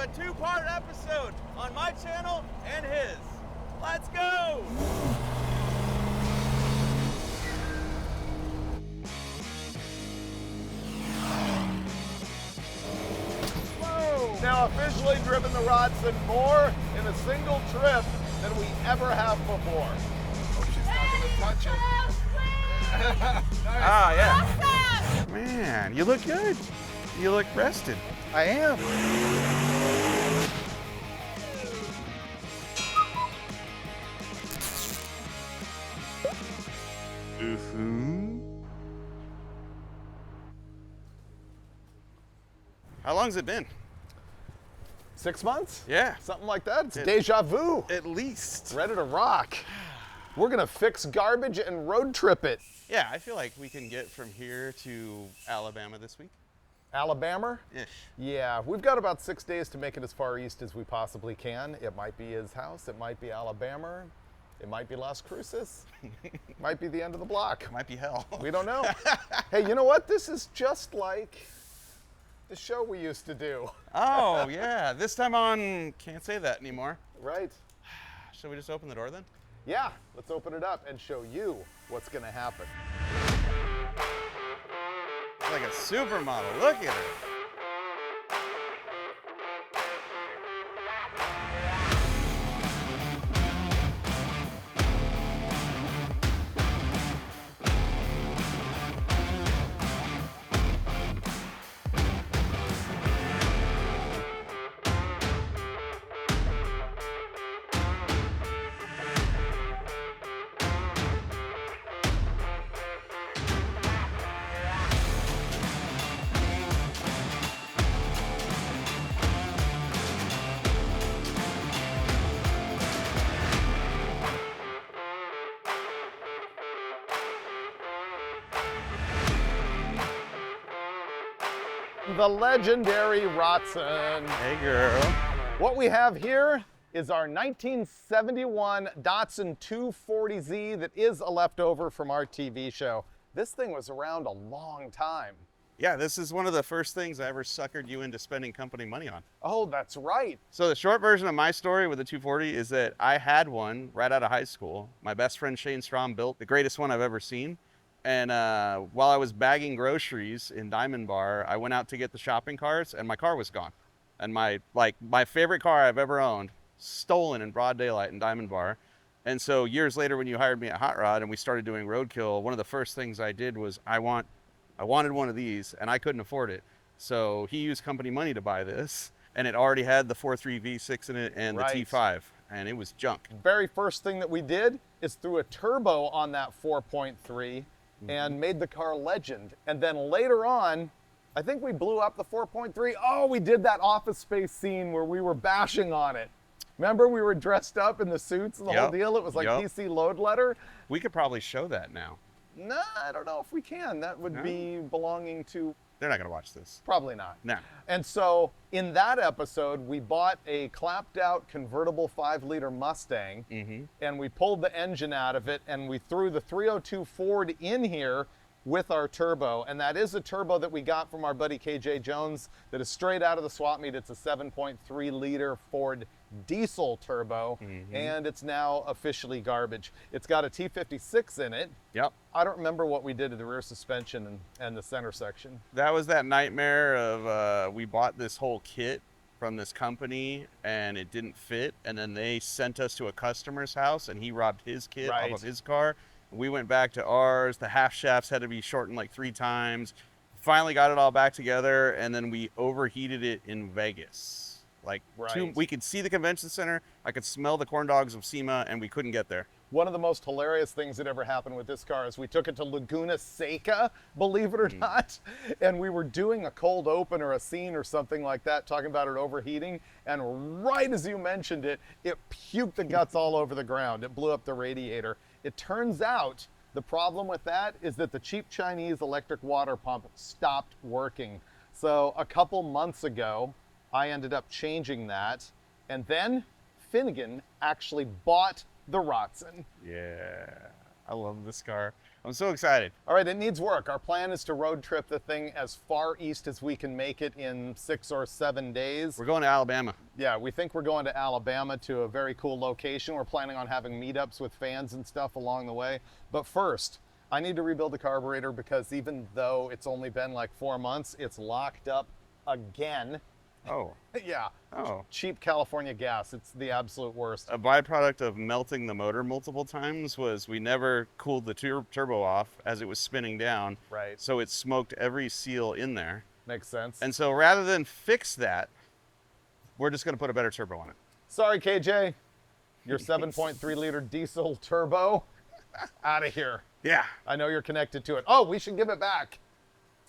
a two-part episode on my channel and his. Let's go! Whoa! Now officially driven the Rotsun more in a single trip than we ever have before. Hope she's not gonna touch it. Nice. Ah, yeah. Awesome! Man, you look good. You look rested. I am. How long's it been? 6 months? Yeah. Something like that. It's deja vu. At least. Ready to rock. We're gonna fix garbage and road trip it. Yeah, I feel like we can get from here to Alabama this week. Alabama? Ish. Yeah, we've got about 6 days to make it as far east as we possibly can. It might be his house, it might be Alabama, it might be Las Cruces, might be the end of the block. Might be hell. We don't know. Hey, you know what? This is just like the show we used to do. Oh, yeah. This time on, can't say that anymore. Right. Should we just open the door then? Yeah, let's open it up and show you what's gonna happen. Like a supermodel. Look at her. The legendary Rotsun. Hey, girl. What we have here is our 1971 Datsun 240Z that is a leftover from our TV show. This thing was around a long time. Yeah, this is one of the first things I ever suckered you into spending company money on. Oh, that's right. So the short version of my story with the 240 is that I had one right out of high school. My best friend Shane Strom built the greatest one I've ever seen. And while I was bagging groceries in Diamond Bar, I went out to get the shopping carts and my car was gone. And my favorite car I've ever owned, stolen in broad daylight in Diamond Bar. And so years later when you hired me at Hot Rod and we started doing roadkill, one of the first things I did was I wanted one of these and I couldn't afford it. So he used company money to buy this and it already had the 4.3 V6 in it and the T5 and it was junk. Very first thing that we did is threw a turbo on that 4.3 and made the car legend. And then later on, I think we blew up the 4.3. Oh, we did that Office Space scene where we were bashing on it. Remember we were dressed up in the suits and the whole deal? It was like PC load letter. We could probably show that now. Nah, I don't know if we can. That would be belonging to... They're not gonna watch this. Probably not. No. And so in that episode, we bought a clapped out convertible 5-liter Mustang and we pulled the engine out of it and we threw the 302 Ford in here with our turbo. And that is a turbo that we got from our buddy KJ Jones that is straight out of the swap meet. It's a 7.3 liter Ford diesel turbo and it's now officially garbage. It's got a T56 in it. Yep. I don't remember what we did to the rear suspension and the center section. That was that nightmare of we bought this whole kit from this company and it didn't fit and then they sent us to a customer's house and he robbed his kit off of his car. We went back to ours. The half shafts had to be shortened like 3 times. Finally got it all back together and then we overheated it in Vegas. Like we could see the convention center, I could smell the corn dogs of SEMA and we couldn't get there. One of the most hilarious things that ever happened with this car is we took it to Laguna Seca, believe it or not, and we were doing a cold open or a scene or something like that, talking about it overheating, and right as you mentioned it, it puked the guts all over the ground. It blew up the radiator. It turns out the problem with that is that the cheap Chinese electric water pump stopped working. So a couple months ago, I ended up changing that, and then Finnegan actually bought the Rotsun. Yeah. I love this car. I'm so excited. All right, it needs work. Our plan is to road trip the thing as far east as we can make it in 6 or 7 days. We're going to Alabama. Yeah, we think we're going to Alabama to a very cool location. We're planning on having meetups with fans and stuff along the way. But first, I need to rebuild the carburetor because even though it's only been like 4 months, it's locked up again. Oh. Yeah. Oh. Cheap California gas. It's the absolute worst. A byproduct of melting the motor multiple times was we never cooled the turbo off as it was spinning down. Right. So it smoked every seal in there. Makes sense. And so rather than fix that, we're just going to put a better turbo on it. Sorry, KJ. Your 7.3 liter diesel turbo, out of here. Yeah. I know you're connected to it. Oh, we should give it back.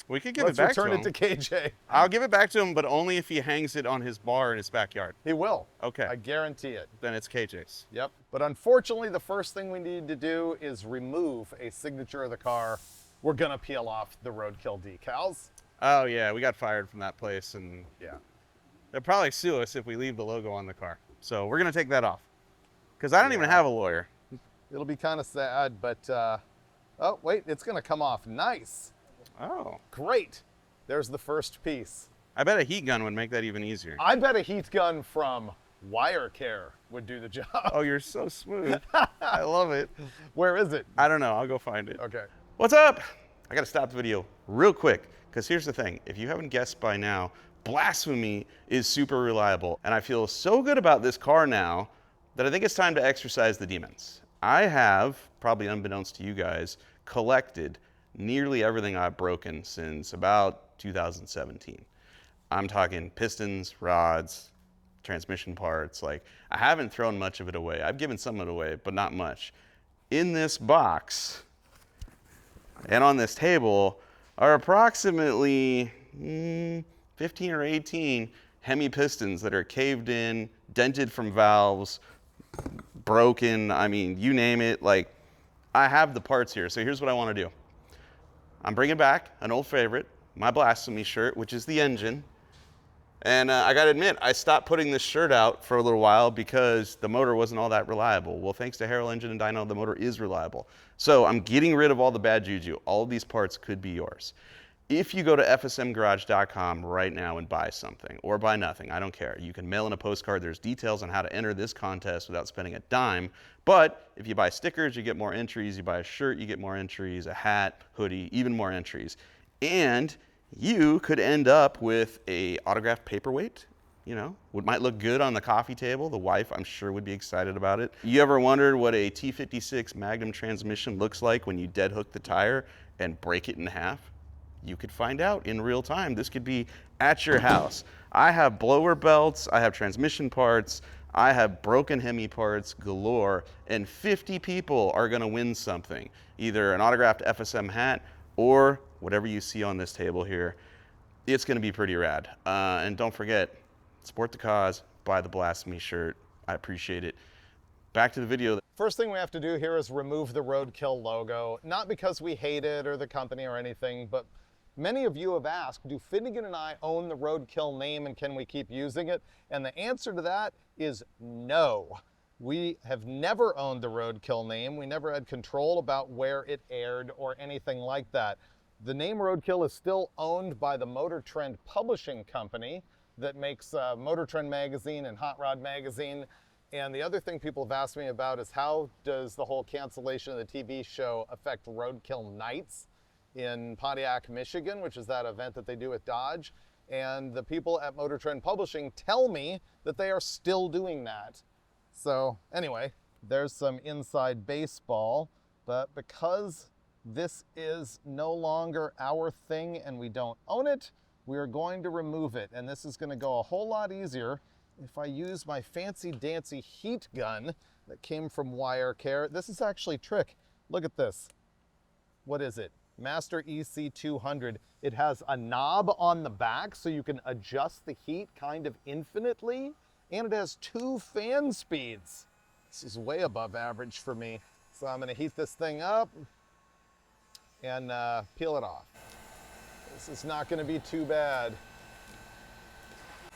We could give Let's it back to return him. it to KJ. I'll give it back to him, but only if he hangs it on his bar in his backyard. He will. Okay. I guarantee it. Then it's KJ's. Yep. But unfortunately, the first thing we need to do is remove a signature of the car. We're going to peel off the roadkill decals. Oh, yeah. We got fired from that place, and Yeah. they'll probably sue us if we leave the logo on the car. So we're going to take that off. Because I don't even have a lawyer. It'll be kind of sad, but, oh, wait, it's going to come off. Nice. Oh. Great. There's the first piece. I bet a heat gun would make that even easier. I bet a heat gun from Wire Care would do the job. Oh, you're so smooth. I love it. Where is it? I don't know. I'll go find it. Okay. What's up? I got to stop the video real quick because here's the thing. If you haven't guessed by now, Blasphemy is super reliable. And I feel so good about this car now that I think it's time to exercise the demons. I have, probably unbeknownst to you guys, collected nearly everything I've broken since about 2017. I'm talking pistons, rods, transmission parts. Like, I haven't thrown much of it away. I've given some of it away, but not much. In this box and on this table are approximately 15 or 18 Hemi pistons that are caved in, dented from valves, broken, I mean, you name it. Like, I have the parts here. So here's what I want to do. I'm bringing back an old favorite, my Blasphemy shirt, which is the engine. And I got to admit, I stopped putting this shirt out for a little while because the motor wasn't all that reliable. Well, thanks to Harrell Engine and Dyno, the motor is reliable. So I'm getting rid of all the bad juju. All of these parts could be yours. If you go to fsmgarage.com right now and buy something, or buy nothing, I don't care. You can mail in a postcard. There's details on how to enter this contest without spending a dime. But if you buy stickers, you get more entries. You buy a shirt, you get more entries. A hat, hoodie, even more entries. And you could end up with a autographed paperweight. You know, what might look good on the coffee table. The wife, I'm sure, would be excited about it. You ever wondered what a T56 Magnum transmission looks like when you dead hook the tire and break it in half? You could find out in real time. This could be at your house. I have blower belts, I have transmission parts, I have broken Hemi parts galore, and 50 people are gonna win something. Either an autographed FSM hat or whatever you see on this table here. It's gonna be pretty rad. And don't forget, support the cause, buy the Blasphemy shirt. I appreciate it. Back to the video. First thing we have to do here is remove the roadkill logo. Not because we hate it or the company or anything, but many of you have asked, do Finnegan and I own the roadkill name and can we keep using it? And the answer to that is no. We have never owned the roadkill name. We never had control about where it aired or anything like that. The name Roadkill is still owned by the Motor Trend Publishing Company that makes Motor Trend Magazine and Hot Rod Magazine. And the other thing people have asked me about is how does the whole cancellation of the TV show affect Roadkill Nights in Pontiac, Michigan, which is that event that they do at Dodge. And the people at Motor Trend Publishing tell me that they are still doing that. So anyway, there's some inside baseball, but because this is no longer our thing and we don't own it, we are going to remove it. And this is going to go a whole lot easier if I use my fancy dancy heat gun that came from Wire Care. This is actually a trick. Look at this. What is it? Master EC200. It has a knob on the back so you can adjust the heat kind of infinitely, and it has 2 fan speeds. This is way above average for me. So I'm gonna heat this thing up and peel it off. This is not gonna be too bad.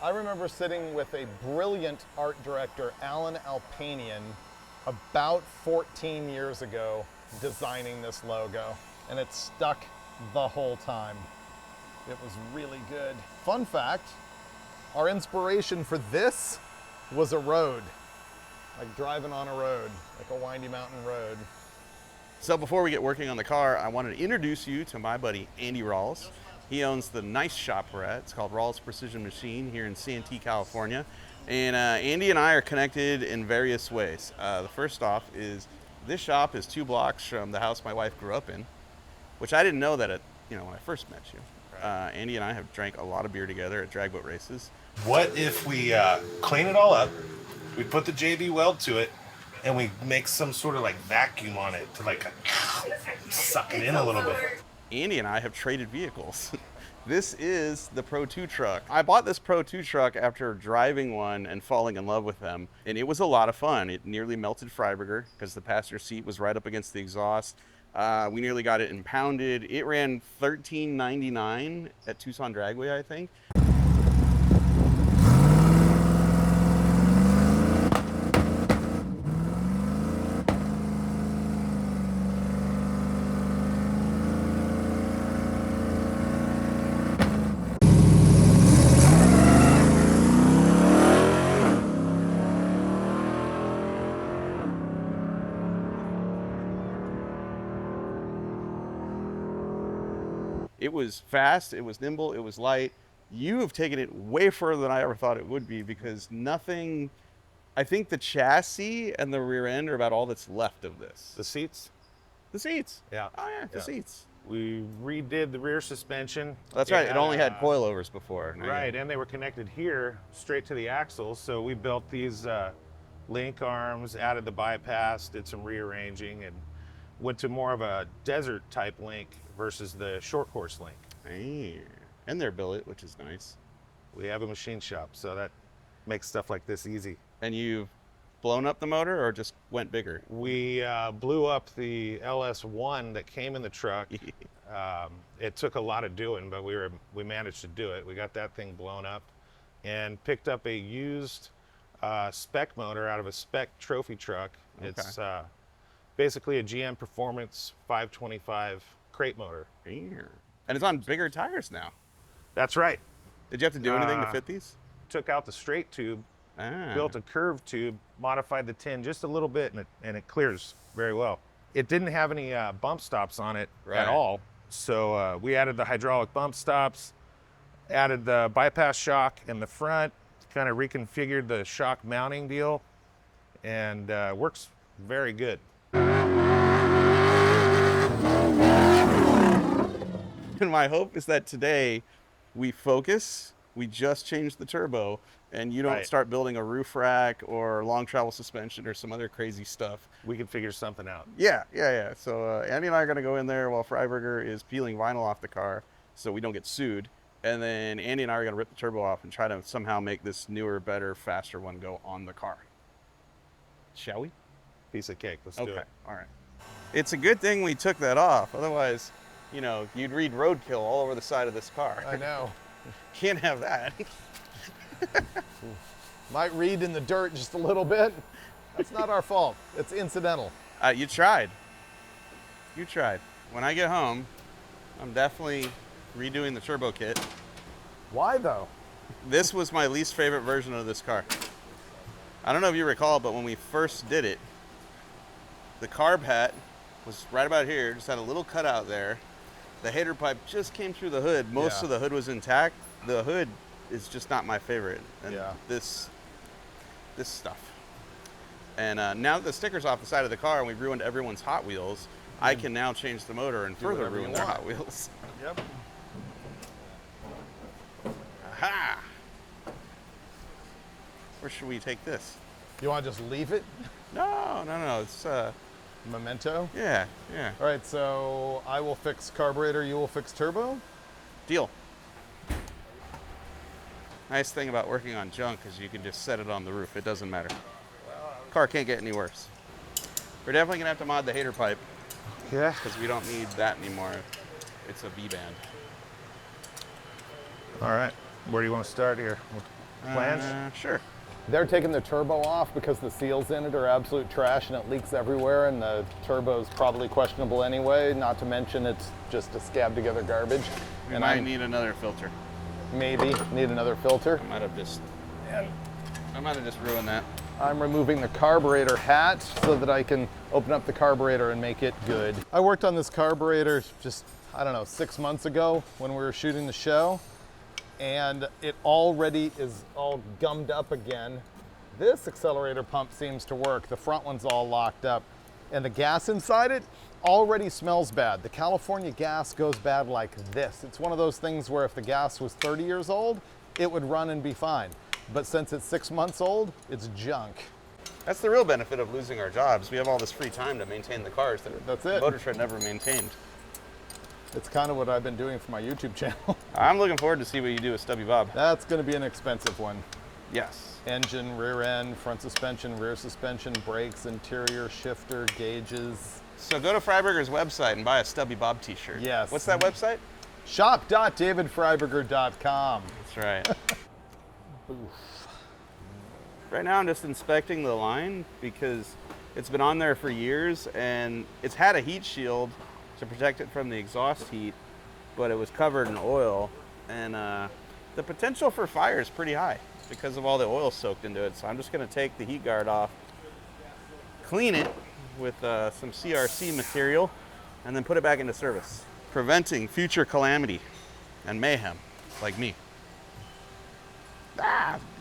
I remember sitting with a brilliant art director, Alan Alpanian, about 14 years ago, designing this logo, and it stuck the whole time. It was really good. Fun fact, our inspiration for this was a road, like driving on a road, like a windy mountain road. So before we get working on the car, I wanted to introduce you to my buddy, Andy Rawls. He owns the nice shop we're at. It's called Rawls Precision Machine here in Santee, California. And Andy and I are connected in various ways. The first off is this shop is 2 blocks from the house my wife grew up in, which I didn't know that when I first met you. Andy and I have drank a lot of beer together at drag boat races. What if we clean it all up, we put the JB weld to it, and we make some sort of like vacuum on it to like suck it in a little bit? Andy and I have traded vehicles. This is the Pro 2 truck. I bought this Pro 2 truck after driving one and falling in love with them, and it was a lot of fun. It nearly melted Freiburger because the passenger seat was right up against the exhaust. We nearly got it impounded. It ran $13.99 at Tucson Dragway, I think. It was fast, it was nimble, it was light. You have taken it way further than I ever thought it would be, because I think the chassis and the rear end are about all that's left of this. The seats? The seats. Yeah. Oh yeah, the Yeah. seats. We redid the rear suspension. That's right, it only had coilovers before. Now Right, and they were connected here straight to the axle. So we built these link arms, added the bypass, did some rearranging, and went to more of a desert type link versus the short course link. Hey. And they're billet, which is nice. We have a machine shop, so that makes stuff like this easy. And you've blown up the motor or just went bigger? We blew up the LS1 that came in the truck. It took a lot of doing, but we managed to do it. We got that thing blown up and picked up a used spec motor out of a spec trophy truck. Okay. It's basically a GM Performance 525 crate motor. Here. And it's on bigger tires now. That's right. Did you have to do anything to fit these? Took out the straight tube, Ah. built a curved tube, modified the tin just a little bit, and it clears very well. It didn't have any bump stops on it Right. at all, so we added the hydraulic bump stops, added the bypass shock in the front, kind of reconfigured the shock mounting deal, and works very good. And my hope is that today we focus, we just change the turbo, and you don't Right. start building a roof rack or long travel suspension or some other crazy stuff. We can figure something out. Yeah. So Andy and I are going to go in there while Freiburger is peeling vinyl off the car so we don't get sued. And then Andy and I are going to rip the turbo off and try to somehow make this newer, better, faster one go on the car. Shall we? Piece of cake. Let's do Okay. it. All right. It's a good thing we took that off. Otherwise, you'd read roadkill all over the side of this car. I know. Can't have that. Might read in the dirt just a little bit. That's not our fault. It's incidental. You tried. You tried. When I get home, I'm definitely redoing the turbo kit. Why though? This was my least favorite version of this car. I don't know if you recall, but when we first did it, the carb hat was right about here, just had a little cutout there. The header pipe just came through the hood. Most Yeah. of the hood was intact. The hood is just not my favorite. And Yeah. this stuff. And now that the sticker's off the side of the car and we've ruined everyone's Hot Wheels, I can now change the motor and further whatever you ruin their want. Hot Wheels. Yep. Aha! Where should we take this? You want to just leave it? No. It's Memento? yeah. All right, so I will fix carburetor, you will fix turbo? Deal. Nice thing about working on junk is you can just set it on the roof. It doesn't matter. Car can't get any worse. We're definitely gonna have to mod the hater pipe Yeah. because we don't need that anymore. It's a V-band. All right. Where do you want to start here? Plans? Sure. They're taking the turbo off because the seals in it are absolute trash and it leaks everywhere, and the turbo's probably questionable anyway, not to mention it's just a scab together garbage. We And might I need another filter. maybe need another filter. I might have just ruined that. I'm removing the carburetor hat so that I can open up the carburetor and make it good. I worked on this carburetor just, I don't know, 6 months ago when we were shooting the show, and it already is all gummed up again. This accelerator pump seems to work. The front one's all locked up, and the gas inside it already smells bad. The California gas goes bad like this. It's one of those things where if the gas was 30 years old, it would run and be fine. But since it's 6 months old, it's junk. That's the real benefit of losing our jobs. We have all this free time to maintain the cars that That's it. Motor Trend never maintained. It's kind of what I've been doing for my YouTube channel. I'm looking forward to see what you do with Stubby Bob. That's going to be an expensive one. Yes. Engine, rear end, front suspension, rear suspension, brakes, interior, shifter, gauges. So go to Freiburger's website and buy a Stubby Bob t-shirt. Yes. What's that website? Shop.davidfreiburger.com. That's right. Right now I'm just inspecting the line because it's been on there for years and it's had a heat shield to protect it from the exhaust heat, but it was covered in oil, and the potential for fire is pretty high because of all the oil soaked into it. So I'm just going to take the heat guard off, clean it with some CRC material, and then put it back into service, preventing future calamity and mayhem like me.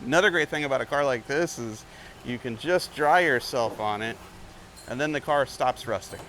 Another great thing about a car like this is you can just dry yourself on it and then the car stops rusting.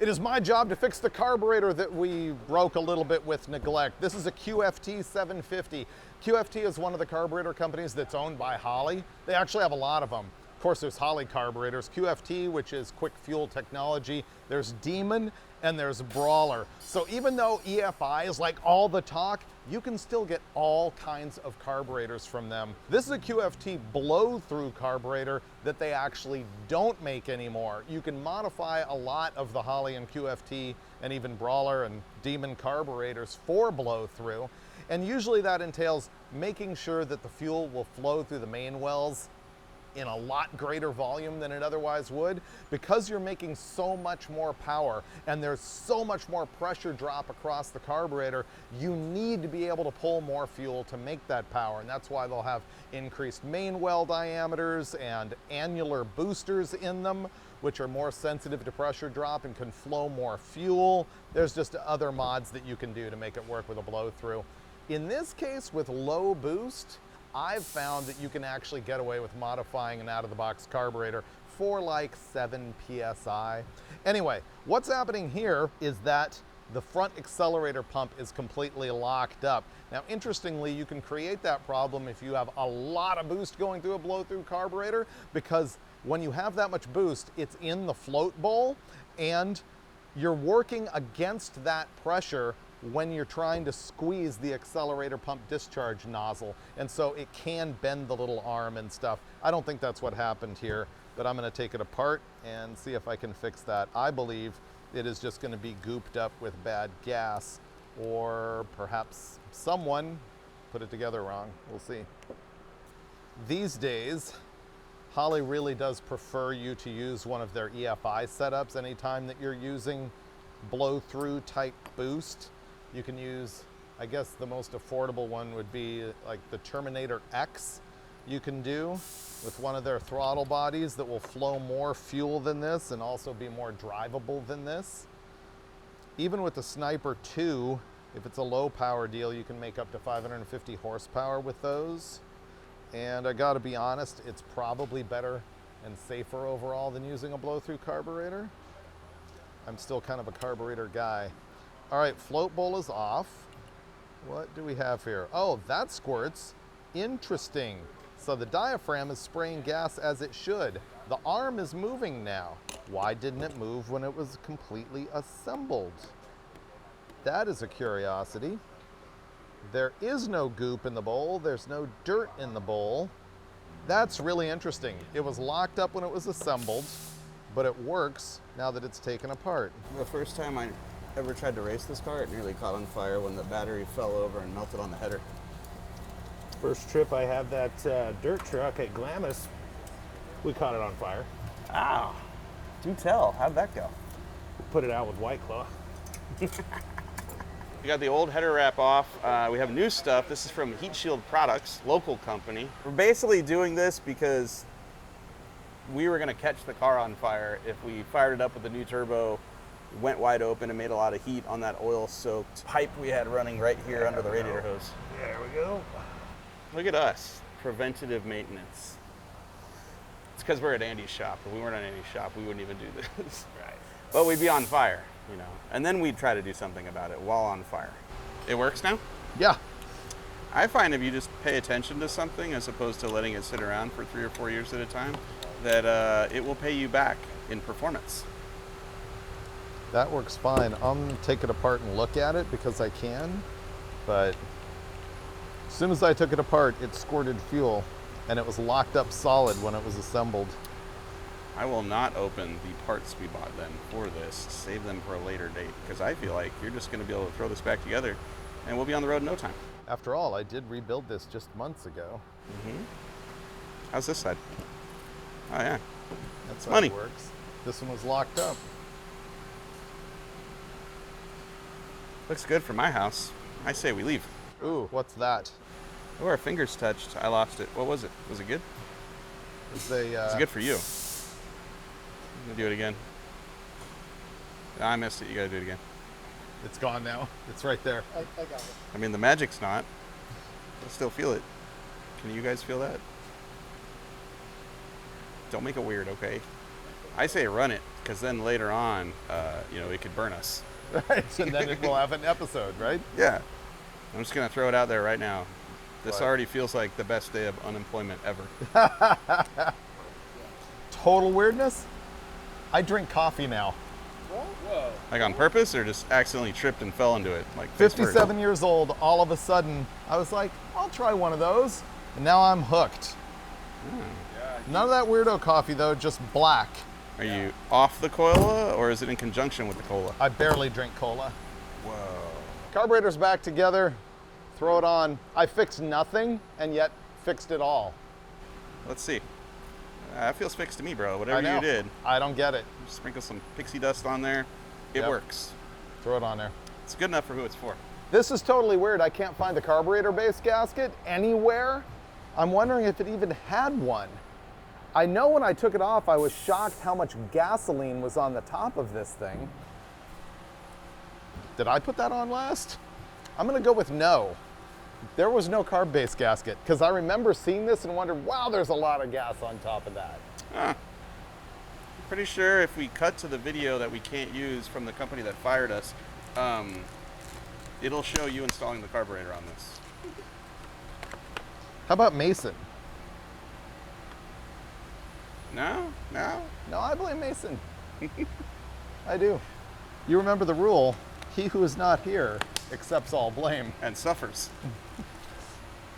It is my job to fix the carburetor that we broke a little bit with neglect. This is a QFT 750. QFT is one of the carburetor companies that's owned by Holley. They actually have a lot of them. Of course, there's Holley carburetors, QFT, which is quick fuel technology. There's Demon, and there's Brawler. So even though EFI is like all the talk, you can still get all kinds of carburetors from them. This is a QFT blow-through carburetor that they actually don't make anymore. You can modify a lot of the Holley and QFT and even Brawler and Demon carburetors for blow-through. And usually that entails making sure that the fuel will flow through the main wells in a lot greater volume than it otherwise would. Because you're making so much more power and there's so much more pressure drop across the carburetor, you need to be able to pull more fuel to make that power. And that's why they'll have increased main well diameters and annular boosters in them, which are more sensitive to pressure drop and can flow more fuel. There's just other mods that you can do to make it work with a blow through. In this case, with low boost, I've found that you can actually get away with modifying an out-of-the-box carburetor for like 7 PSI. Anyway, what's happening here is that the front accelerator pump is completely locked up. Now, interestingly, you can create that problem if you have a lot of boost going through a blow-through carburetor, because when you have that much boost, it's in the float bowl, and you're working against that pressure when you're trying to squeeze the accelerator pump discharge nozzle. And so it can bend the little arm and stuff. I don't think that's what happened here, but I'm gonna take it apart and see if I can fix that. I believe it is just gonna be gooped up with bad gas, or perhaps someone put it together wrong. We'll see. These days, Holley really does prefer you to use one of their EFI setups anytime that you're using blow-through type boost. You can use, I guess the most affordable one would be like the Terminator X you can do with one of their throttle bodies that will flow more fuel than this and also be more drivable than this. Even with the Sniper 2, if it's a low power deal, you can make up to 550 horsepower with those. And I gotta be honest, it's probably better and safer overall than using a blow-through carburetor. I'm still kind of a carburetor guy. All right, float bowl is off. What do we have here? Oh, that squirts. Interesting. So the diaphragm is spraying gas as it should. The arm is moving now. Why didn't it move when it was completely assembled? That is a curiosity. There is no goop in the bowl. There's no dirt in the bowl. That's really interesting. It was locked up when it was assembled, but it works now that it's taken apart. The first time I ever tried to race this car, it nearly caught on fire when the battery fell over and melted on the header. First trip I had that dirt truck at Glamis, we caught it on fire. Ah, do tell. How'd that go? Put it out with White Claw. We got the old header wrap off. We have new stuff. This is from Heat Shield Products, local company. We're basically doing this because we were gonna catch the car on fire if we fired it up with the new turbo, went wide open and made a lot of heat on that oil-soaked pipe we had running right here under the radiator hose. There we go. Look at us, preventative maintenance. It's because we're at Andy's shop. If we weren't at Andy's shop, we wouldn't even do this. Right. But we'd be on fire, you know, and then we'd try to do something about it while on fire. It works now? Yeah. I find if you just pay attention to something as opposed to letting it sit around for 3 or 4 years at a time, that it will pay you back in performance. That works fine. I'm gonna take it apart and look at it because I can, but as soon as I took it apart, it squirted fuel and it was locked up solid when it was assembled. I will not open the parts we bought then for this, save them for a later date, because I feel like you're just gonna be able to throw this back together and we'll be on the road in no time. After all, I did rebuild this just months ago. How's this side? Oh yeah, That's money. how it works. This one was locked up. Looks good for my house. I say we leave. Ooh, what's that? Oh, our fingers touched. I lost it. What was it? Was it good? It's a, It's good for you. I'm gonna do it again. I missed it. You gotta do it again. It's gone now. It's right there. I got it. I mean, the magic's not. I still feel it. Can you guys feel that? Don't make it weird, okay? I say run it, because then later on, you know, it could burn us. Right, and then it will have an episode, right? Yeah. I'm just gonna throw it out there right now. This What? already feels like the best day of unemployment ever. Total weirdness. I drink coffee now. Whoa. Like on purpose, or just accidentally tripped and fell into it? Like face first? 57 years old, all of a sudden, I was like, I'll try one of those. And now I'm hooked. Yeah. None of that weirdo coffee though, just black. Are you off the cola, or is it in conjunction with the cola? I barely drink cola. Whoa. Carburetor's back together, throw it on. I fixed nothing and yet fixed it all. Let's see. That feels fixed to me, bro. I Whatever know. you did. I don't get it. Sprinkle some pixie dust on there. It Yep. works. Throw it on there. It's good enough for who it's for. This is totally weird. I can't find the carburetor base gasket anywhere. I'm wondering if it even had one. I know when I took it off, I was shocked how much gasoline was on the top of this thing. Did I put that on last? I'm gonna go with no. There was no carb base gasket, because I remember seeing this and wondered, wow, there's a lot of gas on top of that. I'm pretty sure if we cut to the video that we can't use from the company that fired us, it'll show you installing the carburetor on this. How about Mason? No? No? No, I blame Mason. I do. You remember the rule, he who is not here accepts all blame. And suffers.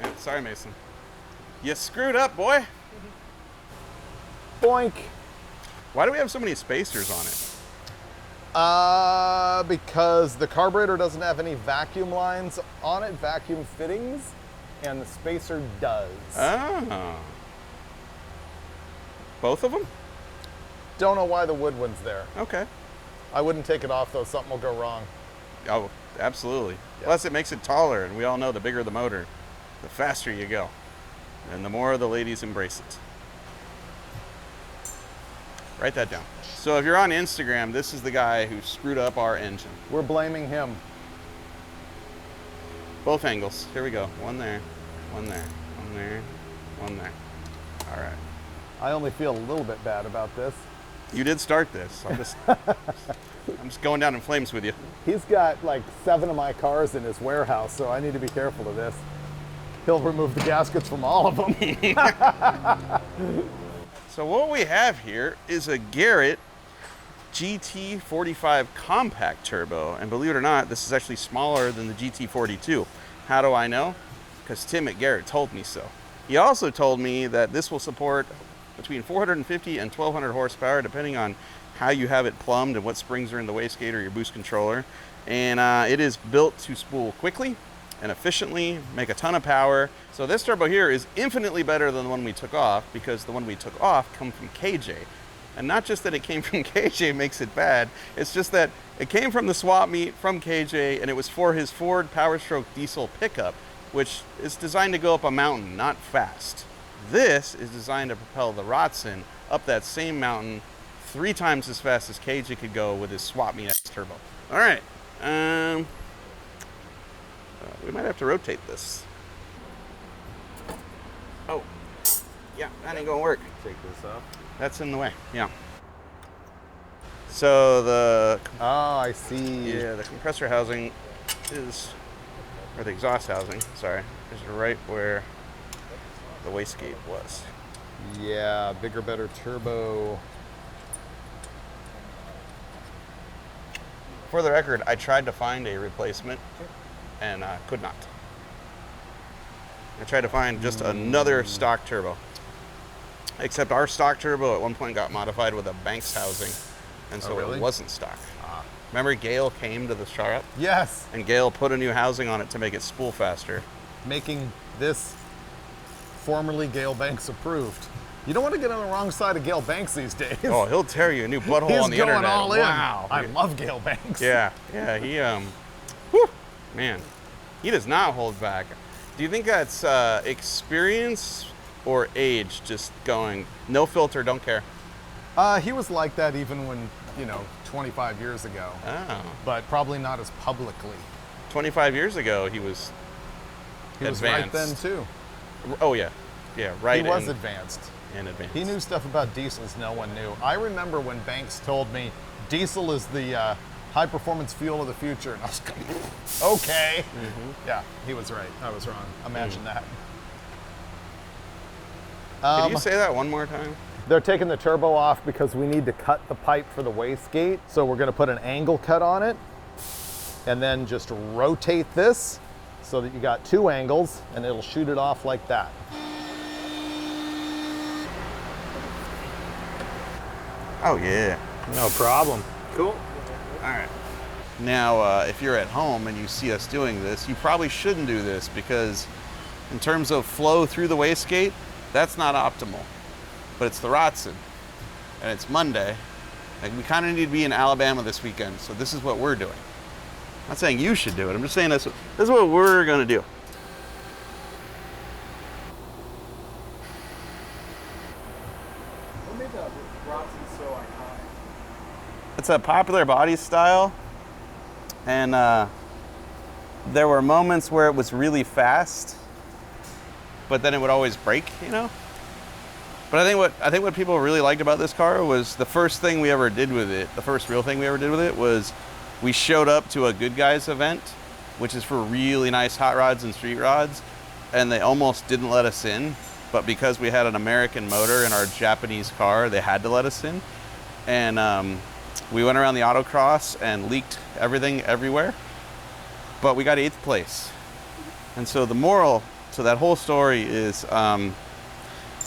Yeah, sorry, Mason. You screwed up, boy. Boink. Why do we have so many spacers on it? Because the carburetor doesn't have any vacuum lines on it, vacuum fittings, and the spacer does. Oh. Both of them? Don't know why the wood one's there. Okay. I wouldn't take it off though, something will go wrong. Oh, absolutely. Plus, it makes it taller, and we all know the bigger the motor, the faster you go, and the more the ladies embrace it. Write that down. So if you're on Instagram, this is the guy who screwed up our engine. We're blaming him. Both angles. Here we go. One there, one there, one there, one there. All right. I only feel a little bit bad about this. You did start this. I'm just going down in flames with you. He's got like 7 of my cars in his warehouse, so I need to be careful of this. He'll remove the gaskets from all of them. So what we have here is a Garrett GT45 compact turbo, and believe it or not, this is actually smaller than the GT42. How do I know? Because Tim at Garrett told me so. He also told me that this will support between 450 and 1200 horsepower, depending on how you have it plumbed and what springs are in the wastegate or your boost controller. And it is built to spool quickly and efficiently, make a ton of power. So this turbo here is infinitely better than the one we took off, because the one we took off come from KJ. And not just that it came from KJ makes it bad, it's just that it came from the swap meet from KJ, and it was for his Ford Power Stroke diesel pickup, which is designed to go up a mountain, not fast. This is designed to propel the Rotsun up that same mountain 3 times as fast as KJ could go with his swap meet X turbo. All right, we might have to rotate this. Oh, yeah, that ain't gonna work. Take this off. That's in the way, yeah. So the, Oh, I see. yeah, the compressor housing is, or the exhaust housing, sorry, is right where the wastegate was. Yeah, bigger, better turbo. For the record, I tried to find a replacement and could not. I tried to find just another stock turbo. Except our stock turbo at one point got modified with a Banks housing, and so Oh, really? it wasn't stock. Remember Gail came to the shop Yes, and Gail put a new housing on it to make it spool faster. making this formerly Gale Banks approved. You don't want to get on the wrong side of Gale Banks these days. Oh, he'll tear you a new butthole He's on the going internet. all in. Wow. I love Gale Banks. Yeah, he whew, man, he does not hold back. Do you think that's experience or age, just going no filter, don't care? He was like that even when, 25 years ago, Oh, but probably not as publicly. 25 years ago he was He was advanced. right then too. Oh yeah, right. He was in, advanced. in advance. He knew stuff about diesels no one knew. I remember when Banks told me diesel is the high performance fuel of the future, and I was like, okay. Yeah, he was right. I was wrong. Imagine that. Can you say that one more time? They're taking the turbo off because we need to cut the pipe for the wastegate. So we're going to put an angle cut on it and then just rotate this so that you got 2 angles, and it'll shoot it off like that. Oh yeah. No problem. Cool. All right. Now, if you're at home and you see us doing this, you probably shouldn't do this, because in terms of flow through the wastegate, that's not optimal. But it's the Rotsun, and it's Monday, and we kind of need to be in Alabama this weekend, so this is what we're doing. I'm not saying you should do it. I'm just saying this is what we're going to do. What made the Rotsun so iconic? It's a popular body style, and there were moments where it was really fast, but then it would always break, But I think what people really liked about this car was the first thing we ever did with it. The first real thing we ever did with it was we showed up to a Good Guys event, which is for really nice hot rods and street rods, and they almost didn't let us in. But because we had an American motor in our Japanese car, they had to let us in. And we went around the autocross and leaked everything everywhere, but we got 8th place. And so the moral to that whole story is,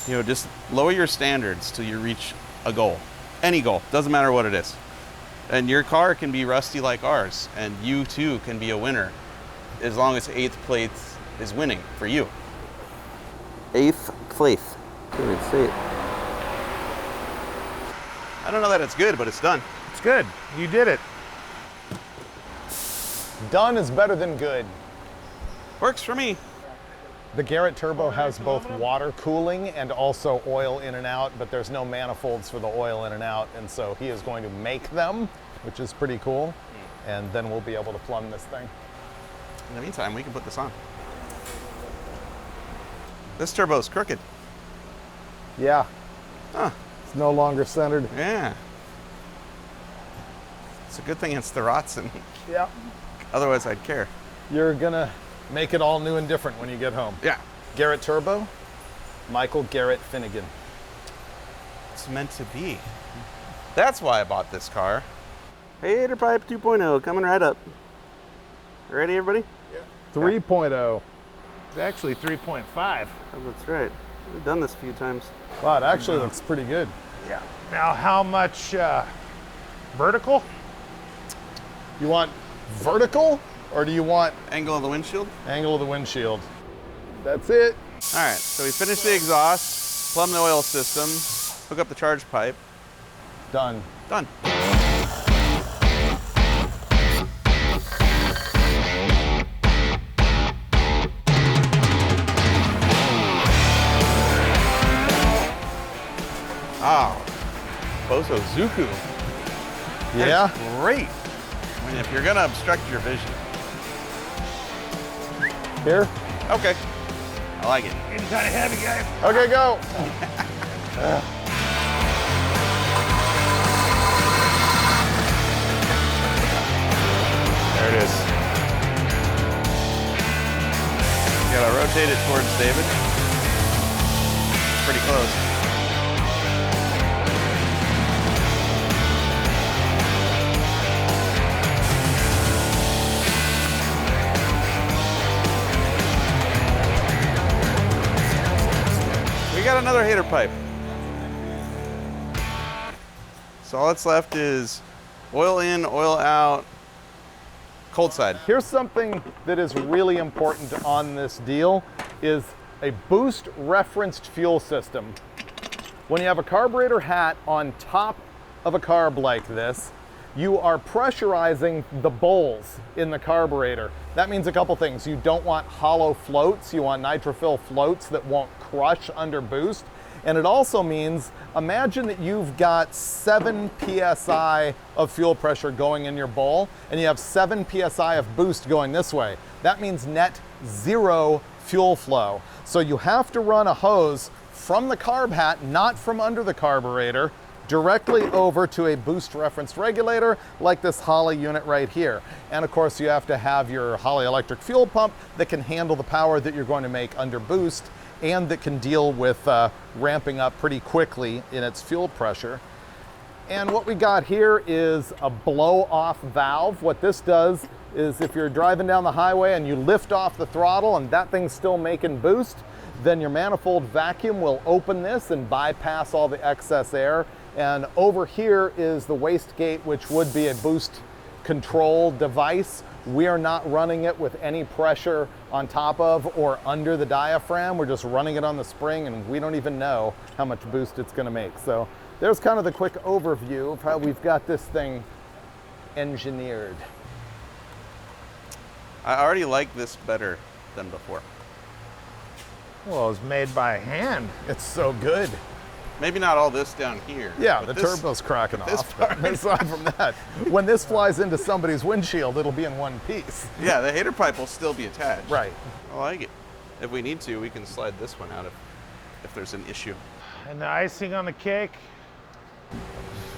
just lower your standards till you reach a goal. Any goal, doesn't matter what it is. And your car can be rusty like ours, and you too can be a winner, as long as 8th place is winning for you. 8th place. Can't even say it. I don't know that it's good, but it's done. It's good. You did it. Done is better than good. Works for me. The Garrett Turbo has both water cooling and also oil in and out, but there's no manifolds for the oil in and out, and so he is going to make them, which is pretty cool, and then we'll be able to plumb this thing. In the meantime, we can put this on. This turbo's crooked. Yeah, Huh. it's no longer centered. Yeah. It's a good thing it's the Rotsun. Yeah. Otherwise, I'd care. You're gonna make it all new and different when you get home. Yeah. Garrett Turbo, Michael Garrett Finnegan. It's meant to be. That's why I bought this car. Hater Pipe 2.0 coming right up. Ready, everybody? 3.0. It's actually 3.5. Oh, that's right. We've done this a few times. Wow, it actually looks pretty good. Yeah. Now, how much Vertical? You want vertical, or do you want Angle of the windshield. angle of the windshield? That's it. All right, so we finished the exhaust, plumb the oil system, hook up the charge pipe. Done. Done. Oh, Bozo Zuku. That Yeah. is great. I mean, if you're gonna obstruct your vision. Here. Okay. I like it. Okay, go. There it is. You gotta rotate it towards David. Pretty close. We got another hater pipe. So all that's left is oil in, oil out, cold side. Here's something that is really important on this deal is a boost referenced fuel system. When you have a carburetor hat on top of a carb like this, you are pressurizing the bowls in the carburetor. That means a couple things. You don't want hollow floats. You want nitrofill floats that won't crush under boost. And it also means, imagine that you've got 7 PSI of fuel pressure going in your bowl, and you have 7 PSI of boost going this way. That means net 0 fuel flow. So you have to run a hose from the carb hat, not from under the carburetor, directly over to a boost referenced regulator like this Holley unit right here. And of course you have to have your Holley electric fuel pump that can handle the power that you're going to make under boost and that can deal with ramping up pretty quickly in its fuel pressure. And what we got here is a blow-off valve. What this does is if you're driving down the highway and you lift off the throttle and that thing's still making boost, then your manifold vacuum will open this and bypass all the excess air. And over here is the wastegate, which would be a boost control device. We are not running it with any pressure on top of or under the diaphragm. We're just running it on the spring and we don't even know how much boost it's gonna make. So there's kind of the quick overview of how we've got this thing engineered. I already like this better than before. Well, it was made by hand. It's so good. Maybe not all this down here. Yeah, but the this- turbo's cracking this off. part- But aside from that, when this flies into somebody's windshield, it'll be in one piece. Yeah, the hater pipe will still be attached. Right. I like it. If we need to, we can slide this one out if there's an issue. And the icing on the cake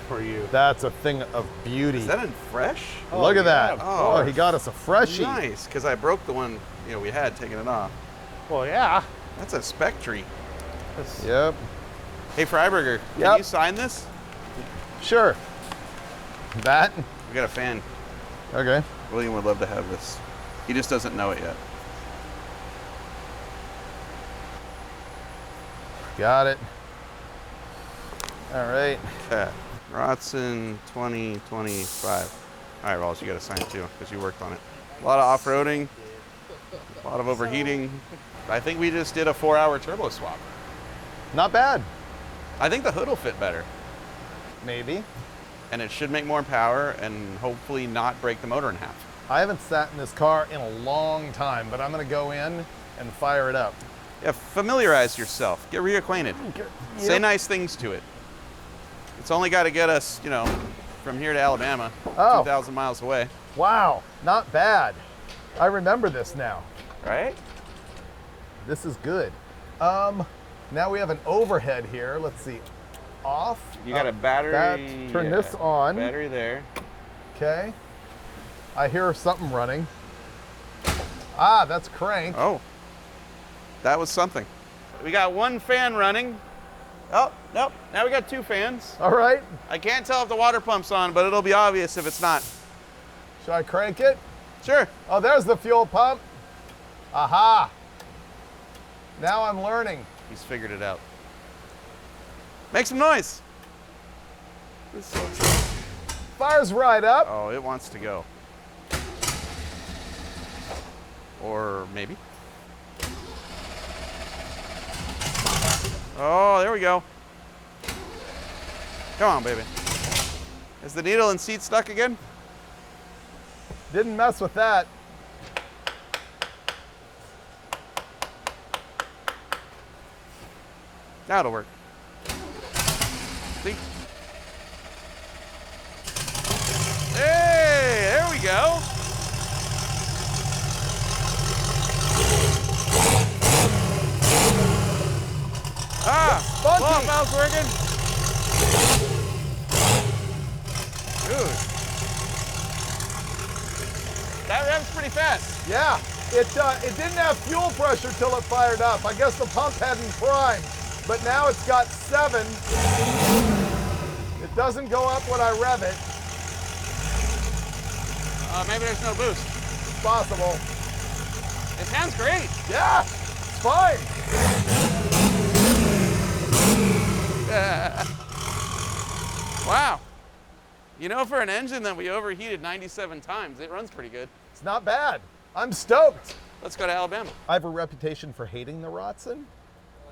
for you. That's a thing of beauty. Is that in fresh? Look at that. Oh, Oh, he got us a freshie. Nice, because I broke the one we had taking it off. Well, yeah. That's a Spectre. That's- Yep. Hey, Freiburger, can Yep. you sign this? Sure. That? We got a fan. Okay. William would love to have this. He just doesn't know it yet. Got it. All right. Okay. Rotsun 2025. All right, Rawls, you got to sign too because you worked on it. A lot of off-roading, a lot of overheating. I think we just did a 4-hour turbo swap. Not bad. I think the hood will fit better, Maybe. and it should make more power and hopefully not break the motor in half. I haven't sat in this car in a long time, but I'm going to go in and fire it up. Yeah, familiarize yourself. Get reacquainted. Say Yep. nice things to it. It's only got to get us, from here to Alabama, Oh. 2,000 miles away. Wow, not bad. I remember this now. Right? This is good. Now we have an overhead here. Let's see. Off. You got a battery. Turn this on. Battery there. Okay. I hear something running. Ah, that's crank. Oh, that was something. We got one fan running. Oh, nope. Now we got 2 fans. All right. I can't tell if the water pump's on, but it'll be obvious if it's not. Should I crank it? Sure. Oh, there's the fuel pump. Aha. Now I'm learning. He's figured it out. Make some noise. Fires right up. Oh, it wants to go. Or maybe. Oh, there we go. Come on, baby. Is the needle and seat stuck again? Didn't mess with that. Now it'll work. See? Hey, there we go. Ah, Funky. blow-off valve's working. Dude. That revs pretty fast. Yeah, it didn't have fuel pressure till it fired up. I guess the pump hadn't primed, but now it's got 7. It doesn't go up when I rev it. Maybe there's no boost. It's possible. It sounds great. Yeah, it's fine. Wow. You know, for an engine that we overheated 97 times, it runs pretty good. It's not bad. I'm stoked. Let's go to Alabama. I have a reputation for hating the Rotsun.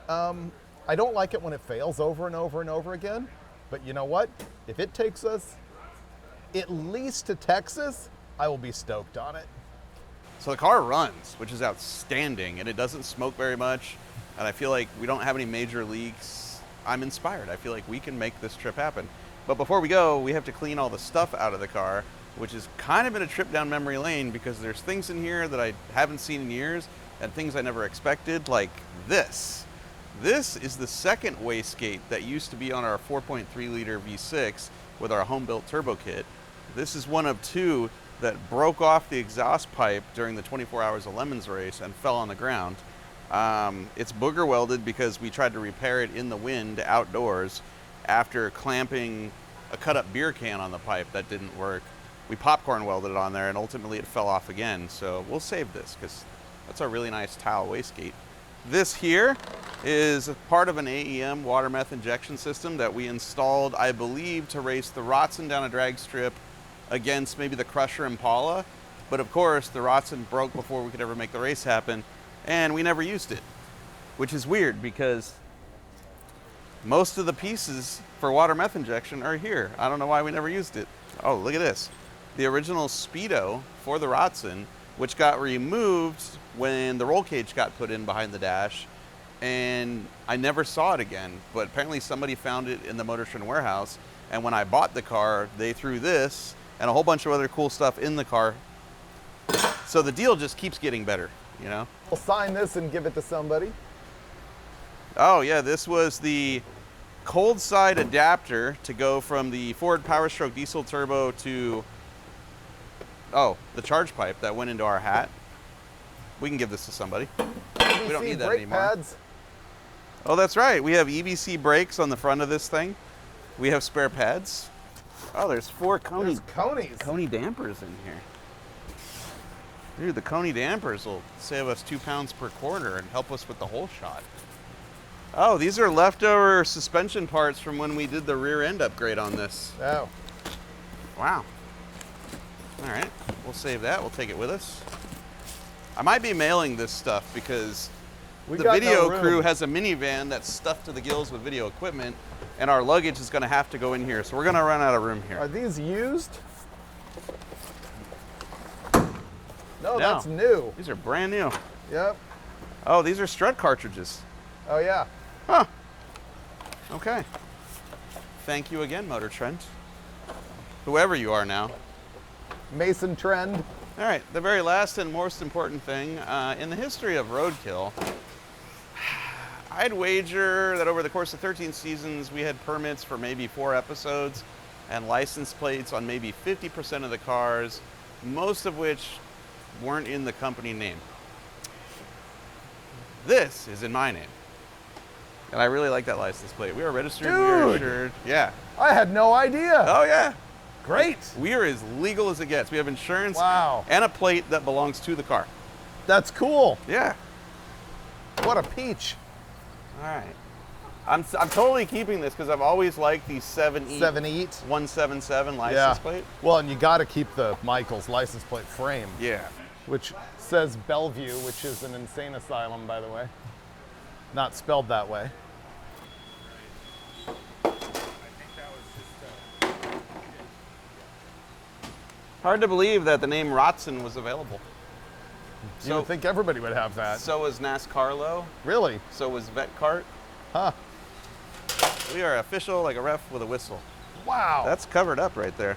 I don't like it when it fails over and over and over again. But you know what? If it takes us at least to Texas, I will be stoked on it. So the car runs, which is outstanding, and it doesn't smoke very much. And I feel like we don't have any major leaks. I'm inspired. I feel like we can make this trip happen. But before we go, we have to clean all the stuff out of the car, which has kind of been a trip down memory lane because there's things in here that I haven't seen in years and things I never expected, like this. This is the second wastegate that used to be on our 4.3 liter V6 with our home-built turbo kit. This is one of 2 that broke off the exhaust pipe during the 24 Hours of Lemons race and fell on the ground. It's booger welded because we tried to repair it in the wind outdoors after clamping a cut up beer can on the pipe. That didn't work. We popcorn welded it on there and ultimately it fell off again. So we'll save this because that's a really nice tile wastegate. This here is part of an AEM water meth injection system that we installed, I believe, to race the Rotsun down a drag strip against maybe the Crusher Impala. But of course, the Rotsun broke before we could ever make the race happen, and we never used it, which is weird because most of the pieces for water meth injection are here. I don't know why we never used it. Oh, look at this. The original Speedo for the Rotsun, which got removed when the roll cage got put in behind the dash, and I never saw it again, but apparently somebody found it in the Motor Trend warehouse, and when I bought the car, they threw this and a whole bunch of other cool stuff in the car. So the deal just keeps getting better, you know? We'll sign this and give it to somebody. Oh yeah, this was the cold side adapter to go from the Ford Powerstroke diesel turbo to, oh, the charge pipe that went into our hat. We can give this to somebody. We don't need that brake anymore. pads. Oh, that's right. We have EBC brakes on the front of this thing. We have spare pads. Oh, there's 4 There's conies. Coney dampers in here. Dude, the Coney dampers will save us 2 pounds per quarter and help us with the whole shot. Oh, these are leftover suspension parts from when we did the rear end upgrade on this. Oh. Wow. All right, we'll save that. We'll take it with us. I might be mailing this stuff because We the got video no room. crew has a minivan that's stuffed to the gills with video equipment, and our luggage is going to have to go in here. So we're going to run out of room here. Are these used? No, that's new. These are brand new. Yep. Oh, these are strut cartridges. Oh, yeah. Huh. Okay. Thank you again, Motor Trend. Whoever you are now. Mason Trend. All right, the very last and most important thing, in the history of roadkill, I'd wager that over the course of 13 seasons, we had permits for maybe 4 episodes and license plates on maybe 50% of the cars, most of which weren't in the company name. This is in my name. And I really like that license plate. We are registered, we are Dude. insured. Yeah. I had no idea. Oh, yeah. Great. We are as legal as it gets. We have insurance Wow. and a plate that belongs to the car. That's cool. Yeah. What a peach. All right. I'm totally keeping this because I've always liked the 7E 177 license plate. Well, and you got to keep the Michaels license plate frame. Yeah. Which says Bellevue, which is an insane asylum, by the way. Not spelled that way. Hard to believe that the name Rotsun was available. You would think everybody would have that. So was NASCARlo. Really? So was VetCart. Huh. We are official like a ref with a whistle. Wow. That's covered up right there.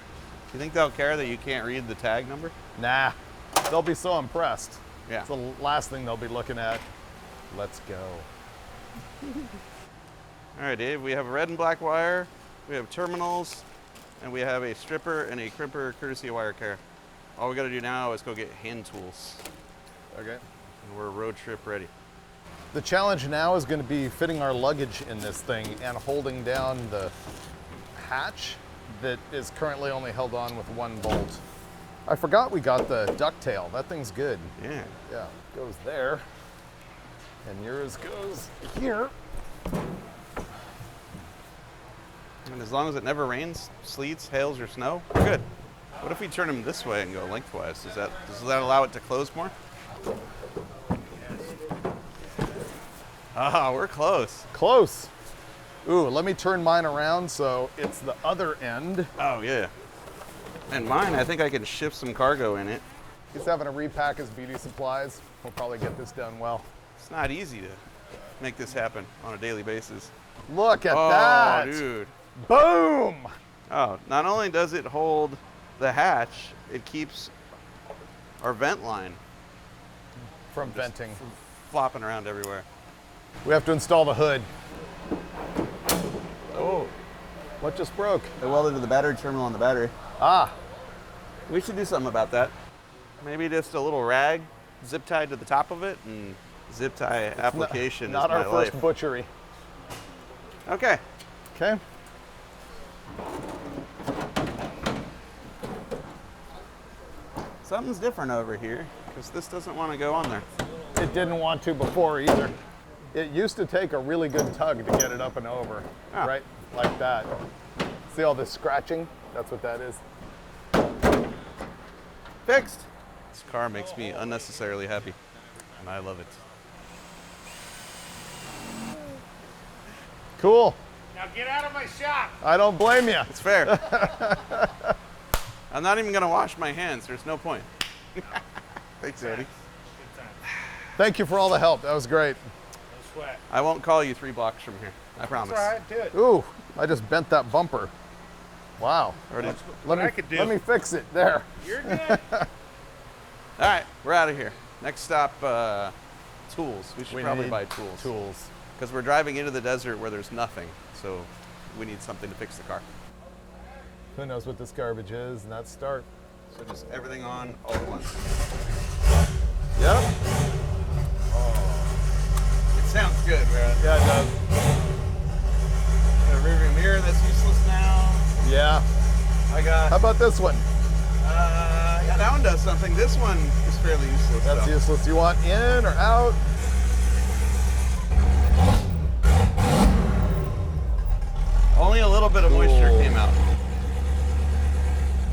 You think they'll care that you can't read the tag number? Nah. They'll be so impressed. Yeah. It's the last thing they'll be looking at. Let's go. All right, Dave, we have a red and black wire, we have terminals, and we have a stripper and a crimper courtesy wire care. All we gotta do now is go get hand tools. Okay. And we're road trip ready. The challenge now is going to be fitting our luggage in this thing and holding down the hatch that is currently only held on with one bolt. I forgot we got the ducktail. That thing's good. Yeah. Yeah, goes there. And yours goes here. And as long as it never rains, sleets, hails, or snow, we're good. What if we turn them this way and go lengthwise? Does that allow it to close more? Ah, we're close. Close. Ooh, let me turn mine around so it's the other end. Oh, yeah. And mine, I think I can shift some cargo in it. He's having to repack his beauty supplies. We'll probably get this done well. It's not easy to make this happen on a daily basis. Look at that. Oh, dude. Boom. Oh, not only does it hold the hatch, it keeps our vent line From venting. from flopping around everywhere. We have to install the hood. Oh. What just broke? They welded to the battery terminal on the battery. Ah, We should do something about that. Maybe just a little rag zip tied to the top of it, and zip tie application not is my our life. first butchery. Okay. Okay. Something's different over here because this doesn't want to go on there. It didn't want to before either. It used to take a really good tug to get it up and over, Ah. right? Like that. See all this scratching? That's what that is. Fixed. This car makes me unnecessarily happy, and I love it. Cool. Now get out of my shop. I don't blame you. It's fair. I'm not even going to wash my hands. There's no point. Thanks, Eddie. Good time. Thank you for all the help. That was great. No sweat. I won't call you 3 blocks from here. I promise. That's all right. Do it. Ooh, I just bent that bumper. Wow. Already. What I could do. Let me fix it. There. You're good. All right, we're out of here. Next stop, tools. We should probably need buy tools. Tools. Because we're driving into the desert where there's nothing. So we need something to fix the car. Who knows what this garbage is, and that's start. So just everything on all at once. Yep. It sounds good, man. Yeah, it does. Got a rearview mirror that's useless now. Yeah. I got, How about this one? yeah, that one does something. This one is fairly useless. That's though. useless. You want in or out? Only a little bit of moisture Cool. came out.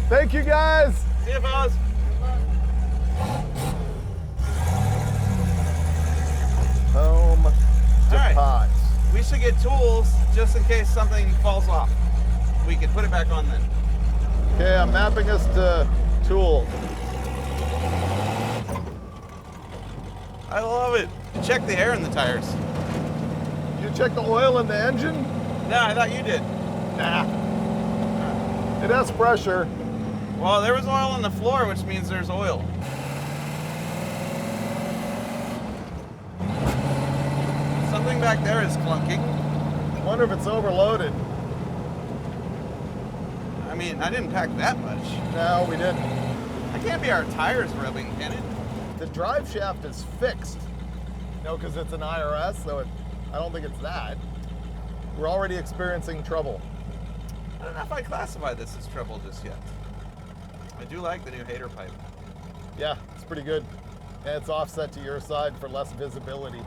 Thank you, guys. See you, fellas. Home to right. pot. We should get tools just in case something falls off. We can put it back on then. Okay, I'm mapping us to tool. I love it. Check the air in the tires. Did you check the oil in the engine? No, I thought you did. Nah. It has pressure. Well, there was oil on the floor, which means there's oil. Something back there is clunking. Wonder if it's overloaded. I mean, I didn't pack that much. No, we didn't. That can't be our tires rubbing, can it? The drive shaft is fixed. No, because it's an IRS, so I don't think it's that. We're already experiencing trouble. I don't know if I classify this as trouble just yet. I do like the new hater pipe. Yeah, it's pretty good. And it's offset to your side for less visibility.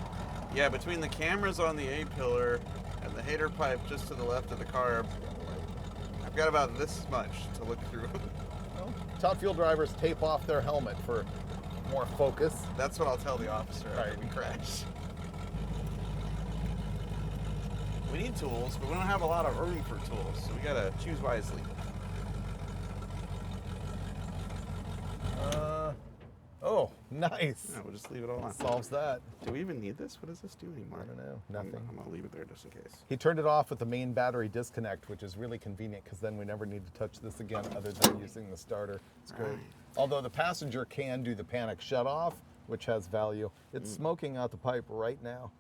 Yeah, between the cameras on the A-pillar and the hater pipe just to the left of the carb. I've got about this much to look through. Well, top fuel drivers tape off their helmet for more focus. That's what I'll tell the officer after Right. we crash. We need tools, but we don't have a lot of room for tools, so we gotta choose wisely. Oh, nice. Yeah, we'll just leave it all on. Solves that. Do we even need this? What does this do anymore? I don't know. Nothing. I'm gonna leave it there just in case. He turned it off with the main battery disconnect, which is really convenient because then we never need to touch this again other than using the starter. It's great. Right. Although the passenger can do the panic shut off, which has value. It's smoking out the pipe right now.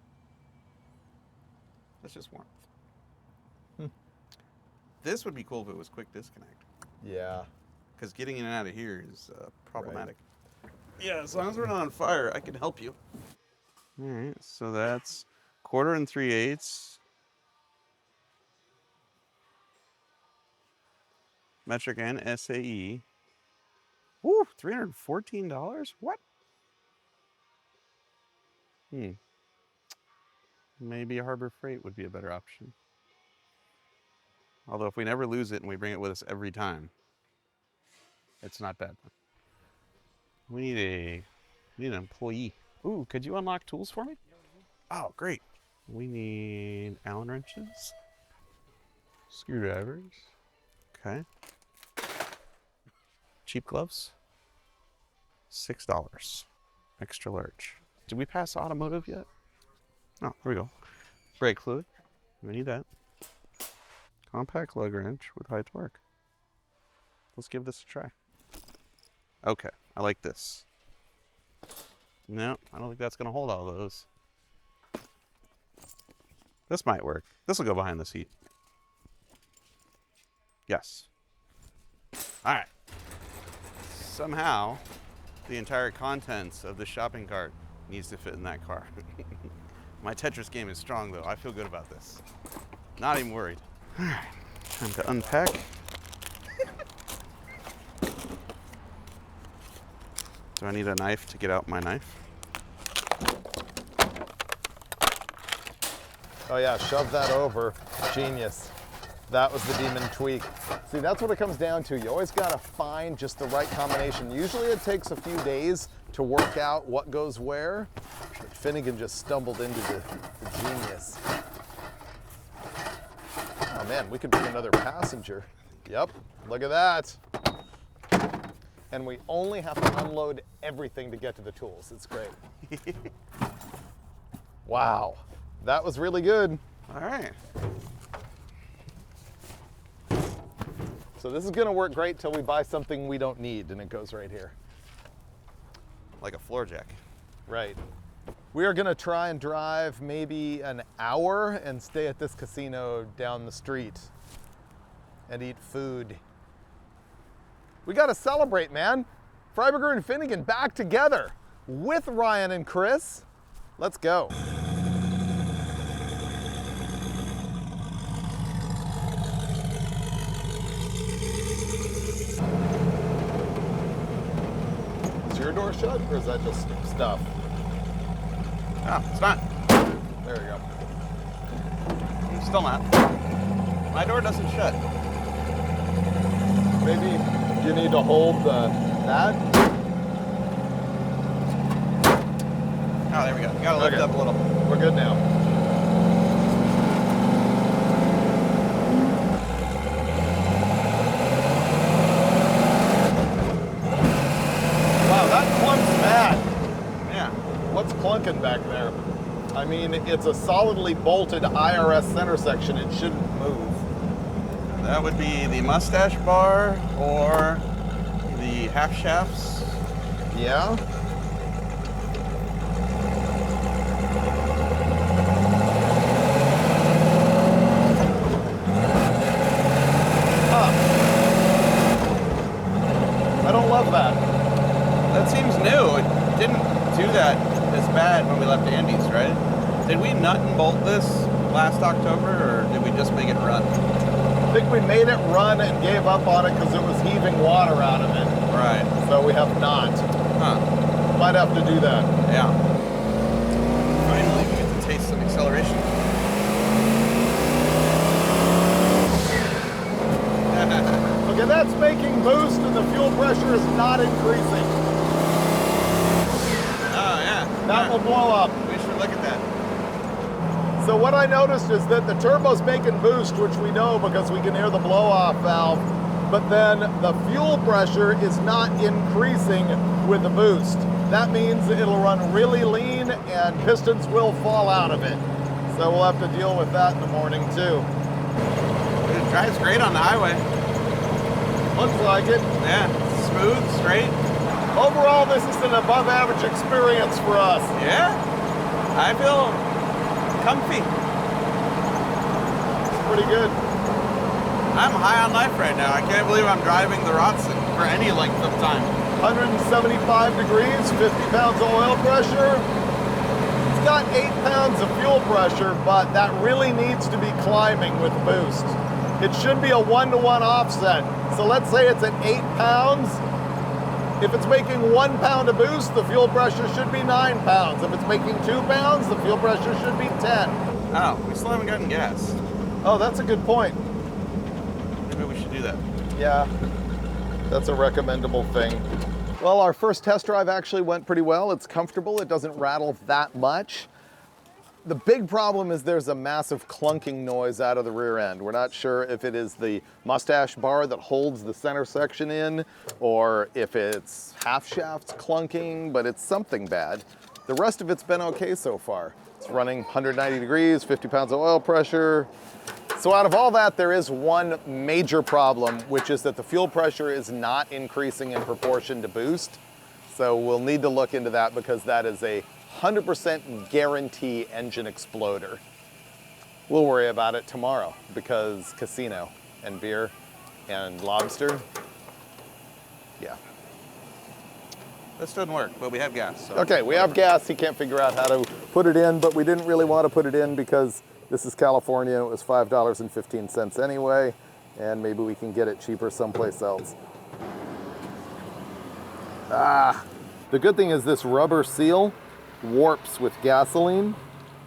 That's just warmth. This would be cool if it was quick disconnect, Yeah. because getting in and out of here is problematic. Yeah, as long as we're not on fire, I can help you. All right, so that's 1/4 and 3/8. Metric and SAE. Woo, $314? What? Maybe Harbor Freight would be a better option. Although if we never lose it and we bring it with us every time, it's not bad. We need an employee. Ooh, could you unlock tools for me? Oh, great. We need Allen wrenches, screwdrivers. Okay. Cheap gloves. $6. Extra large. Did we pass automotive yet? Oh, there we go. Brake fluid. We need that. Compact lug wrench with high torque. Let's give this a try. Okay, I like this. No, I don't think that's going to hold all those. This might work. This will go behind the seat. Yes. All right. Somehow, the entire contents of the shopping cart needs to fit in that car. My Tetris game is strong, though. I feel good about this. Not even worried. All right, time to unpack. Do I need a knife to get out my knife? Oh yeah, shove that over. Genius. That was the demon tweak. See, that's what it comes down to. You always gotta find just the right combination. Usually it takes a few days to work out what goes where, but Finnegan just stumbled into the genius. Oh man, we could bring another passenger. Yep, look at that. And we only have to unload everything to get to the tools. It's great. Wow, that was really good. All right. So this is gonna work great till we buy something we don't need, and it goes right here. Like a floor jack. Right. We are gonna try and drive maybe an hour and stay at this casino down the street and eat food. We gotta celebrate, man. Freiburger and Finnegan back together with Ryan and Chris. Let's go. Is your door shut, or is that just stuff? Oh, it's not. There we go. It's still not. My door doesn't shut. Maybe you need to hold that. Oh, there we go. You gotta lift Okay. up a little. We're good now. Wow, that clunk's bad. Yeah. What's clunking back there? I mean, it's a solidly bolted IRS center section. It shouldn't move. That would be the mustache bar or the half shafts. Yeah? Huh. I don't love that. That seems new. It didn't do that as bad when we left Andy's, right? Did we nut and bolt this last October, or did we just make it run? I think we made it run and gave up on it because it was heaving water out of it. Right. So we have not. Huh. Might have to do that. Yeah. Finally, we get to taste some acceleration. that's making boost and the fuel pressure is not increasing. Oh, yeah. That will blow up. We should look at that. So what I noticed is that the turbo's making boost, which we know because we can hear the blow-off valve, but then the fuel pressure is not increasing with the boost. That means it'll run really lean and pistons will fall out of it. So we'll have to deal with that in the morning too. It drives great on the highway. Looks like it. Yeah, smooth, straight. Overall, this is an above average experience for us. Yeah, I feel comfy. It's pretty good. I'm high on life right now. I can't believe I'm driving the Rotsun for any length of time. 175 degrees, 50 pounds of oil pressure. It's got 8 pounds of fuel pressure, but that really needs to be climbing with boost. It should be a 1-to-1 offset. So let's say it's at 8 pounds. If it's making 1 pound of boost, the fuel pressure should be 9 pounds. If it's making 2 pounds, the fuel pressure should be 10. Oh, we still haven't gotten gas. Oh, that's a good point. Maybe we should do that. Yeah, that's a recommendable thing. Well, our first test drive actually went pretty well. It's comfortable, it doesn't rattle that much. The big problem is there's a massive clunking noise out of the rear end. We're not sure if it is the mustache bar that holds the center section in, or if it's half shafts clunking, but it's something bad. The rest of it's been okay so far. It's running 190 degrees, 50 pounds of oil pressure. So out of all that, there is one major problem, which is that the fuel pressure is not increasing in proportion to boost. So we'll need to look into that because that is a 100% guarantee engine exploder. We'll worry about it tomorrow because casino and beer and lobster. Yeah. This doesn't work, but we have gas. So. Okay, we have gas. He can't figure out how to put it in, but we didn't really want to put it in because this is California. It was $5.15 anyway, and maybe we can get it cheaper someplace else. The good thing is this rubber seal warps with gasoline.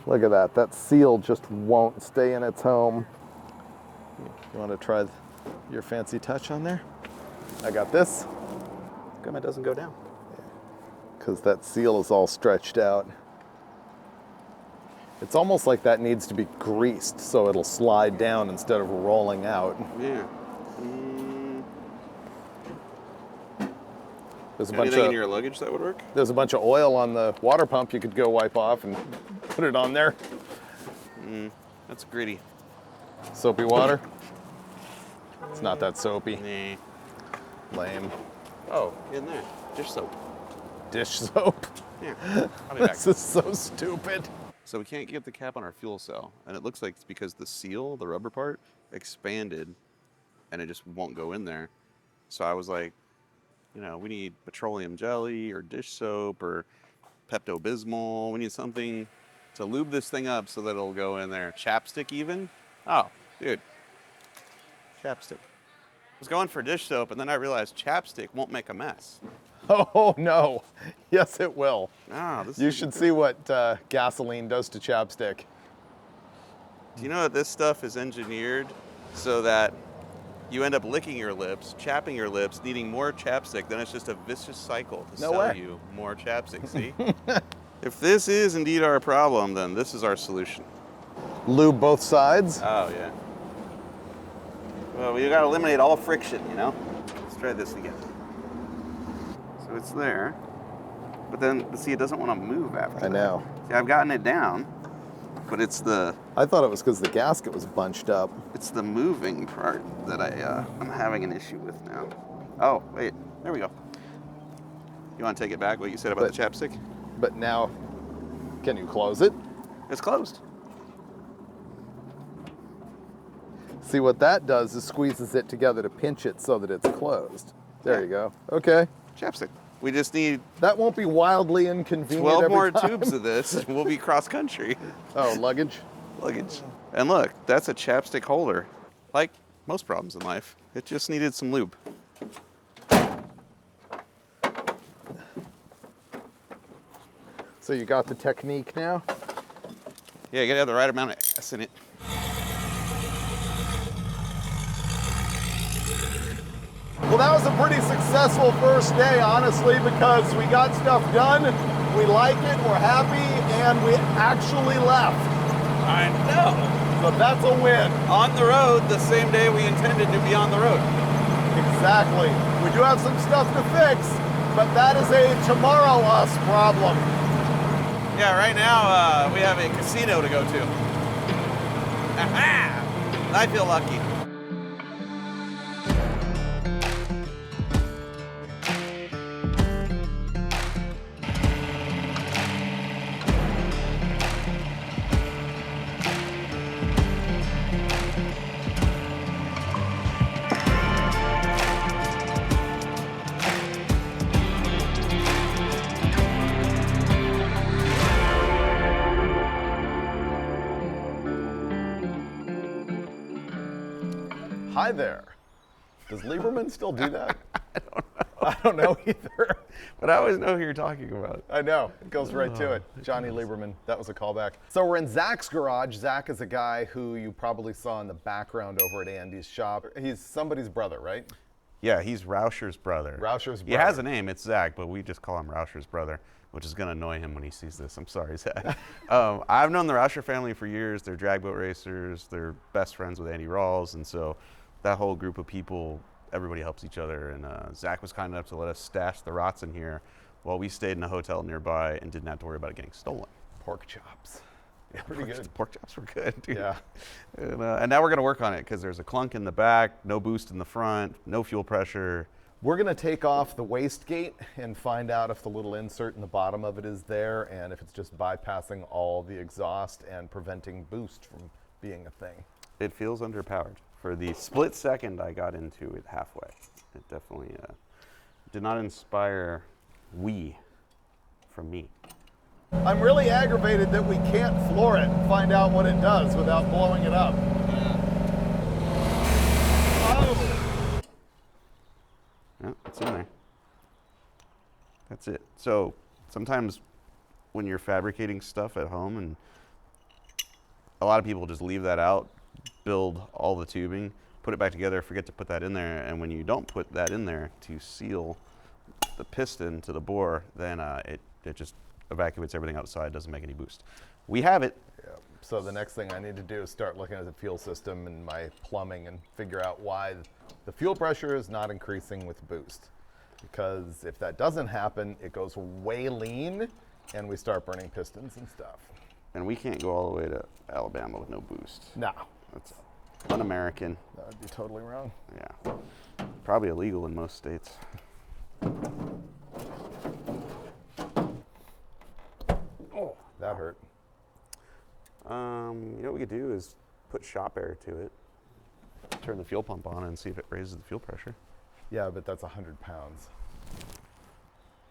Look at that. That seal just won't stay in its home. You want to try your fancy touch on there? I got this. How come it doesn't go down? Because that seal is all stretched out. It's almost like that needs to be greased so it'll slide down instead of rolling out. Yeah. There's a Anything in your luggage that would work? There's a bunch of oil on the water pump you could go wipe off and put it on there. That's gritty. Soapy water? It's not that soapy. Nah. Lame. Oh, in there. Dish soap. Dish soap? Yeah. I'll be back. This is so stupid. So we can't get the cap on our fuel cell, and it looks like it's because the seal, the rubber part, expanded, and it just won't go in there. So I was like, you know, we need petroleum jelly or dish soap or Pepto-Bismol. We need something to lube this thing up so that it'll go in there. Chapstick even? Oh, dude. Chapstick. I was going for dish soap, and then I realized chapstick won't make a mess. Oh no. Yes, it will. Ah, this You is should see what gasoline does to chapstick. Do you know that this stuff is engineered so that you end up licking your lips, chapping your lips, needing more chapstick, then it's just a vicious cycle to sell you more chapstick, see? If this is indeed our problem, then this is our solution. Lube both sides. Oh, yeah. Well, we gotta eliminate all friction, you know? Let's try this again. So it's there, but then, see, it doesn't want to move after I know. See, I've gotten it down, but it's the I thought it was because the gasket was bunched up. It's the moving part that I'm having an issue with now. Oh, wait, there we go. You want to take it back, what you said about the chapstick? But now, can you close it? It's closed. See, what that does is squeezes it together to pinch it so that it's closed. There you go. Okay. Chapstick. We just need That won't be wildly inconvenient 12 every more time. tubes of this, and we'll be cross-country. Oh, luggage? Luggage. And look, that's a chapstick holder. Like most problems in life, it just needed some lube. So you got the technique now? Yeah, you gotta have the right amount of S in it. Well, that was a pretty successful first day, honestly, because we got stuff done, we like it, we're happy, and we actually left. I know. So that's a win. On the road the same day we intended to be on the road. Exactly. We do have some stuff to fix, but that is a tomorrow us problem. Yeah, right now we have a casino to go to. Aha! I feel lucky. Hi there. Does Lieberman still do that? I don't know either. But I always know who you're talking about. I know. It goes right to it. Johnny Lieberman. That was a callback. So we're in Zach's garage. Zach is a guy who you probably saw in the background over at Andy's shop. He's somebody's brother, right? Yeah, he's Rauscher's brother. Rauscher's He brother. has a name. It's Zach, but we just call him Rauscher's brother, which is going to annoy him when he sees this. I'm sorry, Zach. I've known the Rauscher family for years. They're drag boat racers. They're best friends with Andy Rawls, and so that whole group of people, everybody helps each other. And Zach was kind enough to let us stash the Rotsun here while we stayed in a hotel nearby and didn't have to worry about it getting stolen. Pork chops. Yeah, Pretty good. Pork chops were good, dude. Yeah. And now we're going to work on it because there's a clunk in the back, no boost in the front, no fuel pressure. We're going to take off the wastegate and find out if the little insert in the bottom of it is there and if it's just bypassing all the exhaust and preventing boost from being a thing. It feels underpowered. For the split second I got into it halfway, it definitely did not inspire "we" from me. I'm really aggravated that we can't floor it and find out what it does without blowing it up. Oh. Yeah, it's in there. That's it. So sometimes when you're fabricating stuff at home, and a lot of people just leave that out, build all the tubing, put it back together, forget to put that in there, and when you don't put that in there to seal the piston to the bore, then it just evacuates everything outside, doesn't make any boost. We have it. Yeah. So the next thing I need to do is start looking at the fuel system and my plumbing and figure out why the fuel pressure is not increasing with boost. Because if that doesn't happen, it goes way lean and we start burning pistons and stuff. And we can't go all the way to Alabama with no boost. No. That's un-American. That would be totally wrong. Yeah. Probably illegal in most states. Oh, that hurt. You know what we could do is put shop air to it, turn the fuel pump on and see if it raises the fuel pressure. Yeah, but that's 100 pounds.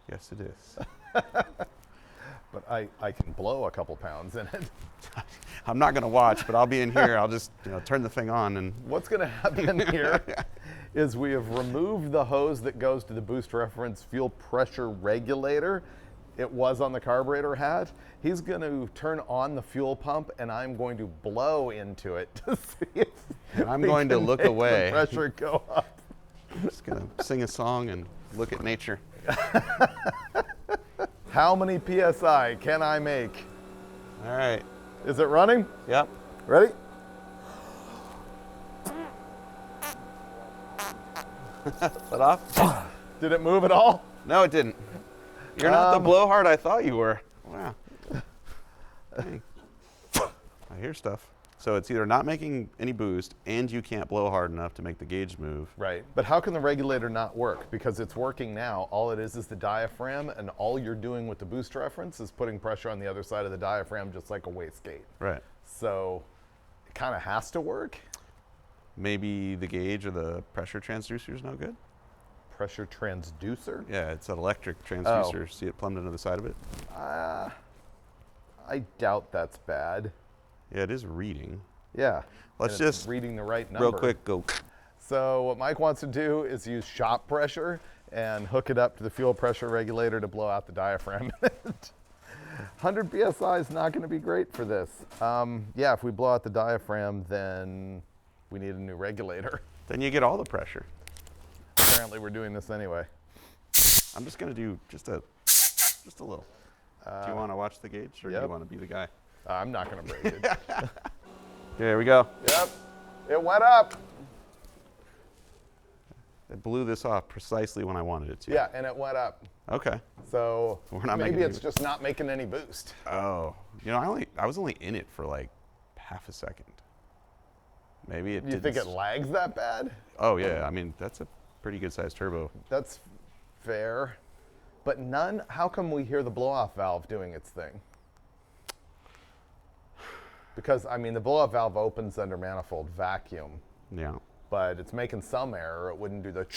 Yes, it is. But I can blow a couple pounds in it. I'm not going to watch, but I'll be in here. I'll just turn the thing on. And What's going to happen here is we have removed the hose that goes to the boost reference fuel pressure regulator. It was on the carburetor hat. He's going to turn on the fuel pump, and I'm going to blow into it to see if I'm we going to can look make away. the pressure go up. I'm just going to sing a song and look at nature. How many PSI can I make? All right. Is it running? Yep. Ready? Let off? Did it move at all? No, it didn't. You're not the blowhard I thought you were. Wow. Dang. I hear stuff. So it's either not making any boost and you can't blow hard enough to make the gauge move. Right. But how can the regulator not work? Because it's working now. All it is the diaphragm, and all you're doing with the boost reference is putting pressure on the other side of the diaphragm, just like a wastegate. Right. So it kind of has to work. Maybe the gauge or the pressure transducer is no good? Pressure transducer? Yeah, it's an electric transducer. See it plumbed into the side of it? I doubt that's bad. Yeah, it is reading. Yeah. Let's and it's just, reading the right number. real quick, go. So what Mike wants to do is use shop pressure and hook it up to the fuel pressure regulator to blow out the diaphragm. 100 PSI is not going to be great for this. Yeah, if we blow out the diaphragm, then we need a new regulator. Then you get all the pressure. apparently we're doing this anyway. I'm just gonna do just a little. Do you want to watch the gauge, or do yep. you want to be the guy? I'm not gonna break it. Here we go. Yep, it went up. It blew this off precisely when I wanted it to. Yeah, and it went up. Okay. So We're not maybe making it's just not making any boost. Oh, you know, I was only in it for like half a second. Maybe it. You think it lags that bad? Oh yeah, I mean that's a pretty good sized turbo. That's fair. But none, how come we hear the blow-off valve doing its thing? Because, I mean, the blow-off valve opens under manifold vacuum, Yeah. but it's making some air, or it wouldn't do the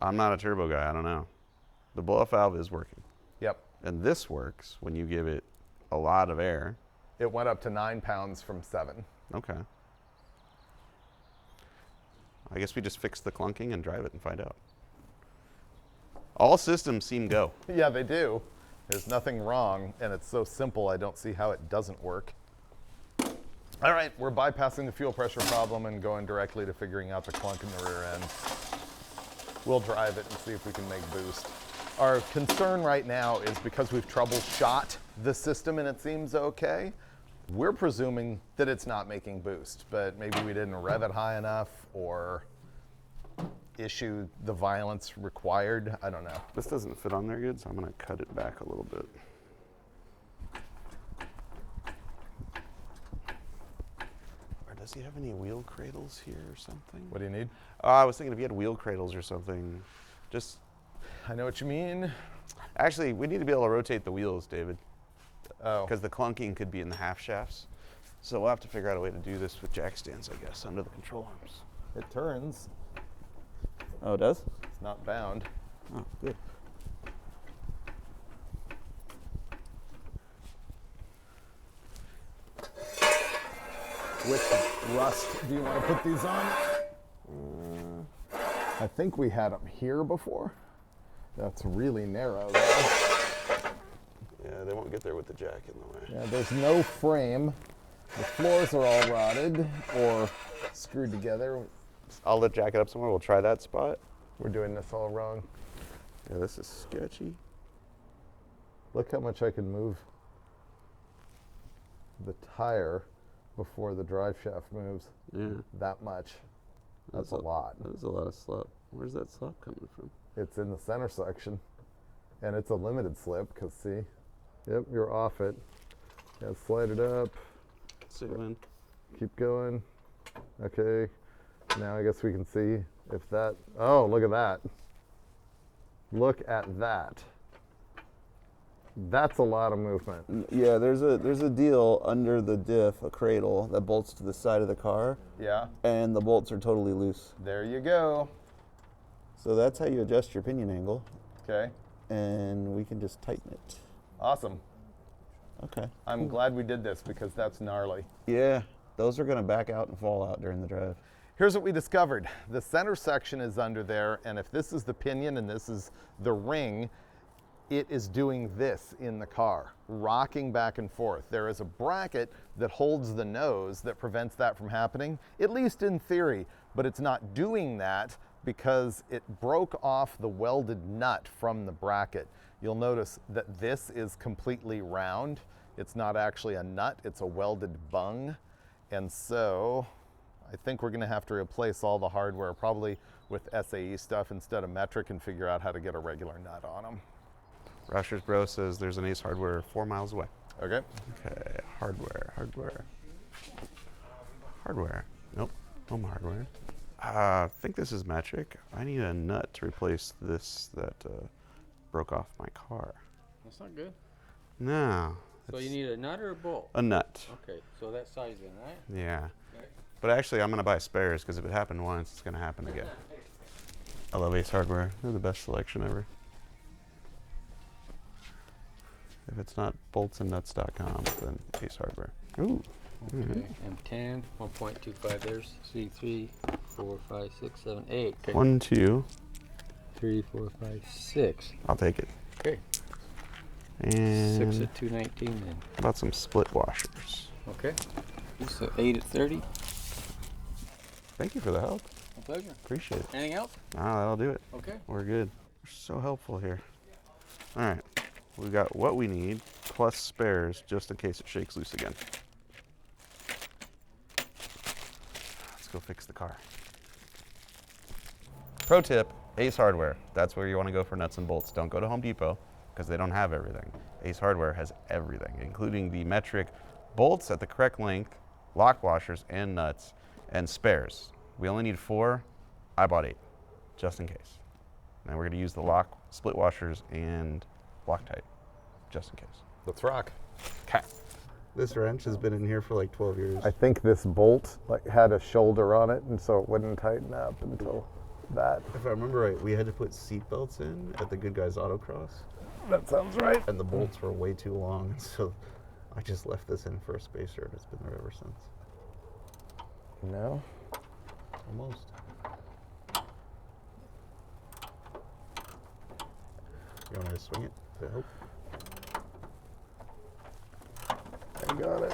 I'm not a turbo guy. I don't know. The blow-off valve is working, Yep. and this works when you give it a lot of air. It went up to 9 pounds from 7. Okay. I guess we just fix the clunking and drive it and find out. All systems seem go. Yeah, they do. There's nothing wrong, and it's so simple, I don't see how it doesn't work. All right, we're bypassing the fuel pressure problem and going directly to figuring out the clunk in the rear end. We'll drive it and see if we can make boost. Our concern right now is because we've troubleshot the system and it seems okay, we're presuming that it's not making boost, but maybe we didn't rev it high enough or issue the violence required. I don't know. This doesn't fit on there good, so I'm going to cut it back a little bit. Or does he have any wheel cradles here or something? What do you need? I was thinking if he had wheel cradles or something. Just I know what you mean. actually, we need to be able to rotate the wheels, David, Oh, because the clunking could be in the half shafts. So we'll have to figure out a way to do this with jack stands, I guess, under the control arms. it turns. Oh, it does? It's not bound. Oh, good. Which rust do you want to put these on? I think we had them here before. That's really narrow though. Yeah, they won't get there with the jack in the way. Yeah, there's no frame. The floors are all rotted or screwed together. I'll let jack it up somewhere. We'll try that spot. We're doing this all wrong. Yeah, this is sketchy. Look how much I can move the tire before the drive shaft moves. Yeah. That much. That's a lot. That is a lot of slop. Where's that slop coming from? It's in the center section. And it's a limited slip, because see? Yep, you're off it. Yeah, slide it up. Sigmund. Keep going. Okay. Now I guess we can see if that, oh, look at that. Look at that. That's a lot of movement. Yeah, there's a deal under the diff, a cradle that bolts to the side of the car, Yeah, and the bolts are totally loose. there you go. So that's how you adjust your pinion angle, Okay, and we can just tighten it. awesome. Okay. I'm glad we did this because that's gnarly. Yeah, those are gonna back out and fall out during the drive. Here's what we discovered. The center section is under there, and if this is the pinion and this is the ring, it is doing this in the car, rocking back and forth. There is a bracket that holds the nose that prevents that from happening, at least in theory, but it's not doing that because it broke off the welded nut from the bracket. You'll notice that this is completely round. It's not actually a nut, it's a welded bung. And so I think we're gonna have to replace all the hardware, probably with SAE stuff instead of metric, and figure out how to get a regular nut on them. Roushers Bro says there's an Ace Hardware 4 miles away. Okay. Okay, hardware. Nope, home hardware. I think this is metric. I need a nut to replace this that broke off my car. That's not good. No. So you need a nut or a bolt? A nut. Okay, so that size then, right? Yeah. Okay. But actually, I'm going to buy spares because if it happened once, it's going to happen again. I love Ace Hardware. They're the best selection ever. If it's not boltsandnuts.com, then Ace Hardware. Ooh. Okay, M10, 1.25, there's 3, 4, 5, 6, 7, 8. Okay. 1, 2. 3, 4, 5, 6. I'll take it. Okay. And 6 at 219 then. how about some split washers? Okay. So 8 at 30. Thank you for the help. My pleasure. Appreciate it. Anything else? No, that'll do it. Okay. We're good. You're so helpful here. All right. We got what we need plus spares just in case it shakes loose again. Let's go fix the car. Pro tip, Ace Hardware. That's where you want to go for nuts and bolts. Don't go to Home Depot because they don't have everything. Ace Hardware has everything, including the metric bolts at the correct length, lock washers and nuts, and spares. We only need 4. I bought 8, just in case. And we're going to use the lock, split washers, and Loctite, just in case. Let's rock. Okay. This wrench has been in here for like 12 years. I think this bolt had a shoulder on it, and so it wouldn't tighten up until that. If I remember right, we had to put seat belts in at the Good Guys Autocross, That sounds right. and the bolts were way too long, so I just left this in for a spacer, and it's been there ever since. No. Almost. You want me to swing it? Does it help? I got it.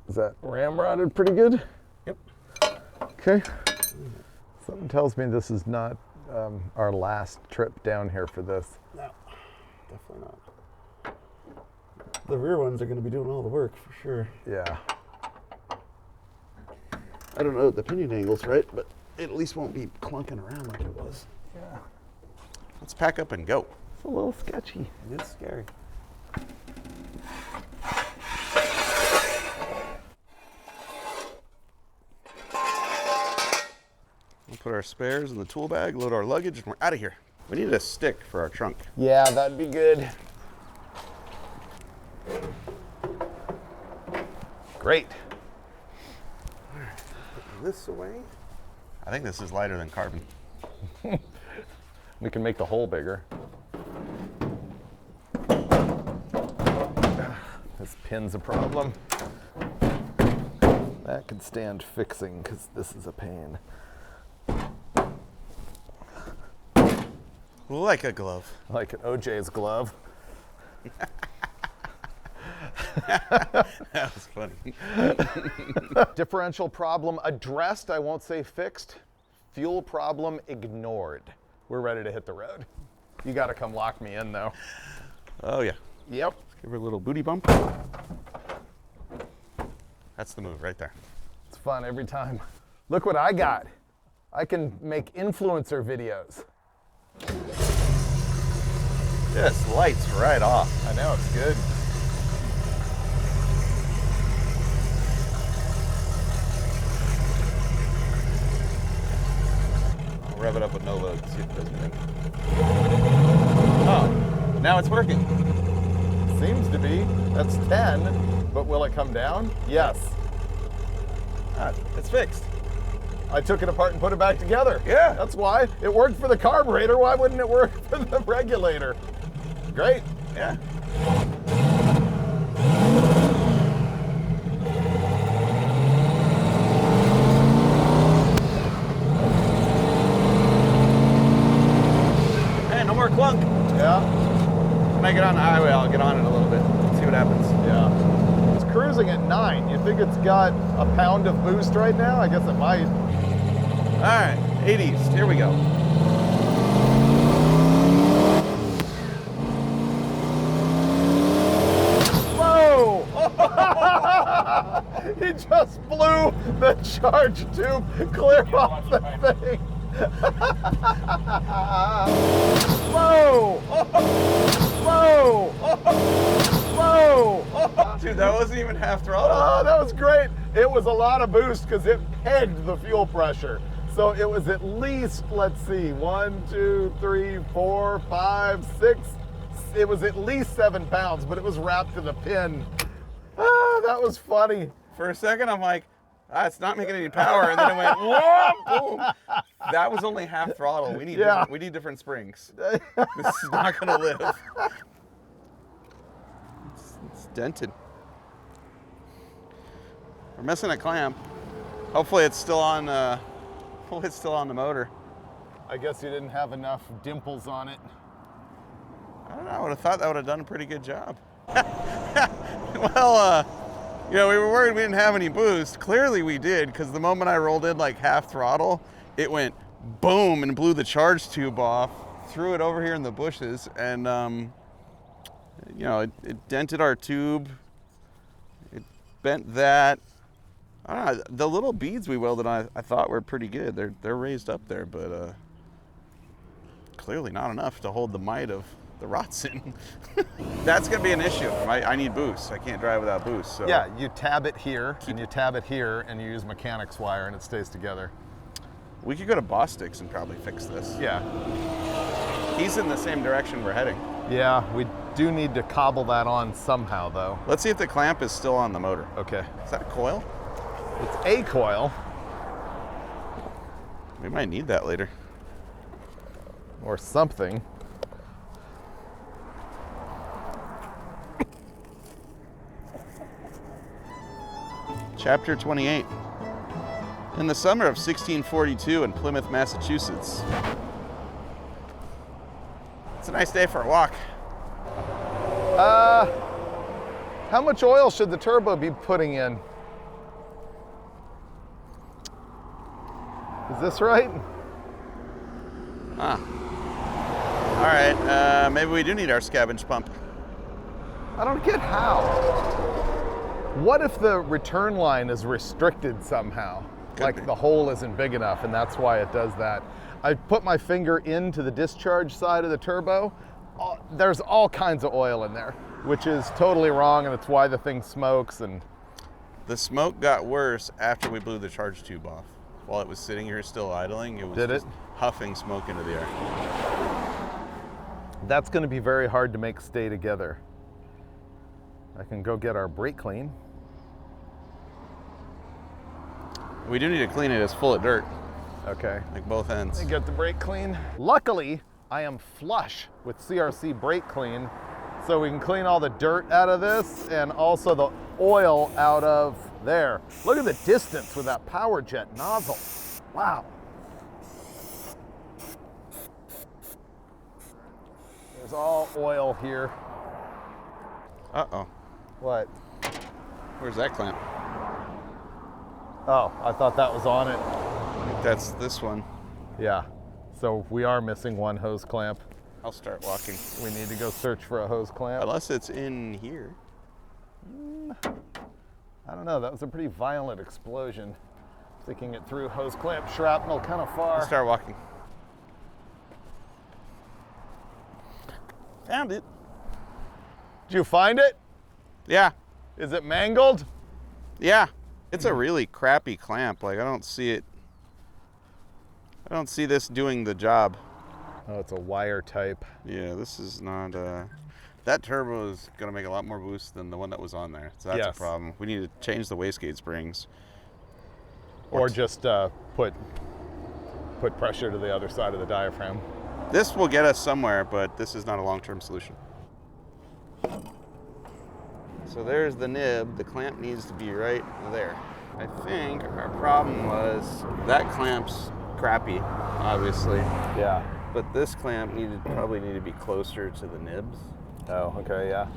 Is that ramrodded pretty good? Yep. Okay. Something tells me this is not our last trip down here for this. No, definitely not. The rear ones are going to be doing all the work for sure. Yeah. I don't know the pinion angle's right, but it at least won't be clunking around like it was. Yeah. Let's pack up and go. It's a little sketchy. It is scary. We'll put our spares in the tool bag, load our luggage, and we're out of here. We need a stick for our trunk. Yeah, that'd be good. Great. All right, put this away. I think this is lighter than carbon. We can make the hole bigger. This pin's a problem. That could stand fixing because this is a pain. Like a glove. Like an OJ's glove. That was funny. Differential problem addressed, I won't say fixed. Fuel problem ignored. We're ready to hit the road. You gotta come lock me in though. Oh yeah. Yep. Let's give her a little booty bump. That's the move right there. It's fun every time. Look what I got. I can make influencer videos. Just lights right off. I know, it's good. I'll rev it up with no load, see if it does anything. Oh, now it's working. Seems to be. That's 10, but will it come down? Yes. Ah, it's fixed. I took it apart and put it back together. Yeah. That's why. It worked for the carburetor. Why wouldn't it work for the regulator? Great. Yeah. Hey, no more clunk. Yeah. When I get on the highway, I'll get on it a little bit, see what happens. Yeah. It's cruising at 9. You think it's got a pound of boost right now? I guess it might. All right, 80s, here we go. Whoa! He just blew the charge tube clear off the thing. Whoa! Whoa! Whoa! Dude, that wasn't even half throttle. Oh, that was great. It was a lot of boost because it pegged the fuel pressure. So it was at least, let's see, 1, 2, 3, 4, 5, 6. It was at least 7 pounds, but it was wrapped to the pin. Ah, that was funny. For a second, I'm like, it's not making any power. And then it went, whoa, boom. That was only half throttle. We need, Yeah. we need different springs. This is not going to live. It's dented. We're missing a clamp. Hopefully it's still on. Hopefully it's still on the motor. I guess you didn't have enough dimples on it. I don't know. I would have thought that would have done a pretty good job. Well, You know, we were worried we didn't have any boost. Clearly we did, because the moment I rolled in like half throttle, it went boom and blew the charge tube off, threw it over here in the bushes, and you know, it dented our tube. It bent that. I don't know, the little beads we welded on, I thought were pretty good. They're raised up there, but clearly not enough to hold the might of the Rotsun. That's gonna be an issue. I need boost. I can't drive without boost. So Yeah, you tab it here, and you tab it here, and you use mechanics wire, and it stays together. we could go to Bostix and probably fix this. Yeah. He's in the same direction we're heading. Yeah, we do need to cobble that on somehow, though. Let's see if the clamp is still on the motor. Okay. Is that a coil? It's a coil, We might need that later. or something. Chapter 28. In the summer of 1642 in Plymouth, Massachusetts. It's a nice day for a walk. How much oil should the turbo be putting in? Is this right? Huh. All right, maybe we do need our scavenge pump. I don't get how. What if the return line is restricted somehow? Could Like be. the hole isn't big enough, and that's why it does that. I put my finger into the discharge side of the turbo. There's all kinds of oil in there, which is totally wrong, and it's why the thing smokes. And The smoke got worse after we blew the charge tube off. While it was sitting here still idling, it was Did it? just huffing smoke into the air. that's going to be very hard to make stay together. I can go get our brake clean. We do need to clean it. It's full of dirt, Okay. like both ends. And get the brake clean. Luckily, I am flush with CRC brake clean, so we can clean all the dirt out of this and also the oil out of there. Look at the distance with that power jet nozzle. Wow. There's all oil here. Uh-oh. What? Where's that clamp? Oh, I thought that was on it. I think that's this one. Yeah. So we are missing one hose clamp. I'll start walking. We need to go search for a hose clamp. Unless it's in here. I don't know, that was a pretty violent explosion. Sticking it through hose clamp shrapnel kind of far. I'll start walking. Found it. Did you find it? Yeah. Is it mangled? Yeah. It's a really crappy clamp. Like, I don't see it. I don't see this doing the job. Oh, it's a wire type. Yeah, this is not, that turbo is going to make a lot more boost than the one that was on there. So that's Yes. a problem. We need to change the wastegate springs. Or just put pressure to the other side of the diaphragm. This will get us somewhere, but this is not a long-term solution. So there's the nib. The clamp needs to be right there. I think our problem was that clamp's crappy, obviously, Yeah. but this clamp probably needed to be closer to the nibs. Oh, okay, yeah.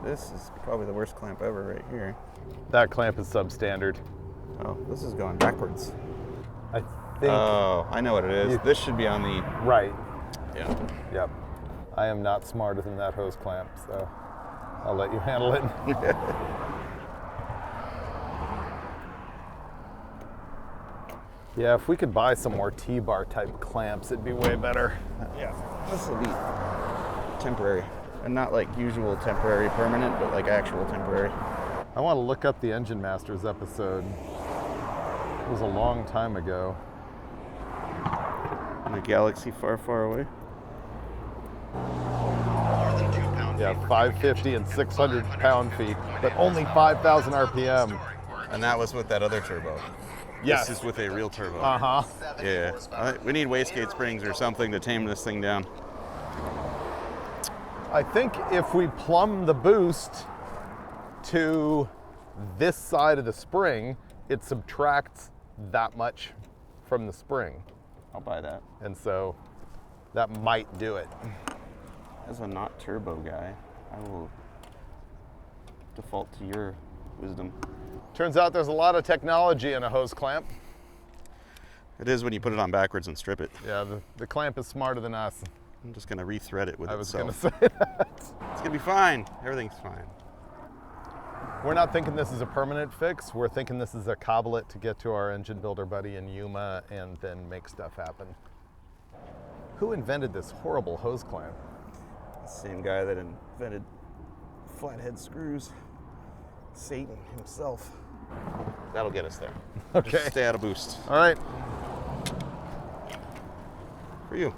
This is probably the worst clamp ever right here. That clamp is substandard. Oh, this is going backwards. I think. Oh, I know what it is. This should be on the, Right. yeah. Yep. I am not smarter than that hose clamp, so I'll let you handle it. Yeah, if we could buy some more T-bar type clamps, it'd be way better. Yeah, this will be temporary. And not like usual temporary permanent, but like actual temporary. I want to look up the Engine Masters episode. It was a long time ago. In a galaxy far, far away. Yeah, 550 and 600 pound-feet, but only 5,000 RPM. And that was with that other turbo. Yes. This is with a real turbo. Uh-huh. Yeah. We need wastegate springs or something to tame this thing down. I think if we plumb the boost to this side of the spring, it subtracts that much from the spring. I'll buy that. And so that might do it. As a not turbo guy, I will default to your wisdom. Turns out there's a lot of technology in a hose clamp. It is when you put it on backwards and strip it. Yeah, the clamp is smarter than us. I'm just gonna rethread it with I was itself. going to say that. It's gonna be fine. Everything's fine. We're not thinking this is a permanent fix. We're thinking this is a coblet to get to our engine builder buddy in Yuma and then make stuff happen. Who invented this horrible hose clamp? Same guy that invented flathead screws. Satan himself. That'll get us there. Okay. Just stay out of boost. All right. For you.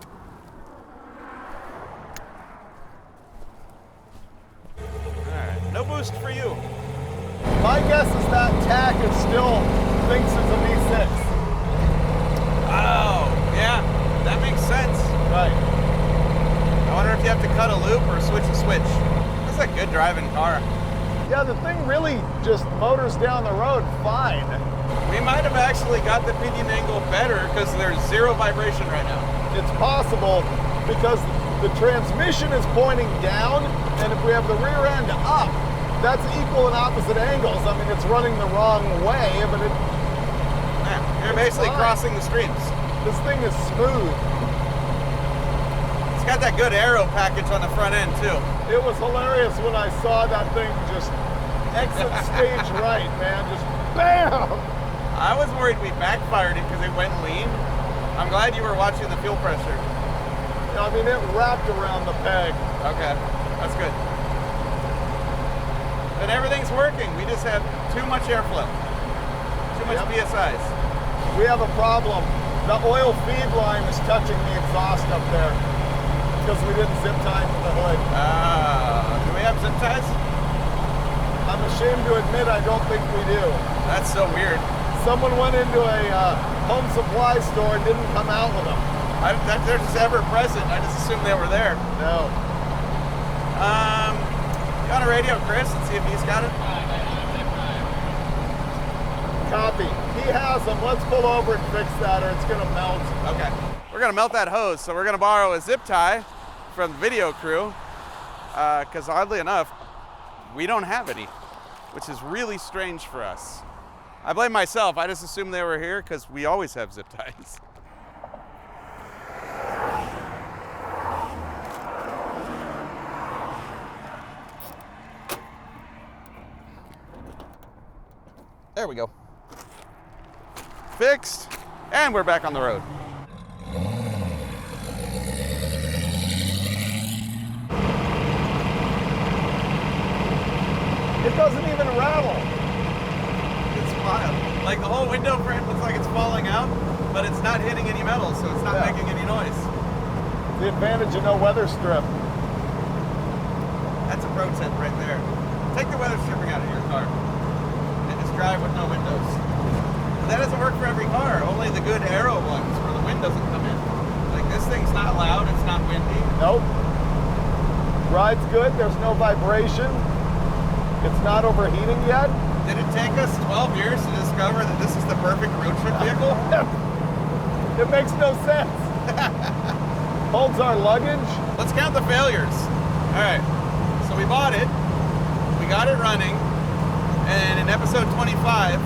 Alright, no boost for you. My guess is that tack is still thinks it's a V6. Oh, yeah, that makes sense. Right. I wonder if you have to cut a loop or switch a switch. That's a good driving car. Yeah, the thing really just motors down the road fine. We might have actually got the pinion angle better because there's zero vibration right now. It's possible because the transmission is pointing down, and if we have the rear end up, that's equal and opposite angles. I mean, it's running the wrong way, but Yeah, you're It's basically fine. crossing the streams. this thing is smooth. It's got that good aero package on the front end too. It was hilarious when I saw that thing just exit stage right, man. Just bam! I was worried we backfired it because it went lean. I'm glad you were watching the fuel pressure. I mean, it wrapped around the peg. Okay, that's good. Then everything's working. We just have too much airflow. Too much Yep. PSIs. We have a problem. The oil feed line is touching the exhaust up there because we didn't zip tie to the hood. Do we have zip ties? I'm ashamed to admit I don't think we do. That's so weird. Someone went into a home supply store and didn't come out with them. They're just ever present. I just assumed they were there. No. You on a radio, Chris, and see if he's got it? Copy. He has them. Let's pull over and fix that or it's going to melt. Okay. We're gonna melt that hose, so we're gonna borrow a zip tie from the video crew, because oddly enough, we don't have any, which is really strange for us. I blame myself. I just assumed they were here because we always have zip ties. There we go. Fixed, and we're back on the road. It doesn't even rattle. It's wild. Like the whole window frame looks like it's falling out, but it's not hitting any metal, so it's not Yeah. making any noise. The advantage of no weather strip. That's a pro tip right there. Take the weather stripping out of your car and just drive with no windows. But that doesn't work for every car. Only the good aero ones where the wind doesn't come in. Like this thing's not loud, it's not windy. Nope. Ride's good. There's no vibration. It's not overheating yet. Did it take us 12 years to discover that this is the perfect road trip vehicle? It makes no sense. Holds our luggage. Let's count the failures. All right, so we bought it, we got it running, and in episode 25,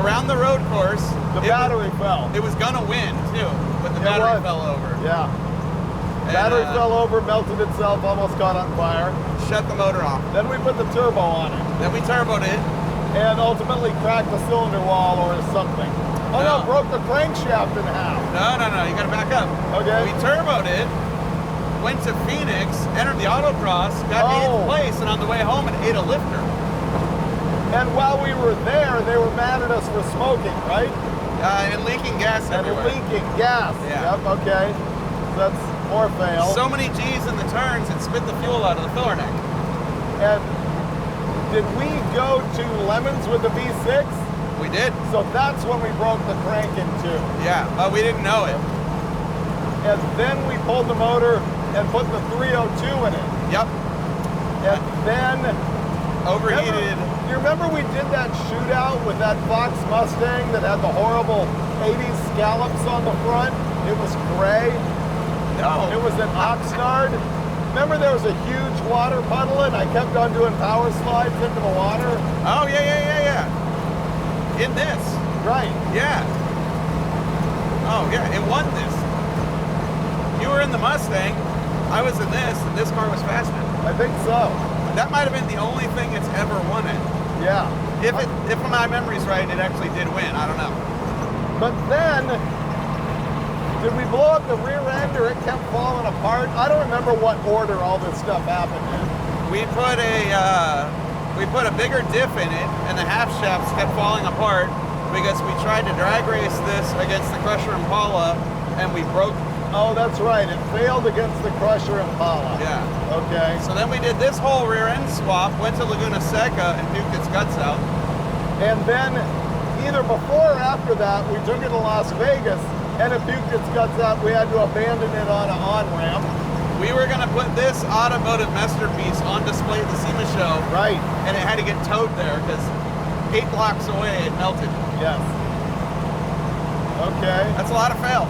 around the road course, The battery fell. It was gonna win too, but the It battery was. fell over. Yeah. And, Battery fell over, melted itself, almost caught on fire. Shut the motor off. Then we put the turbo on it Then we turboed it. and ultimately cracked the cylinder wall or something. Oh no, No. broke the crankshaft in half. No, you gotta back up. Okay. We turboed it, went to Phoenix, entered the autocross, got Oh. 8th place, and on the way home it ate a lifter. And while we were there, they were mad at us for smoking, right? And leaking gas And everywhere. leaking gas. Yeah. Yep, okay. That's more fail. So many G's in the turns, it spit the fuel out of the filler neck. And did we go to Lemons with the V6? We did. So that's when we broke the crank in two. Yeah, but we didn't know it. And then we pulled the motor and put the 302 in it. Yep. And then Overheated. You remember we did that shootout with that Fox Mustang that had the horrible 80s scallops on the front? It was gray. No. It was an Oxnard. Remember there was a huge water puddle and I kept on doing power slides into the water? Oh, yeah. In this. Right. Yeah. Oh, yeah, it won this. You were in the Mustang, I was in this, and this car was faster. I think so. That might have been the only thing it's ever won it. Yeah. If my memory's right, it actually did win. I don't know. But then, did we blow up the rear end or it kept falling apart? I don't remember what order all this stuff happened in. We put a bigger diff in it, and the half shafts kept falling apart because we tried to drag race this against the Crusher Impala, and we broke. Oh, that's right. It failed against the Crusher Impala. Yeah. Okay. So then we did this whole rear end swap, went to Laguna Seca, and puked its guts out. And then, either before or after that, we took it to Las Vegas, and it puked its guts out. We had to abandon it on an on-ramp. We were going to put this automotive masterpiece on display at the SEMA show. Right. And it had to get towed there because 8 blocks away it melted. Yes. Okay. That's a lot of fail.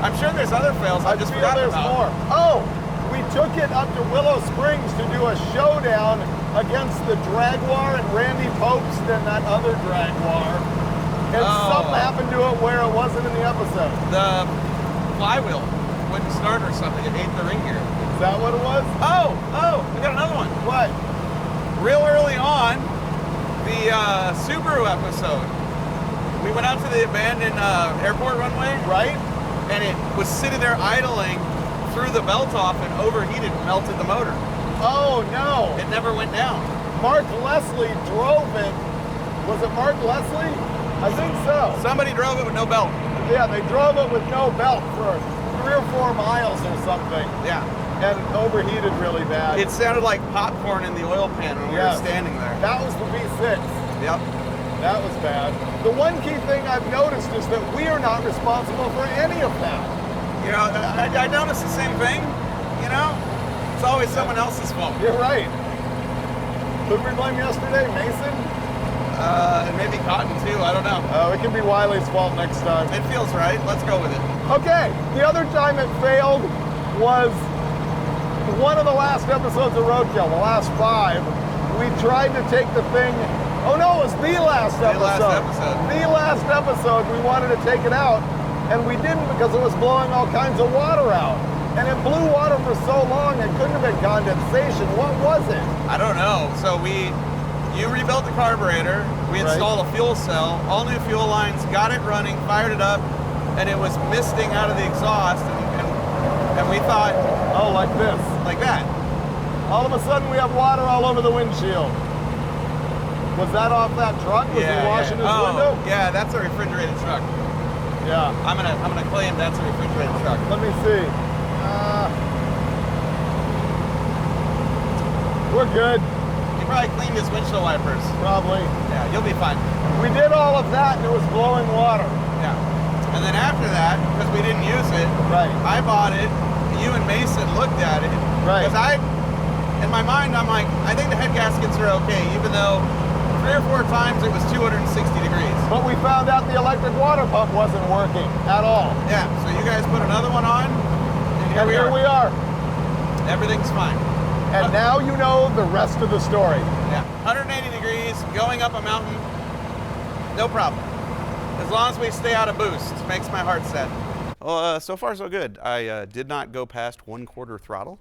I'm sure there's other fails I just feel forgot there's about. more. Oh, we took it up to Willow Springs to do a showdown against the Jaguar and Randy Popes and that other Jaguar. And something happened to it where it wasn't in the episode. The flywheel wouldn't start or something. It ate the ring gear. Is that what it was? Oh, we got another one. What? Real early on, the Subaru episode, we went out to the abandoned airport runway. Right? And it was sitting there idling, threw the belt off and overheated and melted the motor. Oh, no. It never went down. Mark Leslie drove it. Was it Mark Leslie? I think so. Somebody drove it with no belt. Yeah, they drove it with no belt for 3 or 4 miles or something. Yeah. And it overheated really bad. It sounded like popcorn in the oil pan when we were standing there. That was the V6. Yep. That was bad. The one key thing I've noticed is that we are not responsible for any of that. You know, I noticed the same thing. You know, it's always someone else's fault. You're right. Who did we blame yesterday? Mason? And maybe Cotton too. I don't know. Oh, it can be Wiley's fault next time. It feels right. Let's go with it. Okay. The other time it failed was one of the last episodes of Roadkill, the last 5. We tried to take the thing. Oh no, it was the last episode. The last episode, we wanted to take it out, and we didn't because it was blowing all kinds of water out. And it blew water for so long, it couldn't have been condensation. What was it? I don't know. So you rebuilt the carburetor, we installed a fuel cell, all new fuel lines, got it running, fired it up, and it was misting out of the exhaust, and we thought, oh, like this. Like that. All of a sudden, we have water all over the windshield. Was that off that truck? Was he washing his window? Yeah, that's a refrigerated truck. Yeah. I'm gonna claim that's a refrigerated truck. Let me see. We're good. He probably cleaned his windshield wipers. Probably. Yeah, you'll be fine. We did all of that and it was blowing water. Yeah. And then after that, because we didn't use it, I bought it. You and Mason looked at it. Right. Because in my mind, I'm like, I think the head gaskets are okay, even though 3 or 4 times it was 260 degrees. But we found out the electric water pump wasn't working at all. Yeah, so you guys put another one on, and here we are. Everything's fine. And now you know the rest of the story. Yeah, 180 degrees, going up a mountain, no problem. As long as we stay out of boost, makes my heart sad. Well, so far so good. I did not go past 1/4 throttle,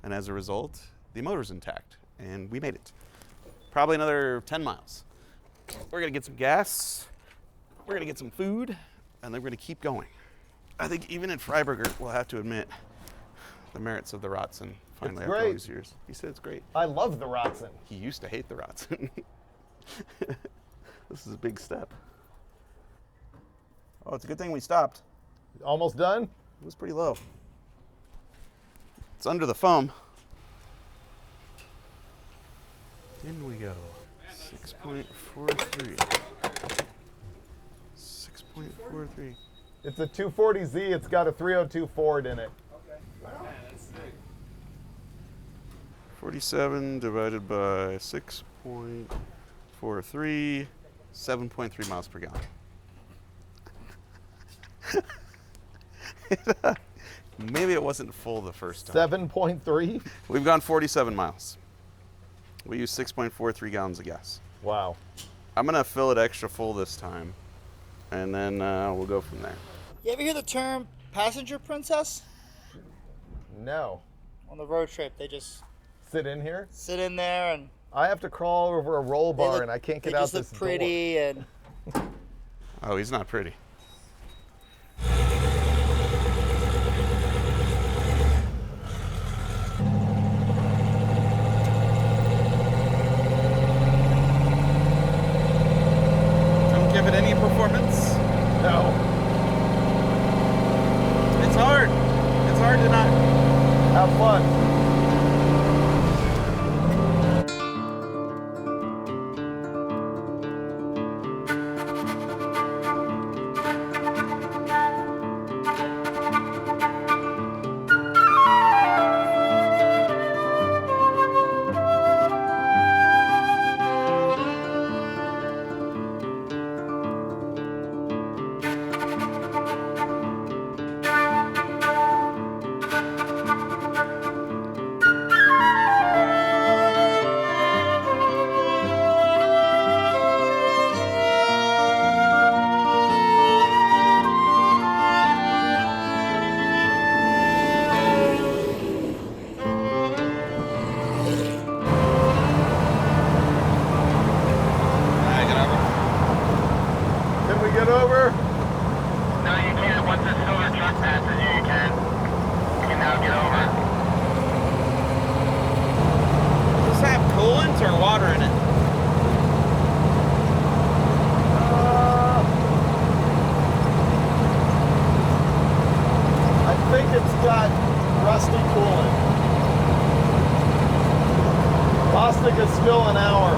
and as a result, the motor's intact, and we made it. Probably another 10 miles. We're gonna get some gas, we're gonna get some food, and then we're gonna keep going. I think even in Freiburger, we'll have to admit the merits of the Rotsun finally after all these years. He said it's great. I love the Rotsun. He used to hate the Rotsun. This is a big step. Oh, it's a good thing we stopped. Almost done? It was pretty low. It's under the foam. In we go. 6.43. 6.43. It's a 240Z. It's got a 302 Ford in it. Okay. Wow, that's sick. 47 divided by 6.43, 7.3 miles per gallon. Maybe it wasn't full the first time. 7.3? We've gone 47 miles. We use 6.43 gallons of gas. Wow. I'm gonna fill it extra full this time, and then we'll go from there. You ever hear the term passenger princess? No. On the road trip, they just Sit in here? sit in there and I have to crawl over a roll they bar look- and I can't get they out just this look pretty and Oh, he's not pretty. Don't give it any performance. door. No. It's hard. It's hard to not. Have fun. Can we get over? No, you can't. Once the silver truck passes you, you can. You can now get over. Does this have coolant or water in it? I think it's got rusty coolant. Bostic is still an hour.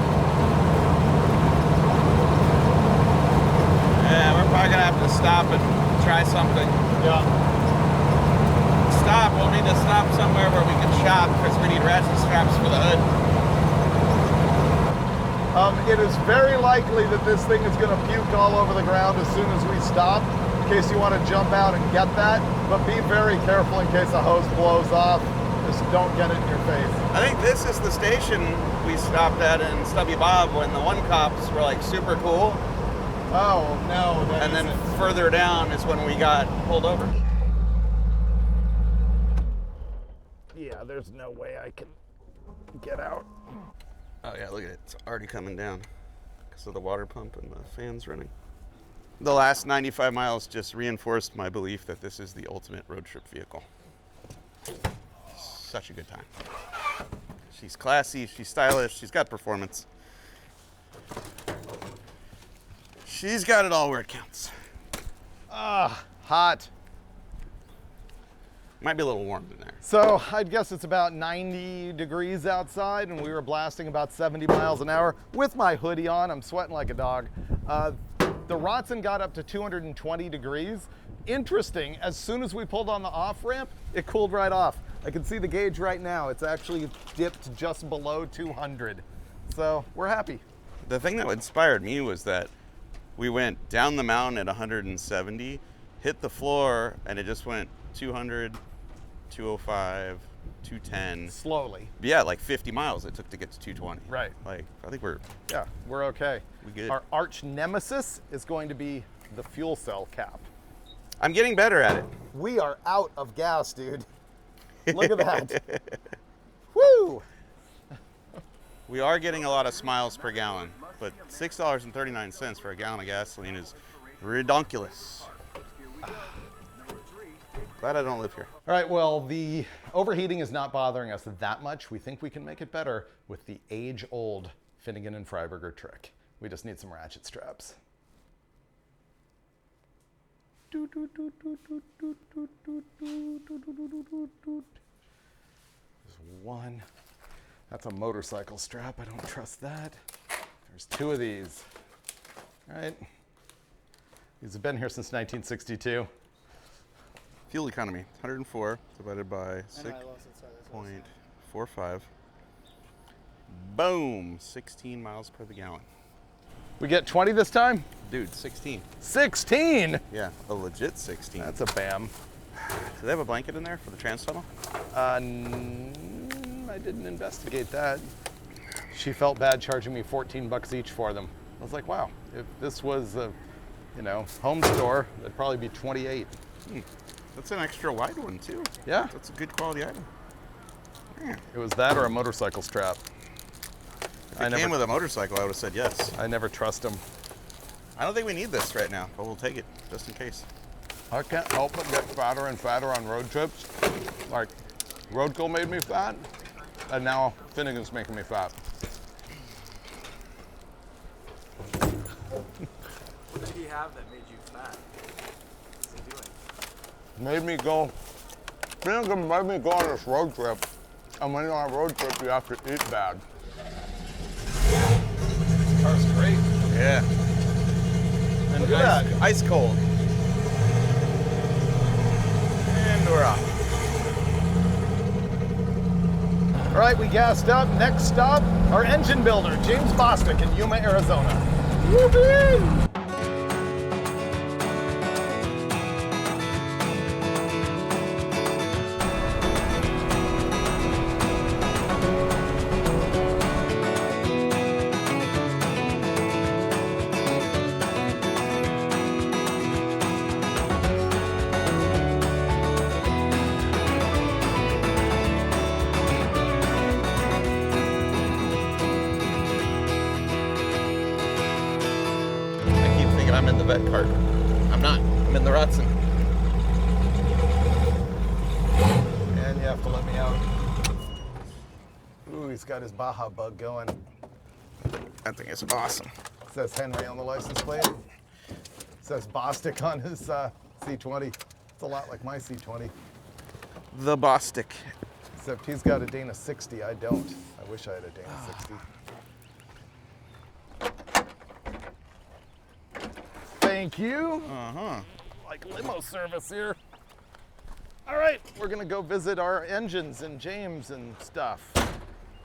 Yeah, we're probably gonna have to stop and try something. Yeah. Stop. We'll need to stop somewhere where we can shop because we need ratchet straps for the hood. It is very likely that this thing is going to puke all over the ground as soon as we stop, in case you want to jump out and get that. But be very careful in case the hose blows off. Just don't get it in your face. I think this is the station we stopped at in Stubby Bob when the one cops were like super cool. Oh, no. That And then isn't. further down is when we got pulled over. Yeah, there's no way I can get out. Oh yeah, look at it. It's already coming down because of the water pump and the fans running. The last 95 miles just reinforced my belief that this is the ultimate road trip vehicle. Such a good time. She's classy, she's stylish, she's got performance. She's got it all where it counts. Hot. Might be a little warm in there. So I'd guess it's about 90 degrees outside, and we were blasting about 70 miles an hour with my hoodie on. I'm sweating like a dog. The Rotsun got up to 220 degrees. Interesting, as soon as we pulled on the off ramp, it cooled right off. I can see the gauge right now. It's actually dipped just below 200. So we're happy. The thing that inspired me was that we went down the mountain at 170, hit the floor, and it just went 200, 205, 210. Slowly. But yeah, like 50 miles it took to get to 220. Right. Like, I think we're Yeah, we're okay. We good. Our arch nemesis is going to be the fuel cell cap. I'm getting better at it. We are out of gas, dude. Look at that. Woo! We are getting a lot of miles per gallon, but $6.39 for a gallon of gasoline is redonkulous. Glad I don't live here. All right, well, the overheating is not bothering us that much. We think we can make it better with the age-old Finnegan and Freiburger trick. We just need some ratchet straps. There's one. That's a motorcycle strap. I don't trust that. There's two of these. All right. These have been here since 1962. Fuel economy, 104 divided by 6.45. Boom, 16 miles per the gallon. We get 20 this time? Dude, 16. 16? Yeah, a legit 16. That's a bam. Do they have a blanket in there for the trans tunnel? I didn't investigate that. She felt bad charging me 14 bucks each for them. I was like, wow, if this was a, home store, it'd probably be 28. That's an extra wide one too. Yeah, That's a good quality item. Yeah. it was that or a motorcycle strap. If it came with a motorcycle, I would have said yes. I never trust them. I don't think we need this right now, but we'll take it just in case. I can't help but get fatter and fatter on road trips. Like, Roadkill made me fat, and now Finnegan's making me fat. What did he have that made you fat? What's he doing? Made me go, Finnegan made me go on this road trip, and when you're on a road trip, you have to eat bad. This car's great. Yeah. And Look at that. ice cold. And we're off. All right, we gassed up. Next stop, our engine builder, James Bostic in Yuma, Arizona. Whoopee! I keep thinking I'm in the vet cart. I'm not. I'm in the Rotsun. And you have to let me out. Ooh, he's got his Baja bug going. I think it's awesome. Says Henry on the license plate. Says Bostic on his C20. It's a lot like my C20, The Bostic. except he's got a Dana 60. I don't. I wish I had a Dana 60. Thank you. Uh-huh. Like limo service here. All right, we're gonna go visit our engines and James and stuff.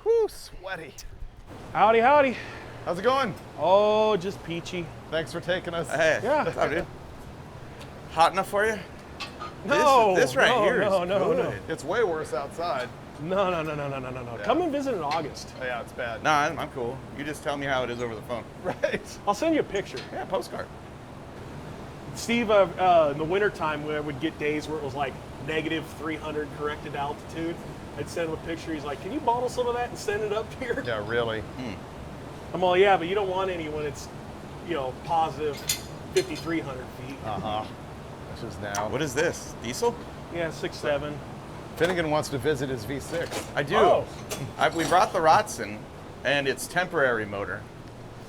Whew, sweaty. Howdy, howdy. How's it going? Oh, just peachy. Thanks for taking us. Hey, Yeah. what's up, dude? Hot enough for you? No, This right no, here is no, no, good. no. It's way worse outside. No. Come and visit in August. Oh, yeah, it's bad. No, I'm cool. You just tell me how it is over the phone. Right. I'll send you a picture. Yeah, postcard. Steve, in the wintertime, we would get days where it was like negative 300 corrected altitude. I'd send him a picture. He's like, can you bottle some of that and send it up here? Yeah, really. I'm all, yeah, but you don't want any when it's, positive 5,300 feet. Uh-huh. Which is now. What is this? Diesel? Yeah, 6.7. Finnegan wants to visit his V6. I do. Oh. We brought the Rotsun, and it's temporary motor.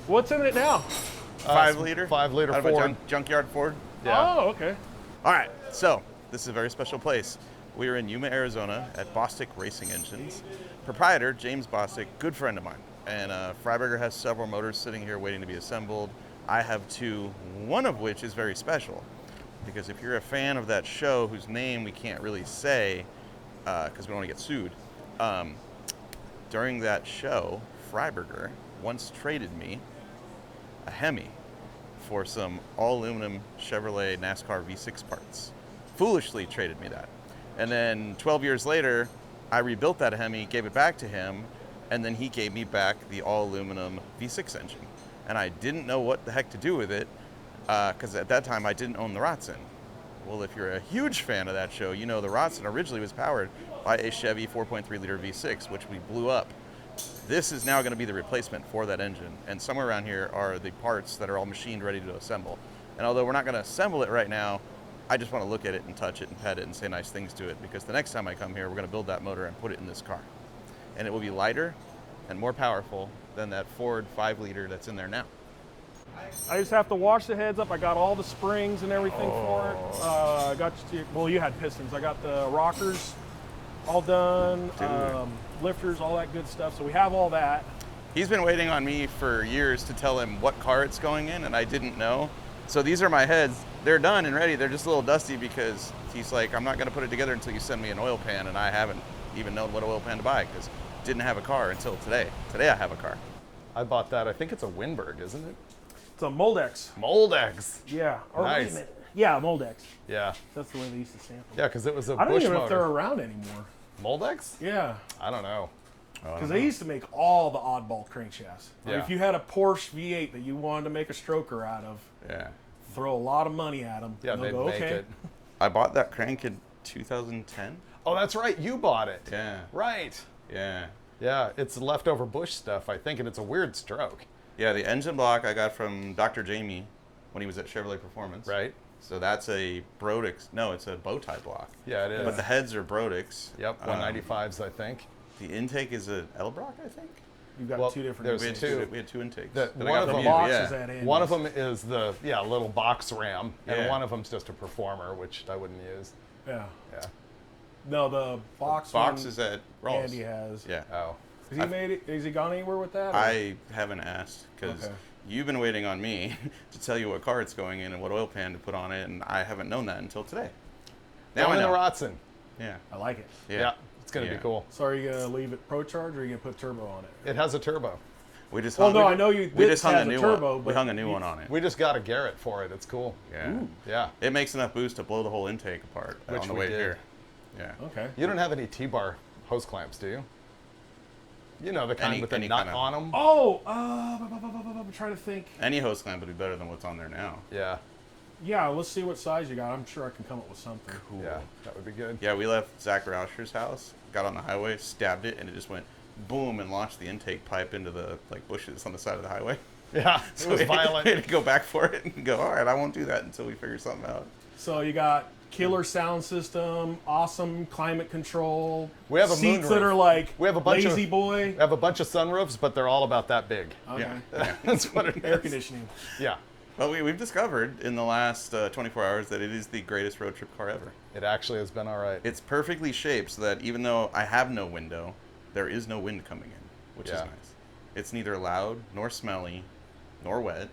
What's in it now? 5 liter? 5 liter Out of a Ford. junkyard Ford. Yeah. Oh, okay. All right, so this is a very special place. We are in Yuma, Arizona at Bostic Racing Engines. Proprietor, James Bostic, good friend of mine. And Freiburger has several motors sitting here waiting to be assembled. I have 2, one of which is very special. Because if you're a fan of that show, whose name we can't really say, because we don't want to get sued, during that show, Freiburger once traded me a Hemi for some all-aluminum Chevrolet NASCAR V6 parts. Foolishly traded me that. And then 12 years later, I rebuilt that Hemi, gave it back to him, and then he gave me back the all-aluminum V6 engine. And I didn't know what the heck to do with it, because at that time I didn't own the Rotsun. Well, if you're a huge fan of that show, you know the Rotsun originally was powered by a Chevy 4.3 liter V6, which we blew up. This is now going to be the replacement for that engine, and somewhere around here are the parts that are all machined ready to assemble. And although we're not going to assemble it right now, I just want to look at it and touch it and pet it and say nice things to it, because the next time I come here, we're going to build that motor and put it in this car. And it will be lighter and more powerful than that Ford 5 liter that's in there now. I just have to wash the heads up. I got all the springs and everything for it. You had pistons. I got the rockers all done, lifters, all that good stuff. So we have all that. He's been waiting on me for years to tell him what car it's going in, and I didn't know. So these are my heads. They're done and ready. They're just a little dusty because he's like, I'm not going to put it together until you send me an oil pan, and I haven't even known what oil pan to buy because didn't have a car until today. Today I have a car. I bought that. I think it's a Winberg, isn't it? It's a Moldex. Moldex. Yeah. Or wait a Nice. minute. Yeah, Moldex. Yeah. That's the way they used to stamp them. Yeah, because it was a I don't Bush even know if they're motor. around anymore. Moldex? Yeah, I don't know. because they used to make all the oddball crankshafts. Like Yeah. if you had a Porsche V8 that you wanted to make a stroker out of, Yeah. throw a lot of money at them. Yeah, and they'd they'll go, make okay. it. I bought that crank in 2010. Oh, that's right. You bought it. Yeah. Right. Yeah. Yeah, it's leftover Bush stuff, I think, and it's a weird stroke. Yeah, the engine block I got from Dr. Jamie when he was at Chevrolet Performance. Right. So that's a Brodix. No, it's a bow tie block. Yeah, it is. But the heads are Brodix. Yep, 195s, I think. The intake is a Elbrock, I think. You've got Well, two different. there's We had two. We had two intakes. The- that I one got of from them- you, box yeah. is at Andy's. One of them is the little box ram, and Yeah. one of them's just a performer, which I wouldn't use. Yeah. Yeah. No, the box. Box one is at Rawls. Andy has. Yeah. Oh. Has he made it? Has he gone anywhere with that? or- I haven't asked because Okay. you've been waiting on me to tell you what car it's going in and what oil pan to put on it, and I haven't known that until today. Now Down I in the know. Rotsun. Yeah. I like it. Yeah. It's going to Yeah. be cool. So are you gonna leave it Pro Charge or are you gonna put turbo on it? It has a turbo. We just Well, hung, no, we, I know you. we this just hung has a new turbo, one. We but hung a new you- one on it. We just got a Garrett for it. It's cool. Yeah. Yeah. It makes enough boost to blow the whole intake apart Which on the we way did. here. Yeah. Okay. You don't have any T-bar hose clamps, do you? You know, the kind Any- with the any nut kind of- on them? Oh, I'm trying to think. Any hose clamp would be better than what's on there now. Yeah. Yeah, let's see what size you got. I'm sure I can come up with something. Cool. Yeah, that would be good. Yeah, we left Zach Rauscher's house, got on the highway, stabbed it, and it just went boom and launched the intake pipe into the bushes on the side of the highway. Yeah, it was we violent. had to go back for it and go, all right, I won't do that until we figure something out. So you got killer sound system, awesome climate control. We have a seats that moonroof. are like We have a bunch lazy of- boy. We have a bunch of sunroofs, but they're all about that big. Okay. Yeah. That's what it Air is. conditioning. Yeah, Well, we've discovered in the last 24 hours that it is the greatest road trip car ever. it actually has been all right. It's perfectly shaped so that even though I have no window, there is no wind coming in, which is Yeah. nice. It's neither loud, nor smelly, nor wet.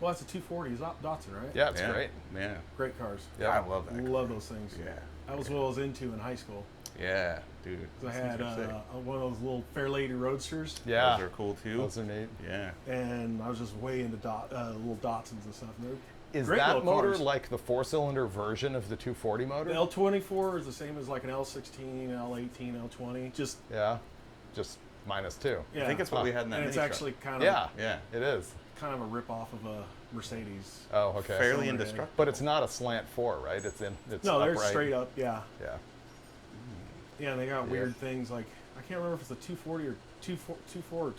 Well, that's a 240 Datsun, right? Yeah, it's Yeah. great. Yeah. Great cars. Yeah. I love that. Love those things. Yeah. That was what I was into in high school. Yeah, dude. 'Cause I Those had things are sick. one of those little Fairlady Roadsters, Yeah, Those are cool too. those are neat. Yeah. and I was just way into little Datsuns and stuff. And they're Is great that little motor cars. like the four-cylinder version of the 240 motor? The L24 is the same as like an L16, L18, L20. Just Yeah, just -2. yeah. I think it's what we had in that and it's mini truck. actually kind of Yeah, Yeah. it is. kind of a rip off of a Mercedes. Oh, okay. Fairly Overhead. indestructible. But it's not a slant 4, right? It's No, they're upright. straight up. Yeah, Yeah. yeah. And they got Yeah. weird things like I can't remember if it's a 240 or 24 or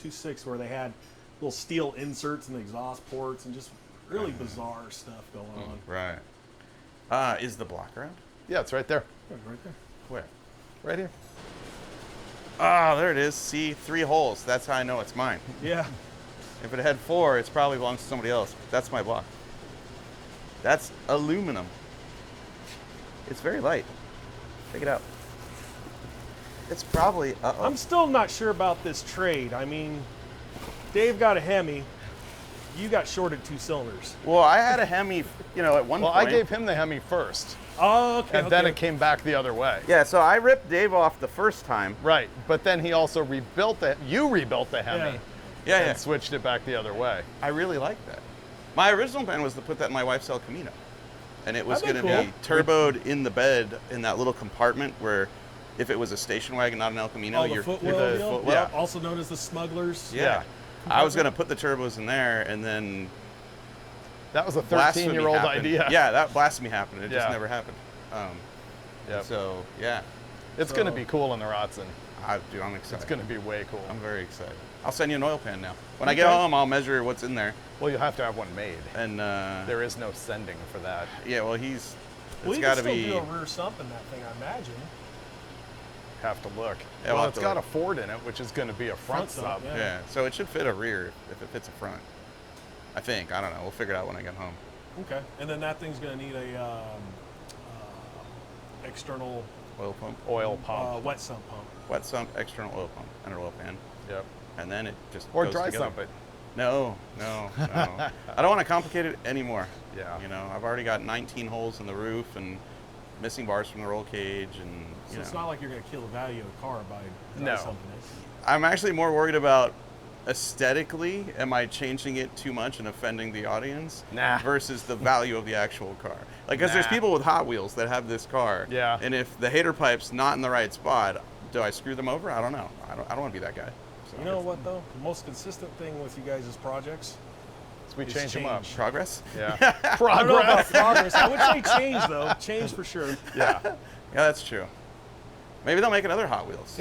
26 where they had little steel inserts in the exhaust ports and just really bizarre stuff going on. Right. Is the block around? Yeah, it's right there. Yeah, right there. Where? Right here. Ah, there it is. See, 3 holes. That's how I know it's mine. Yeah. If it had 4, it probably belongs to somebody else. That's my block. That's aluminum. It's very light. Take it out. It's probably, I'm still not sure about this trade. I mean, Dave got a Hemi. You got shorted 2 cylinders. Well, I had a Hemi, at one Well, I point. gave him the Hemi first, Oh, okay. and then it came back the other way. Yeah, so I ripped Dave off the first time. Right, but then he also rebuilt the. You rebuilt the Hemi. Yeah, and yeah. switched it back the other way. I really like that. My original plan was to put that in my wife's El Camino. And it was going That'd to be be turboed in the bed in that little compartment where if it was a station wagon, not an El Camino, Oh, the you're footwell the deal? footwell. Yeah, also known as the smugglers. Yeah. I was going to put the turbos in there and then That was a blasphemy 13-year-old happened. idea. Yeah, that blasphemy happened. It just Yeah. never happened. Yep. So, yeah. It's going to be cool in the Rotsun. Dude, I'm excited. It's going to be way cool. I'm very excited. I'll send you an oil pan now. When I get home, I'll measure what's in there. Well, you'll have to have one made. And, There is no sending for that. yeah, well, it's Well, you got can to still be. do a rear sump in that thing, I imagine. Have to look. Yeah, we'll well, have it's to got look. a Ford in it, which is going to be a front sump, sub. yeah. Yeah, so it should fit a rear if it fits a front. I think. I don't know. We'll figure it out when I get home. Okay. And then that thing's going to need a external Oil pump, Oil pump. wet sump pump. wet sump, external oil pump, and an oil pan, Yep. and then it just Or goes dry together. sump it. No. I don't want to complicate it anymore. Yeah. I've already got 19 holes in the roof and missing bars from the roll cage, and So it's not like you're going to kill the value of the car by No. dry sumping it. I'm actually more worried about aesthetically, am I changing it too much and offending the audience? Nah. Versus the value of the actual car. Like, because there's Nah. people with Hot Wheels that have this car. Yeah. And if the hater pipe's not in the right spot, do I screw them over? I don't know. I don't want to be that guy. So You know what though? The most consistent thing with you guys' projects So we is change them up. Progress? Yeah. I don't know about Progress. progress. I would say change though. Change for sure. Yeah. Yeah, that's true. Maybe they'll make another Hot Wheels.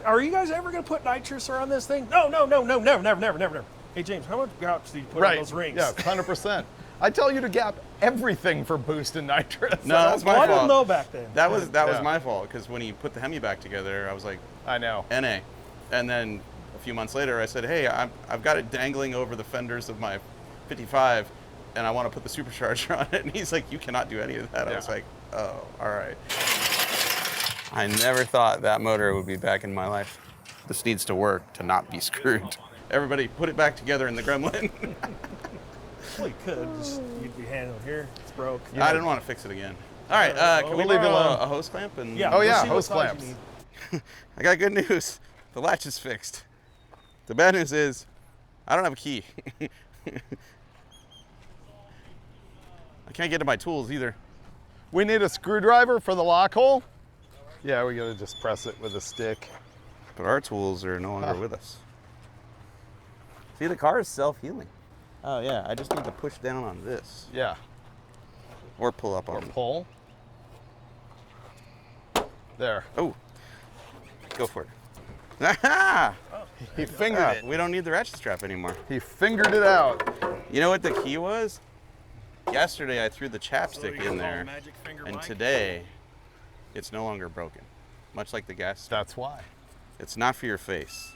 Are you guys ever gonna put nitrous on this thing? No, never. Hey James, how much gouge do you put on Right. those rings? Yeah, 100%. I tell you to gap everything for boost and nitrous. No, that's my Well, I fault. didn't know back then. That was Yeah. my fault, because when he put the Hemi back together, I was like, I know. NA. And then a few months later, I said, hey, I've got it dangling over the fenders of my 55, and I want to put the supercharger on it. And he's like, you cannot do any of that. I was Yeah. like, oh, all right. I never thought that motor would be back in my life. This needs to work to not be screwed. Everybody put it back together in the gremlin. Well, you could. Just, you'd be handling here. It's broke. I didn't want to fix it again. All right, can we we'll leave it borrow alone. a hose clamp? And Yeah. Oh, we'll yeah, see what hose size you clamps. need. I got good news. The latch is fixed. The bad news is I don't have a key. I can't get to my tools either. We need a screwdriver for the lock hole. Yeah, we gotta just press it with a stick. But our tools are no longer with us. See, the car is self-healing. Oh yeah, I just need to push down on this. Yeah. Or pull up Or on it. pull. There. Oh, go for it. Ah, He fingered it. we don't need the ratchet strap anymore. He fingered it out. You know what the key was? Yesterday I threw the chapstick in there, and today it's no longer broken. Much like the gas stove. That's why. It's not for your face.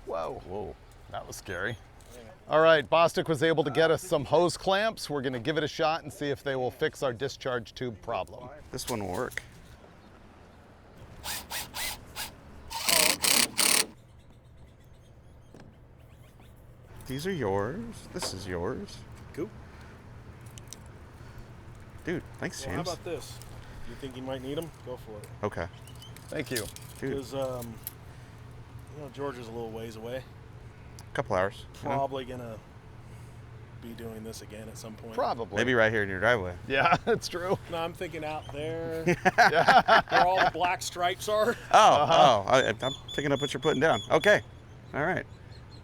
Whoa. Whoa. That was scary. All right, Bostic was able to get us some hose clamps. We're gonna give it a shot and see if they will fix our discharge tube problem. This one will work. These are yours. This is yours. Cool. Dude, thanks, Well, how James. about this? You think you might need them? Go for it. Okay. Thank you. Dude, Because, Georgia's a little ways away. couple hours. you know? Probably gonna be doing this again at some point. Probably. Maybe right here in your driveway. Yeah, that's true. No, I'm thinking out there where all the black stripes are. I'm picking up what you're putting down. Okay. All right.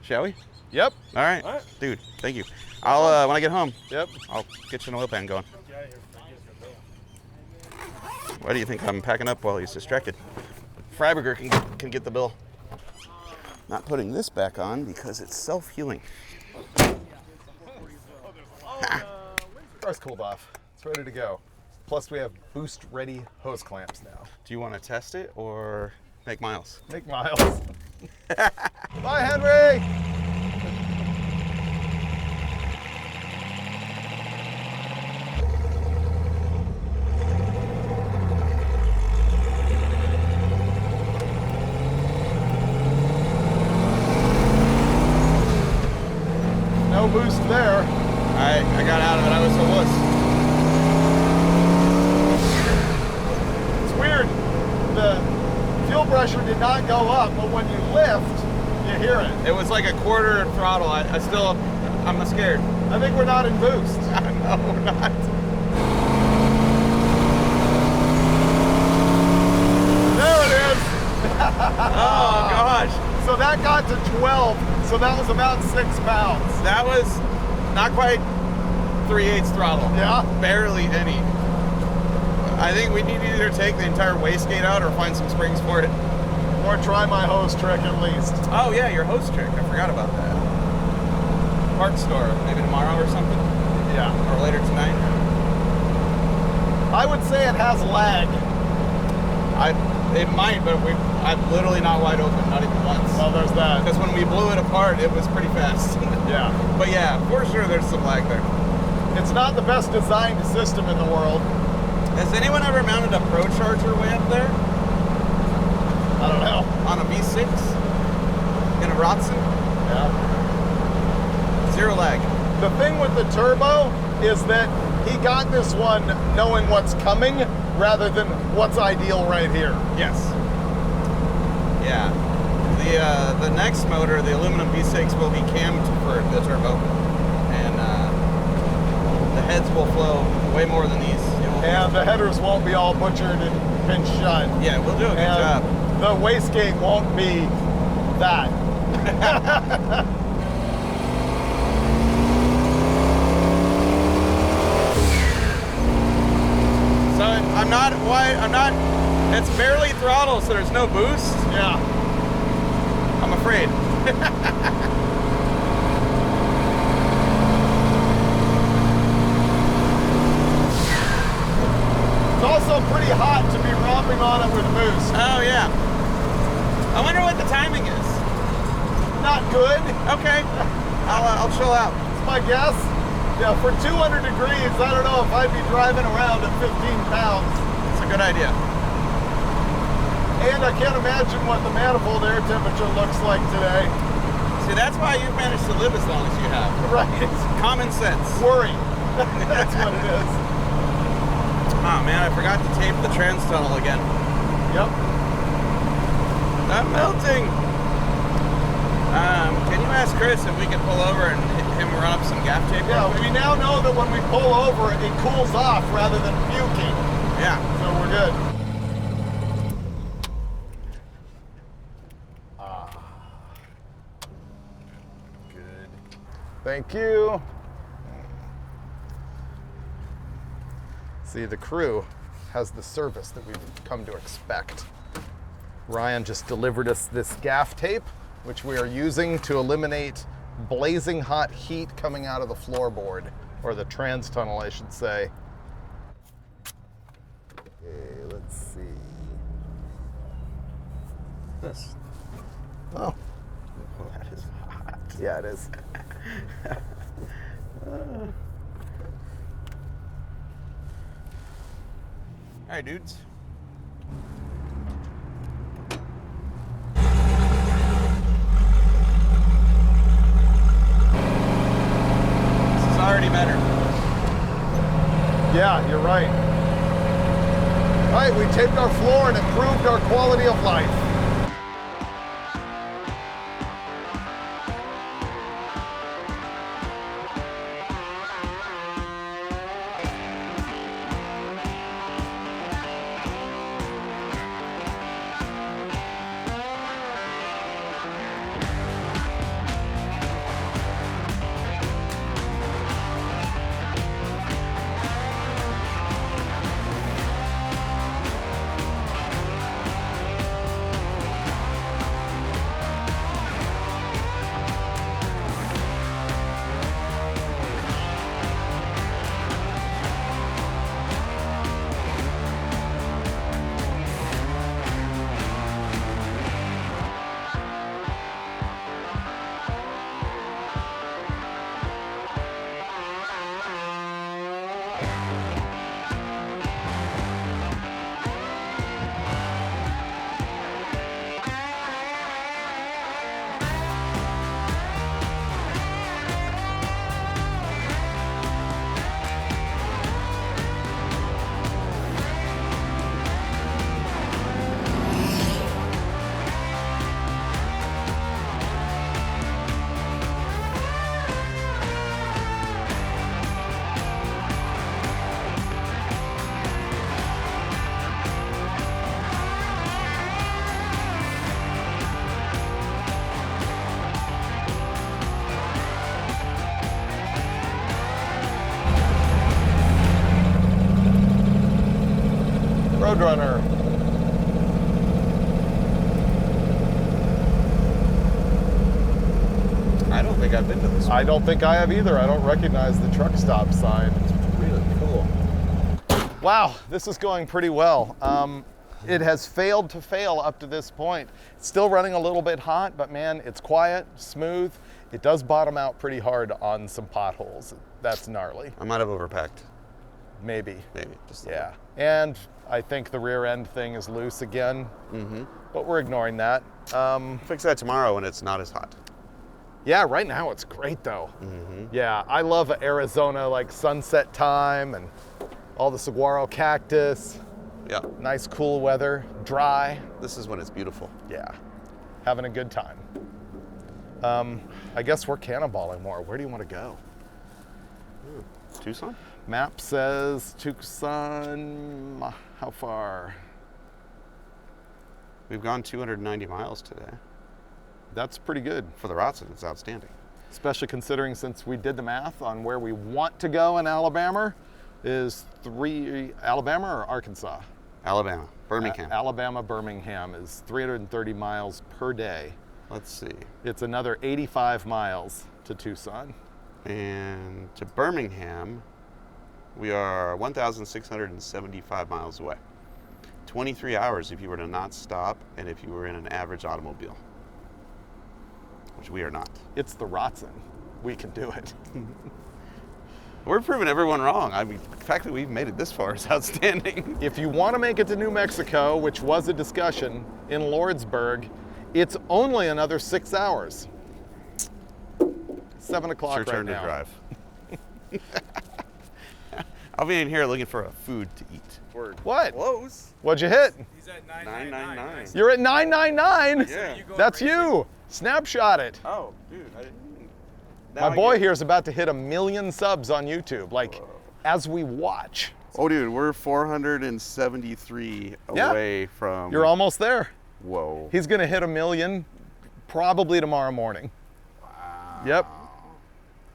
Shall we? Yep. All right. All right. Dude, thank you. I'll when I get home, Yep. I'll get you an oil pan going. Why do you think I'm packing up while he's distracted? Freiburger can get the bill. Not putting this back on because it's self-healing. Car's cooled off. It's ready to go. Plus, we have boost-ready hose clamps now. Do you want to test it or make miles? Make miles. Bye, Henry. No boost there. I got out of it. I was a wuss. It's weird. The fuel pressure did not go up, but when you lift, you hear it. It was like a quarter throttle. I'm scared. I think we're not in boost. No, we're not. There it is. Oh gosh, So that got to 12. So that was about 6 pounds. that was not quite 3/8 throttle. Yeah. Barely any. I think we need to either take the entire wastegate out or find some springs for it. Or try my hose trick at least. Oh yeah, your hose trick. I forgot about that. Parts store, maybe tomorrow or something, Yeah. or later tonight. I would say it has lag. It might, but I'm literally not wide open, not even once. Well, there's that. Because when we blew it apart, it was pretty fast. Yeah. But yeah, for sure there's some lag there. It's not the best designed system in the world. Has anyone ever mounted a Pro Charger way up there I don't know. on a V6 in a Rotsun? Yeah. Zero lag. The thing with the turbo is that he got this one knowing what's coming rather than what's ideal right here. Yes. Yeah. The next motor, the aluminum V6, will be cammed for the turbo, and the heads will flow way more than these. And the headers won't be all butchered and pinched shut. Yeah, we'll do a good And job. the wastegate won't be that. So I'm not. It's barely throttle, so there's no boost. Yeah. I'm afraid. It's also pretty hot to be romping on it with boost. Oh yeah. I wonder what the timing is. Not good. Okay. I'll chill out. It's my guess. Yeah, for 200 degrees, I don't know if I'd be driving around at 15 pounds. It's a good idea. And I can't imagine what the manifold air temperature looks like today. See, that's why you've managed to live as long as you have. Right. Common sense. Worry. That's what it is. Oh man, I forgot to tape the trans tunnel again. Yep. I'm melting. Can you ask Chris if we can pull over and hit him run up some gaff tape? Yeah, real quick? we now know that when we pull over, it cools off rather than puking. Yeah. So we're good. Good. Thank you. See, the crew has the service that we've come to expect. Ryan just delivered us this gaff tape, which we are using to eliminate blazing hot heat coming out of the floorboard, or the trans tunnel, I should say. Okay, let's see. This. Oh, Oh, that is hot. yeah, it is. All right, dudes. This is already better. Yeah, you're right. All right, we taped our floor and improved our quality of life. Roadrunner. I don't think I've been to this one. I don't think I have either. I don't recognize the truck stop sign. It's really cool. Wow, this is going pretty well. It has failed to fail up to this point. It's still running a little bit hot, but man, it's quiet, smooth. It does bottom out pretty hard on some potholes. That's gnarly. I might have overpacked. Maybe. Maybe. Just a Yeah. And I think the rear end thing is loose again, but we're ignoring that. little. Fix that tomorrow when it's not as hot. Yeah, right now it's great though. Yeah, I love Arizona, like sunset time and all the saguaro cactus, Yeah. nice cool weather, dry. This is when it's beautiful. Yeah. having a good time. I guess we're cannonballing more. Where do you want to go? Tucson? Map says Tucson. How far? We've gone 290 miles today. That's pretty good, For the Rotsun, it's outstanding. especially considering since we did the math on where we want to go in Alabama is Alabama or Arkansas? Alabama, Birmingham. Alabama, Birmingham is 330 miles per day. Let's see. It's another 85 miles to Tucson. And to Birmingham, we are 1,675 miles away. 23 hours if you were to not stop and if you were in an average automobile, which we are not. It's the Rotsun. We can do it. We're proving everyone wrong. I mean, the fact that we've made it this far is outstanding. If you want to make it to New Mexico, which was a discussion in Lordsburg, it's only another 6 hours. 7 o'clock It's your right turn now. to drive. I'll be in here looking for a food to eat. What? Close. What'd you hit? He's at 999. You're at 999. Yeah. That's you. Snapshot it. Oh, dude. My boy here is about to hit 1 million subs on YouTube, like as we watch. Oh, dude, we're 473 Yeah. away from. You're almost there. Whoa. He's gonna hit 1 million probably tomorrow morning. Wow. Yep.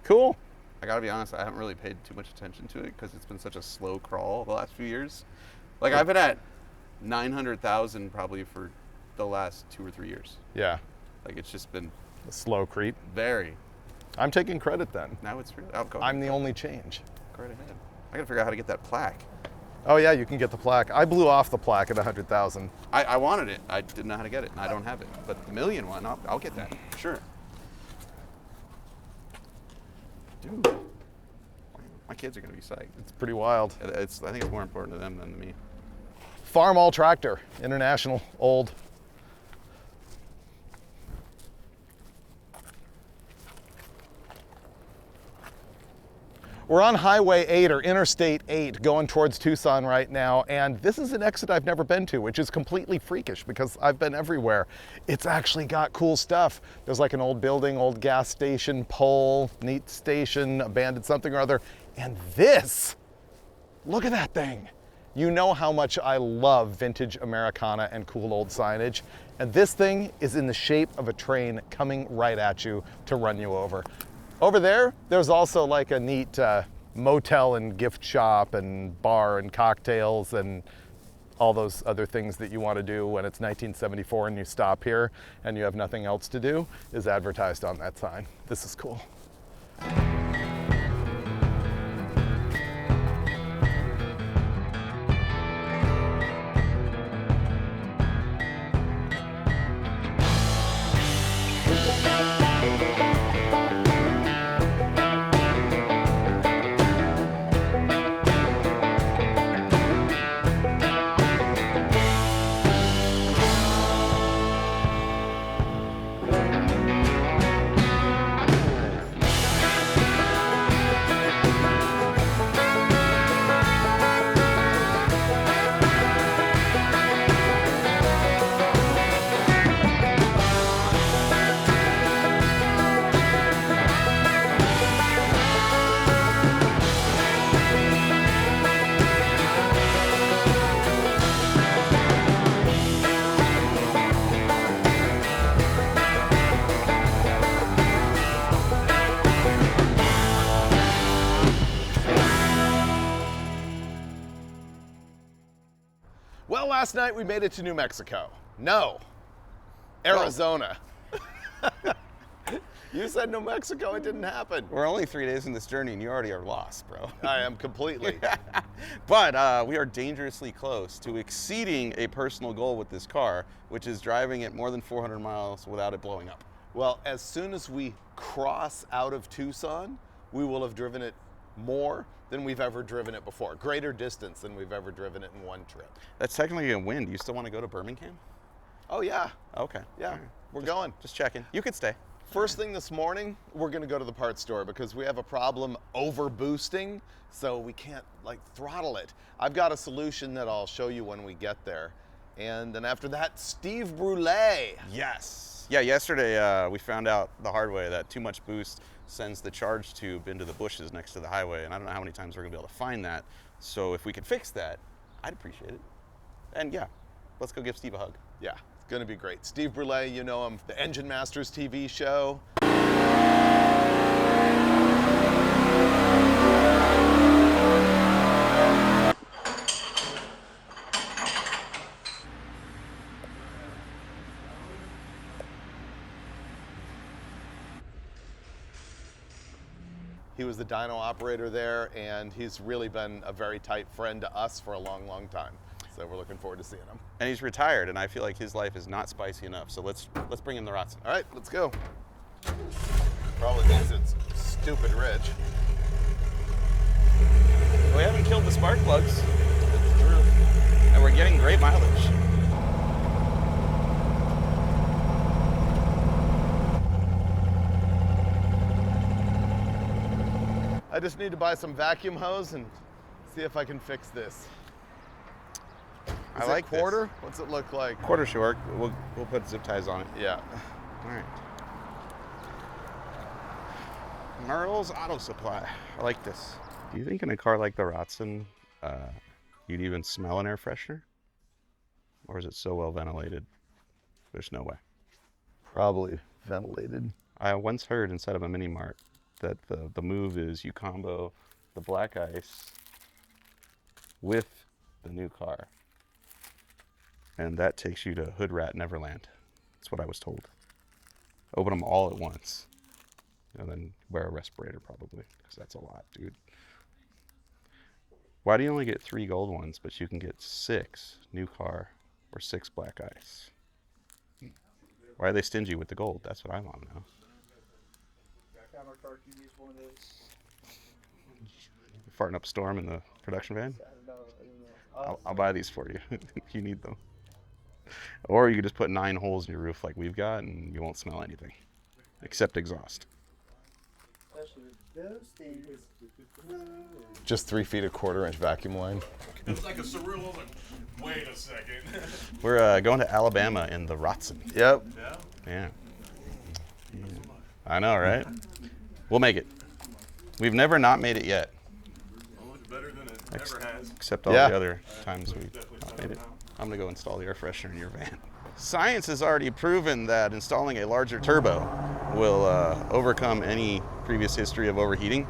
Cool. I gotta be honest, I haven't really paid too much attention to it because it's been such a slow crawl the last few years. Like, I've been at 900,000 probably for the last 2 or 3 years. Yeah. Like, it's just been A slow creep. very. I'm taking credit then. Now it's really. I'll go. I'm the only change. Go right ahead. I gotta figure out how to get that plaque. Oh yeah, you can get the plaque. I blew off the plaque at 100,000. I wanted it. I didn't know how to get it, and I don't have it. But the million one, I'll get that. Sure. Dude. My kids are gonna be psyched. It's pretty wild. I think it's more important to them than to me. Farm All Tractor, International, old. We're on Highway 8 or Interstate 8 going towards Tucson right now, and this is an exit I've never been to, which is completely freakish because I've been everywhere. It's actually got cool stuff. There's like an old building, old gas station, pole, neat station, abandoned something or other, and this, look at that thing. You know how much I love vintage Americana and cool old signage, and this thing is in the shape of a train coming right at you to run you over. Over there, there's also like a neat motel and gift shop and bar and cocktails and all those other things that you want to do when it's 1974 and you stop here and you have nothing else to do is advertised on that sign. This is cool. Well, last night we made it to New Mexico. No, Arizona. You said New Mexico, it didn't happen. We're only 3 days in this journey, and you already are lost, bro. I am completely. But we are dangerously close to exceeding a personal goal with this car, which is driving it more than 400 miles without it blowing up. Well, as soon as we cross out of Tucson, we will have driven it more than we've ever driven it before. Greater distance than we've ever driven it in one trip. That's technically a win. Do you still want to go to Birmingham? Oh yeah, Okay. yeah, All right. we're going. Just checking. You could stay. First thing this morning, we're gonna go to the parts store because we have a problem over boosting, so we can't like throttle it. I've got a solution that I'll show you when we get there. And then after that, Steve Brule. Yes. Yeah, yesterday we found out the hard way that too much boost sends the charge tube into the bushes next to the highway, and I don't know how many times we're gonna be able to find that. So if we could fix that, I'd appreciate it. And yeah, let's go give Steve a hug. Yeah, it's gonna be great. Steve Brule, you know him, the Engine Masters TV show. He was the dyno operator there, and he's really been a very tight friend to us for a long, long time. So we're looking forward to seeing him. And he's retired, and I feel like his life is not spicy enough. So let's bring him the Rotsun. All right, let's go. Probably means it's stupid rich. We haven't killed the spark plugs. That's true. And we're getting great mileage. I just need to buy some vacuum hose and see if I can fix this. I Is like it this. quarter? What's it look like? Quarter should work. We'll put zip ties on it. Yeah. All right. Merle's Auto Supply. I like this. Do you think in a car like the Rotsun, you'd even smell an air freshener? Or is it so well ventilated? There's no way. Probably ventilated. I once heard inside of a mini mart that the move is you combo the black ice with the new car. And that takes you to Hood Rat Neverland. That's what I was told. Open them all at once. And then wear a respirator probably, because that's a lot, dude. Why do you only get 3 gold ones, but you can get 6 new car or 6 black ice? Why are they stingy with the gold? That's what I want to know. Farting up a storm in the production van? I'll buy these for you if you need them. Or you could just put 9 holes in your roof like we've got and you won't smell anything. Except exhaust. Just 3 feet of quarter-inch vacuum line. It's like a surreal moment. Wait a second. We're going to Alabama in the Rotsun. Yep. Yeah. I know, right? We'll make it. We've never not made it yet. Oh, it's better than it ever has. Except all Yeah. the other times we not made it. I'm gonna go install the air freshener in your van. Science has already proven that installing a larger turbo will overcome any previous history of overheating.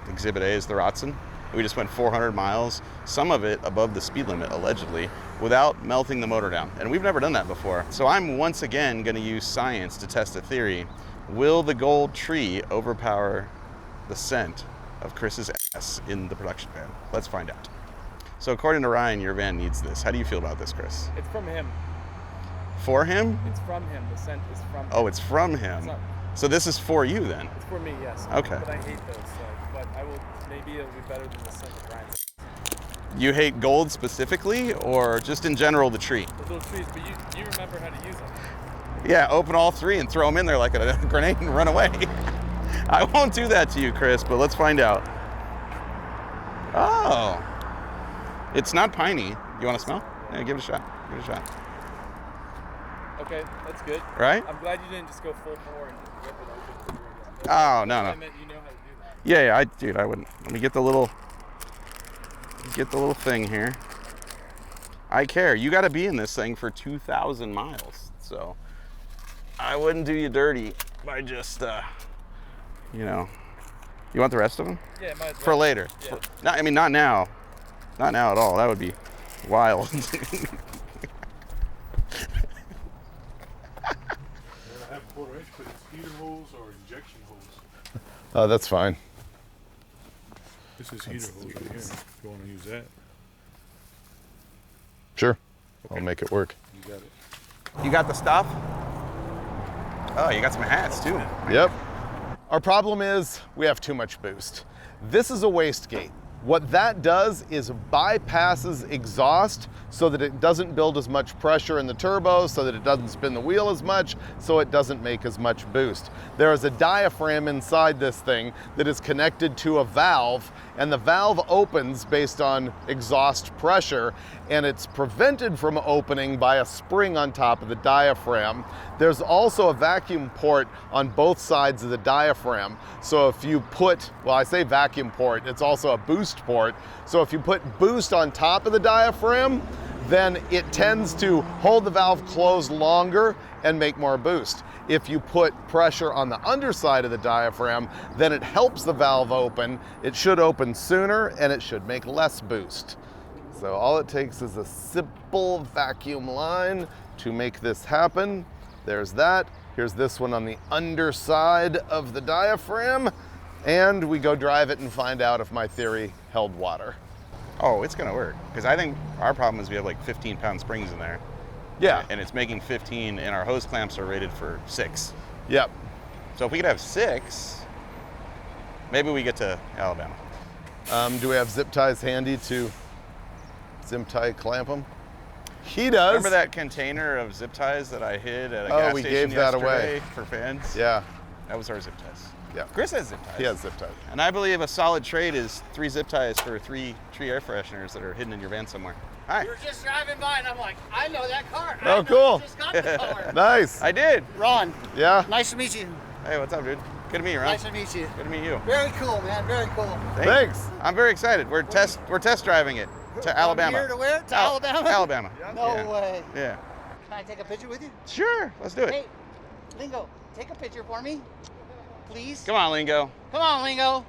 Exhibit A is the Rotsun. We just went 400 miles, some of it above the speed limit, allegedly, without melting the motor down. And we've never done that before. So I'm once again gonna use science to test a theory. Will the gold tree overpower the scent of Chris's ass in the production van? Let's find out. So according to Ryan, your van needs this. How do you feel about this, Chris? It's from him. For him? It's from him. The scent is from him. Oh, it's from him. It's not- So this is for you then? It's for me, yes. Okay. But I hate those, so, but I will, maybe it'll be better than the scent of Ryan's. You hate gold specifically, or just in general the tree? The little trees, but you remember how to use them. Yeah, open all 3 and throw them in there like a grenade and run away. I won't do that to you, Chris, but let's find out. Oh, it's not piney. You want to smell? Yeah, give it a shot. Give it a shot. Okay, that's good. Right? I'm glad you didn't just go full bore and rip it open. Oh, no, I no. meant you know how to do that. Yeah, dude, I wouldn't. Let me get the little thing here. I care. You got to be in this thing for 2,000 miles, so I wouldn't do you dirty by just, you know. You want the rest of them? Yeah, might as well. For later. Yeah. I mean, not now. Not now at all. That would be wild. I have quarter inch, but it's heater holes or injection holes. Oh, that's fine. This is heater holes right here. If you want to use that, Sure. I'll make it work. you got it. You got the stuff? Oh, you got some hats too. Yep. Our problem is we have too much boost. This is a wastegate. What that does is bypasses exhaust so that it doesn't build as much pressure in the turbo, so that it doesn't spin the wheel as much, so it doesn't make as much boost. There is a diaphragm inside this thing that is connected to a valve, and the valve opens based on exhaust pressure, and it's prevented from opening by a spring on top of the diaphragm. There's also a vacuum port on both sides of the diaphragm. So if you put, well, I say vacuum port, it's also a boost port. So if you put boost on top of the diaphragm, then it tends to hold the valve closed longer and make more boost. If you put pressure on the underside of the diaphragm, then it helps the valve open. It should open sooner and it should make less boost. So all it takes is a simple vacuum line to make this happen. There's that. Here's this one on the underside of the diaphragm. And we go drive it and find out if my theory held water. Oh, it's gonna work. Because I think our problem is we have like 15-pound springs in there. Yeah. And it's making 15, and our hose clamps are rated for 6. Yep. So if we could have 6, maybe we get to Alabama. Do we have zip ties handy to zip tie clamp them? He does. Remember that container of zip ties that I hid at a gas we station gave that yesterday away for fans? Yeah. That was our zip ties. Yeah. Chris has zip ties. He has zip ties. And I believe a solid trade is 3 zip ties for 3 tree air fresheners that are hidden in your van somewhere. Hi. We were just driving by and I'm like, I know that car. Oh, cool. Just got the car. Nice. I did. Ron, Yeah. nice to meet you. Hey, what's up, dude? Good to meet you, Ron. Nice to meet you. Good to meet you. Very cool, man. Very cool. Thanks. I'm very excited. We're test driving it to Alabama. Here to where? To Alabama? Alabama. No Yeah. way. Yeah. Can I take a picture with you? Sure. Let's do it. Hey, Lingo, take a picture for me, please. Come on, Lingo. Come on, Lingo.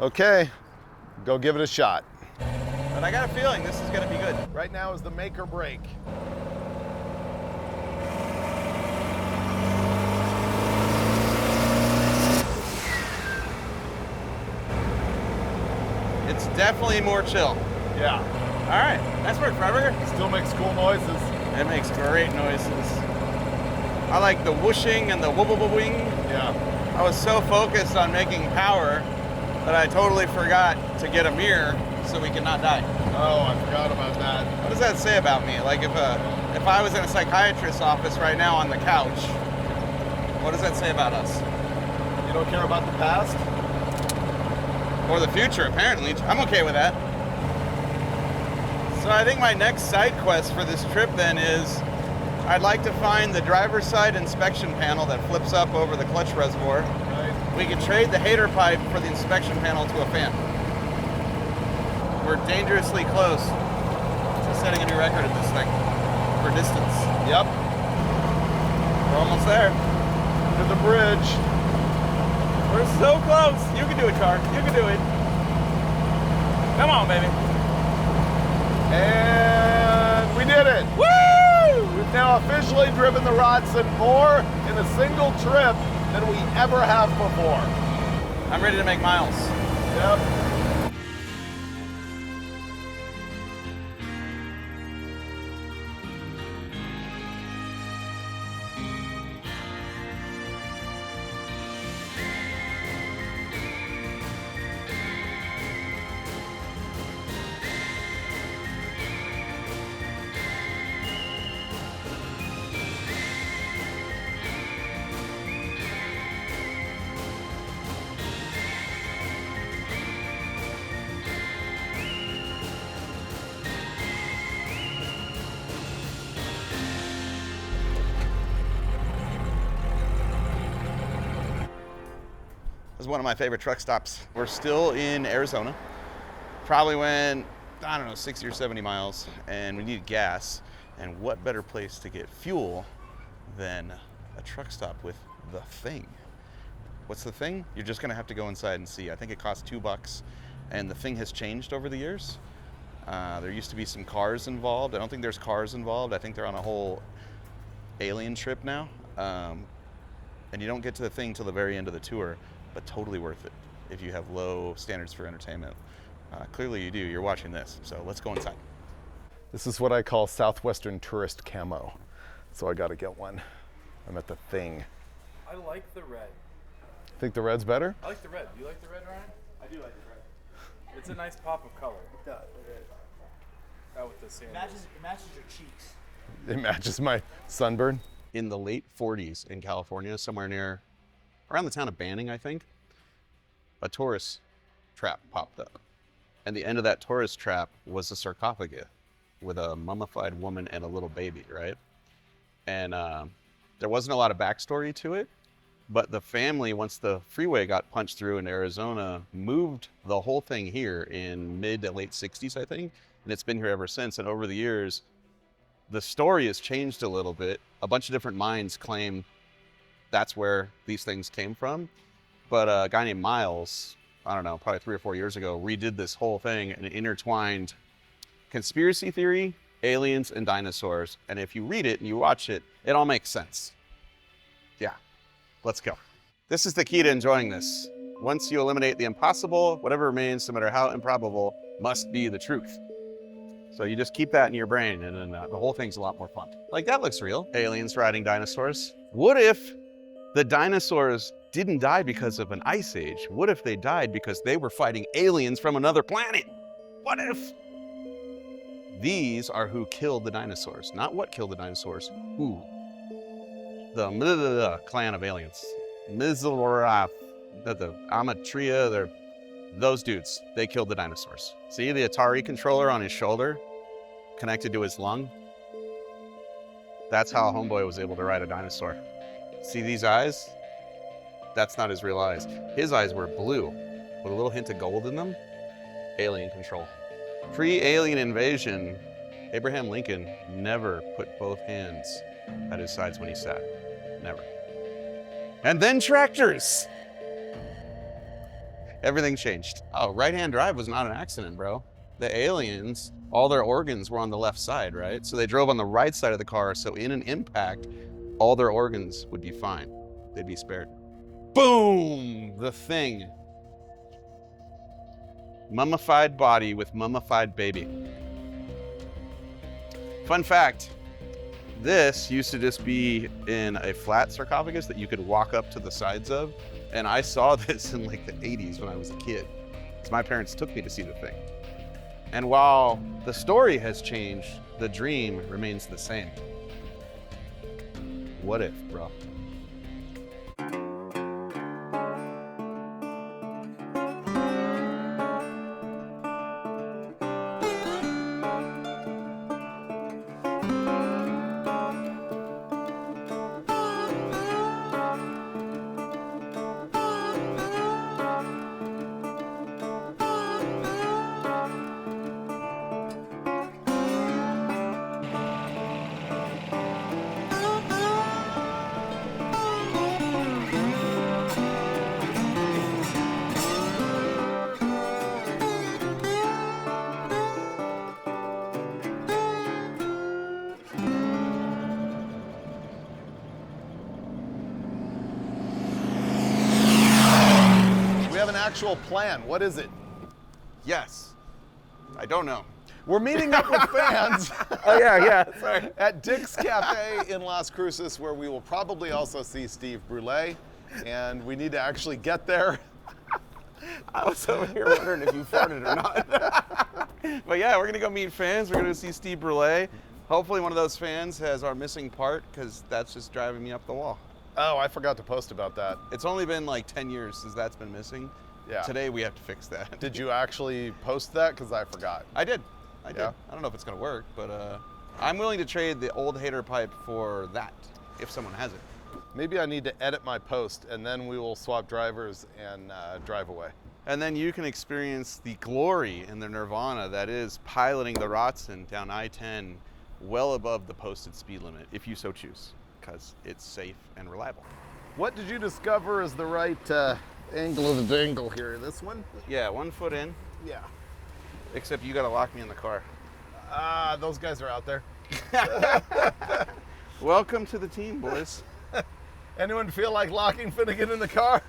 Okay. Go give it a shot. But I got a feeling this is going to be good. Right now is the make or break. It's definitely more chill. Yeah. All right. Nice work, Freiburger. Still makes cool noises. It makes great noises. I like the whooshing and the wobble-wing. Yeah. I was so focused on making power that I totally forgot to get a mirror so we could not die. Oh, I forgot about that. What does that say about me? Like if I was in a psychiatrist's office right now on the couch, what does that say about us? You don't care about the past? Or the future, apparently. I'm okay with that. So I think my next side quest for this trip then is I'd like to find the driver's side inspection panel that flips up over the clutch reservoir. Right. We could trade the hater pipe for the inspection panel to a fan. We're dangerously close to setting a new record at this thing for distance. Yep. We're almost there. To the bridge. We're so close. You can do it, car. You can do it. Come on, baby. And we did it. Woo! We've now officially driven the Rotsun more in a single trip than we ever have before. I'm ready to make miles. Yep. This is one of my favorite truck stops. We're still in Arizona. Probably went, I don't know, 60 or 70 miles, and we needed gas. And what better place to get fuel than a truck stop with the thing? What's the thing? You're just gonna have to go inside and see. I think it costs $2, and the thing has changed over the years. There used to be some cars involved. I don't think there's cars involved. I think they're on a whole alien trip now. And you don't get to the thing till the very end of the tour, but totally worth it if you have low standards for entertainment. Clearly you do. You're watching this, so let's go inside. This is what I call Southwestern tourist camo. so I got to get one. I'm at the thing. I like the red. Think the red's better? I like the red. Do you like the red, Ryan? I do like the red. It's a nice pop of color. It does. It is. Out with the sandals. It matches your cheeks. It matches my sunburn. In the late 40s in California, somewhere near around the town of Banning, I think, a tourist trap popped up. And the end of that tourist trap was a sarcophagus with a mummified woman and a little baby, right? And there wasn't a lot of backstory to it, but the family, once the freeway got punched through in Arizona, moved the whole thing here in mid to late 60s, I think, and it's been here ever since. And over the years, the story has changed a little bit. A bunch of different minds claim that's where these things came from. But a guy named Miles, I don't know, probably 3 or 4 years ago, redid this whole thing and intertwined conspiracy theory, aliens, and dinosaurs. And if you read it and you watch it, it all makes sense. Yeah, let's go. This is the key to enjoying this. Once you eliminate the impossible, whatever remains, no matter how improbable, must be the truth. So you just keep that in your brain, and then the whole thing's a lot more fun. Like, that looks real. Aliens riding dinosaurs. What if the dinosaurs didn't die because of an ice age? What if they died because they were fighting aliens from another planet? What if? These are who killed the dinosaurs. Not what killed the dinosaurs, who. The clan of aliens. Mizrath, the Amatria, they're those dudes. They killed the dinosaurs. See the Atari controller on his shoulder connected to his lung? That's how Homeboy was able to ride a dinosaur. See these eyes? That's not his real eyes. His eyes were blue with a little hint of gold in them. Alien control. Pre-alien invasion, Abraham Lincoln never put both hands at his sides when he sat. Never. And then tractors. Everything changed. Oh, right-hand drive was not an accident, bro. The aliens, all their organs were on the left side, right? So they drove on the right side of the car, so in an impact, all their organs would be fine. They'd be spared. Boom! The thing. Mummified body with mummified baby. Fun fact, this used to just be in a flat sarcophagus that you could walk up to the sides of. And I saw this in like the 80s when I was a kid. So my parents took me to see the thing. And while the story has changed, the dream remains the same. What if, bro? Actual plan. What is it? Yes. I don't know. We're meeting up with fans. Oh, yeah, sorry. At Dick's Cafe in Las Cruces, where we will probably also see Steve Brule, and we need to actually get there. I was over here wondering if you farted or not. But yeah, we're gonna go meet fans. We're gonna see Steve Brule. Hopefully one of those fans has our missing part, because that's just driving me up the wall. Oh, I forgot to post about that. It's only been like 10 years since that's been missing. Yeah. Today we have to fix that. Did you actually post that? Because I forgot. I did. I did. Yeah. I don't know if it's gonna work, but I'm willing to trade the old hater pipe for that, if someone has it. Maybe I need to edit my post, and then we will swap drivers and drive away. And then you can experience the glory and the nirvana that is piloting the Rotsun down I-10 well above the posted speed limit, if you so choose, because it's safe and reliable. What did you discover is the right angle of the dangle here? This one? Yeah, 1 foot in, Yeah. except you gotta lock me in the car. Those guys are out there. Welcome to the team, boys. Anyone feel like locking Finnegan in the car?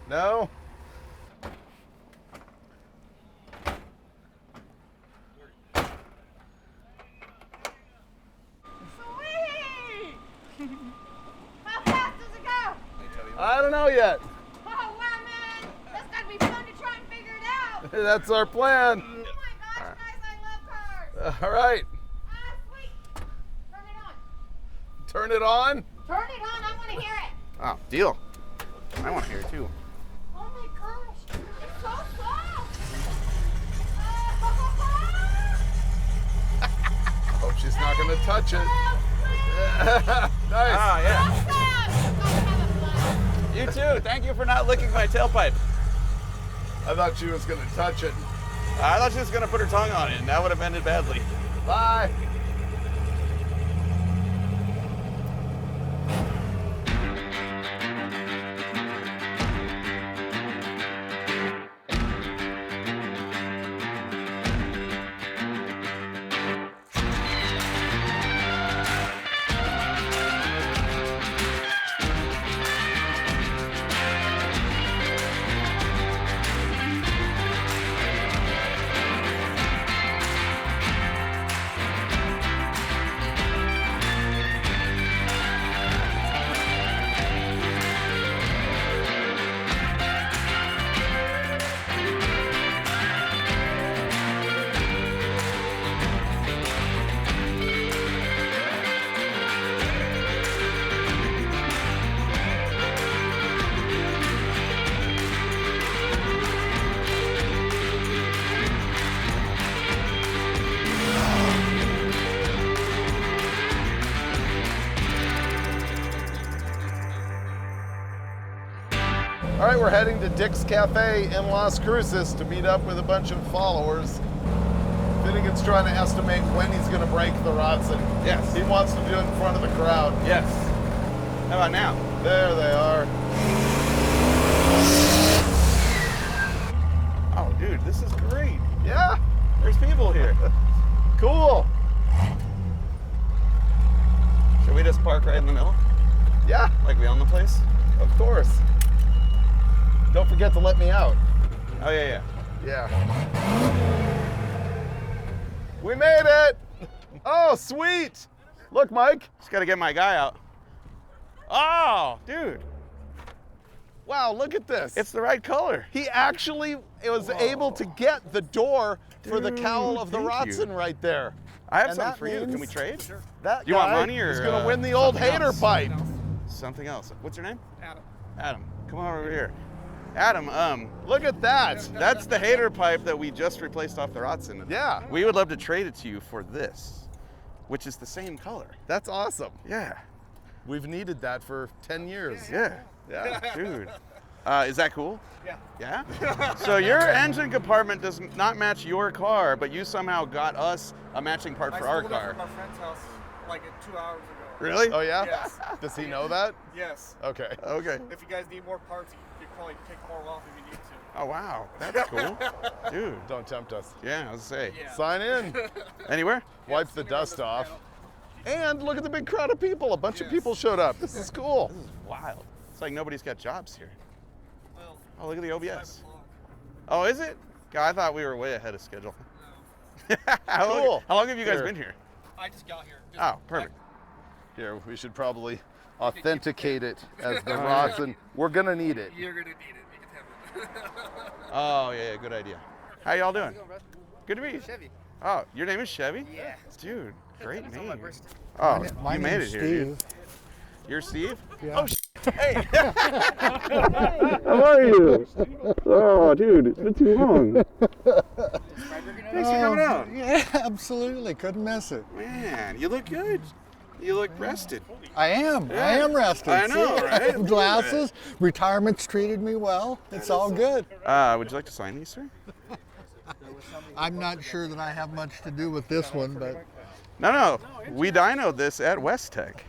No? I don't know yet. Oh, wow, man. That's got to be fun to try and figure it out. That's our plan. Oh, my gosh, guys, I love cars. All right. Ah, sweet. Turn it on. Turn it on. Turn it on. I want to hear it. Oh, deal. I want to hear it too. Oh, my gosh. It's so soft. Hope she's not going to touch it. Nice. Oh, yeah. Awesome. You too. Thank you for not licking my tailpipe. I thought she was going to touch it. I thought she was going to put her tongue on it, and that would have ended badly. Bye. All right, we're heading to Dick's Cafe in Las Cruces to meet up with a bunch of followers. Finnegan's trying to estimate when he's going to break the Rotsun. Yes. He wants to do it in front of the crowd. Yes. How about now? There they are. Oh, dude, this is great. Yeah, There's people here. cool. Should we just park right in the middle? Yeah, Like we own the place? of course. Don't forget to let me out. Oh, yeah, yeah. Yeah. We made it. Oh, sweet. Look, Mike. Just got to get my guy out. Oh, dude. Wow, look at this. It's the right color. He actually was able to get the door for the cowl of the thank you. Rotsun right there. I have And something that for you. Can we means- trade? That You want guy money or, is going to win the old something hater else? pipe. Something else. What's your name? Adam. Adam. Come on over here. Adam, Look at that. that's the hater pipe that we just replaced off the Rotsun. Yeah, We would love to trade it to you for this, which is the same color. that's awesome. Yeah. We've needed that for 10 years. Yeah. Yeah. Dude. Is that cool? Yeah. Yeah? So your engine compartment does not match your car, but you somehow got us a matching part for our I stole that car. from our friend's house like 2 hours ago. Really? Oh, yeah? Yes. Does he know that? Yes. Okay. Okay. If you guys need more parts, you could probably take more off if you need to. Oh, wow. That's cool. Dude. Don't tempt us. Yeah, I was gonna say. Yeah. Sign in. Anywhere? Wipe the dust off. And look at the big crowd of people. A bunch of people showed up. This is cool. This is wild. It's like nobody's got jobs here. Well, Oh, look at the OBS. 5 o'clock. Oh, is it? God, I thought we were way ahead of schedule. how, Cool. long, how long have you guys Here. been here? I just got here. Just Oh, perfect. Here, we should probably authenticate it as the Rotsun. We're going to need it. You're gonna need it. You can have it. Oh, yeah, good idea. How y'all doing? Good to meet you. Chevy. Oh, your name is Chevy? Yeah. Dude, great That's on my name. wrist. Oh, My you made it name's here, dude. Steve. You're Steve? Yeah. Oh, hey. How are you? Oh, dude, it's been too long. Thanks for coming out. Yeah, absolutely. Couldn't miss it. Man, you look good. You look rested. I am. I am rested. I know, See? right? Glasses. Retirement's treated me well. It's all good. Would you like to sign these, sir? I'm not sure that I have much to do with this one, but No. We dynoed this at West Tech.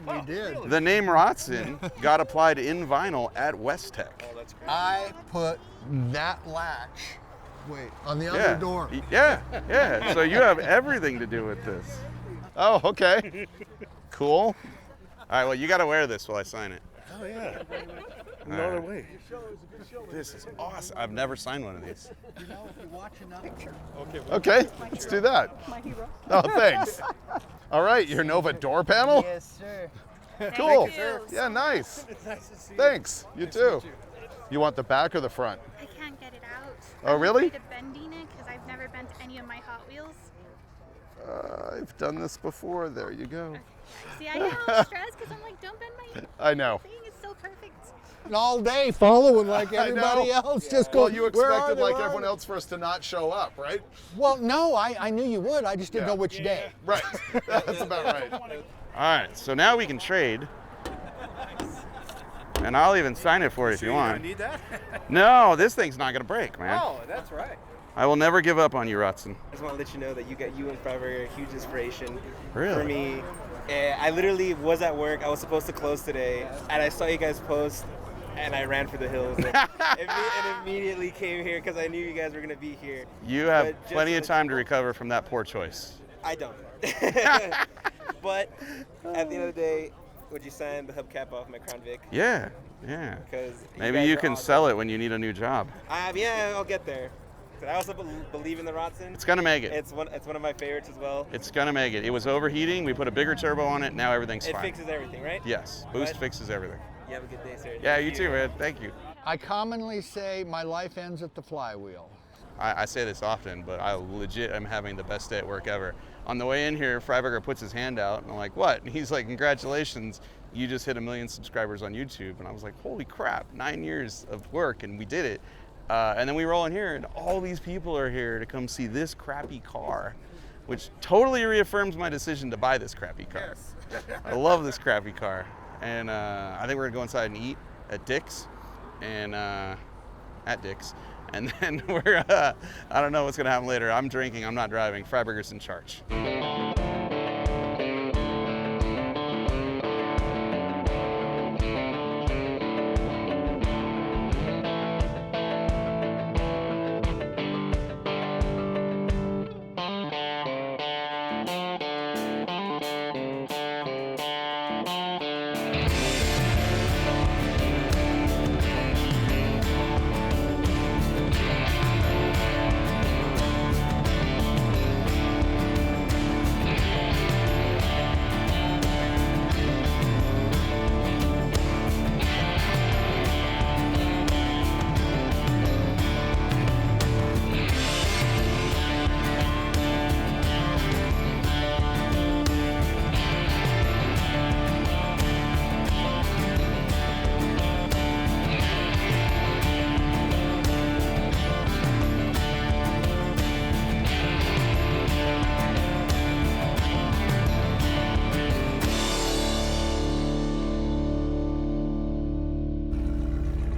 we did. The name Rotsun got applied in vinyl at West Tech. I put that latch, on the other door. Yeah. So you have everything to do with this. Oh, okay. Cool. All right, well, you got to wear this while I sign it. Oh, yeah. No other way. This is awesome. I've never signed one of these. You know, if you watch enough picture. Okay, let's do that. Oh, thanks. All right, your Nova door panel? Yes, sir. Cool. you. Yeah, nice. Nice to see you. Thanks. You Nice to too. meet you. You want the back or the front? I can't get it out. Oh, really? I'm afraid of bending it because I've never bent any of my Hot Wheels. I've done this before. There you go. See, I get a little stressed because I'm like, don't bend my I know. thing. It's so perfect. All day following like I everybody know. else. Just Well, go. you "Where are expected they? like Where are everyone they?" else for us to not show up, right? Well, no, I knew you would. I just didn't Yeah. know which day. Right. That's about right. All right, so now we can trade. And I'll even sign it for you if you You want. don't need that? No, this thing's not gonna break, man. Oh, that's right. I will never give up on you, Rotsun. I just want to let you know that you and Freiburger are a huge inspiration Really? for me. I literally was at work. I was supposed to close today, and I saw you guys post, and I ran for the hills and immediately came here because I knew you guys were gonna be here. You have But just plenty of to- time to recover from that poor choice. I don't. But at the end of the day, would you sign the hubcap off my Crown Vic? Yeah, yeah. Because Maybe you can sell it when you need a new job. Yeah, I'll get there. But I also believe in the Rotsun. It's gonna make it. It's one of my favorites as well. It's gonna make it. It was overheating. We put a bigger turbo on it. Now everything's It fine. fixes everything, right? Yes, Boost But- fixes everything. You have a good day, sir. Yeah, Thank you too, man. Thank you. I commonly say my life ends at the flywheel. I say this often, but I legit am having the best day at work ever. On the way in here, Freiburger puts his hand out, and I'm like, what? And he's like, congratulations, you just hit 1 million subscribers on YouTube. And I was like, holy crap, 9 years of work, and we did it. And then we roll in here, and all these people are here to come see this crappy car, which totally reaffirms my decision to buy this crappy car. I love this crappy car. And I think we're gonna go inside and eat at Dick's, and at Dick's. And then we're, I don't know what's gonna happen later. I'm drinking, I'm not driving. Freiburger's in charge.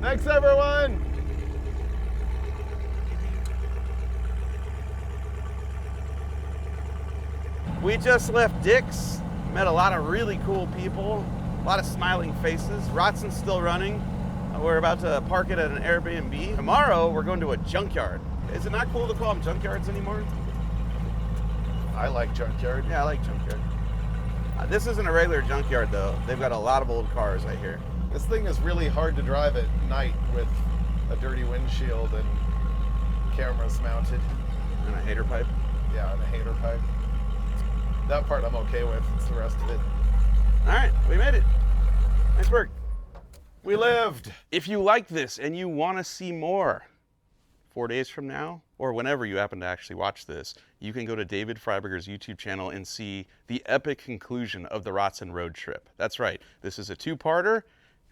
Thanks, everyone. We just left Dick's, met a lot of really cool people, a lot of smiling faces. Rotsun's still running. We're about to park it at an Airbnb. Tomorrow, we're going to a junkyard. Is it not cool to call them junkyards anymore? I like junkyard. Yeah, I like junkyard. This isn't a regular junkyard, though. They've got a lot of old cars, I hear. This thing is really hard to drive at night with a dirty windshield and cameras mounted. And a hater pipe. Yeah, and a hater pipe. That part I'm okay with. It's the rest of it. All right, we made it. Nice work. We lived. If you like this and you want to see more, 4 days from now, or whenever you happen to actually watch this, you can go to David Freiburger's YouTube channel and see the epic conclusion of the Rotsun road trip. That's right, this is a two-parter,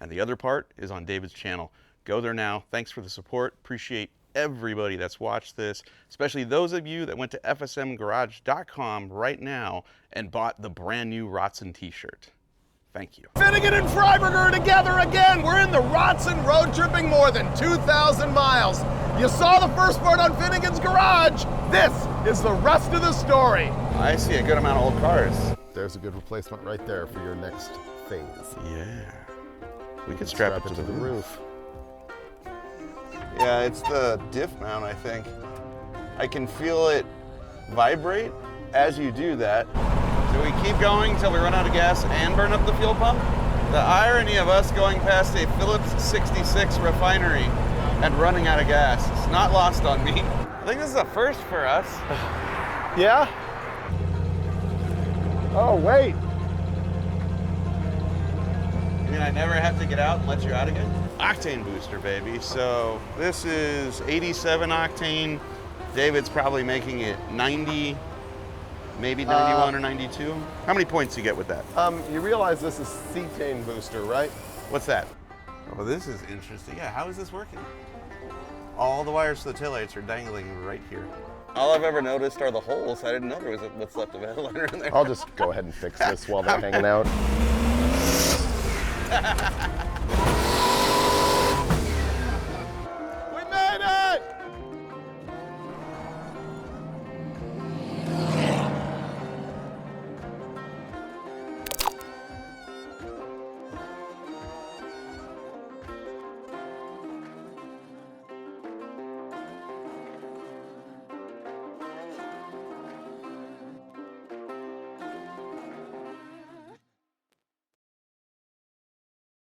and the other part is on David's channel. Go there now. Thanks for the support. Appreciate everybody that's watched this, especially those of you that went to fsmgarage.com right now and bought the brand new Rotsun t-shirt. Thank you. Finnegan and Freiburger are together again. We're in the Rotsun road tripping more than 2,000 miles. You saw the first part on Finnegan's Garage. This is the rest of the story. I see a good amount of old cars. There's a good replacement right there for your next phase. Yeah. We could strap it to the roof. Yeah, it's the diff mount, I think. I can feel it vibrate as you do that. Do we keep going until we run out of gas and burn up the fuel pump? The irony of us going past a Phillips 66 refinery and running out of gas is not lost on me. I think this is a first for us. Yeah? Oh, wait. I never have to get out and let you out again? Octane booster, baby. So this is 87 octane. David's probably making it 90, maybe 91 or 92. How many points do you get with that? You realize this is cetane booster, right? What's that? Oh, this is interesting. Yeah, how is this working? All the wires to the taillights are dangling right here. All I've ever noticed are the holes. I didn't know there was what's left of headliner in there. I'll just go ahead and fix this while they're hanging out.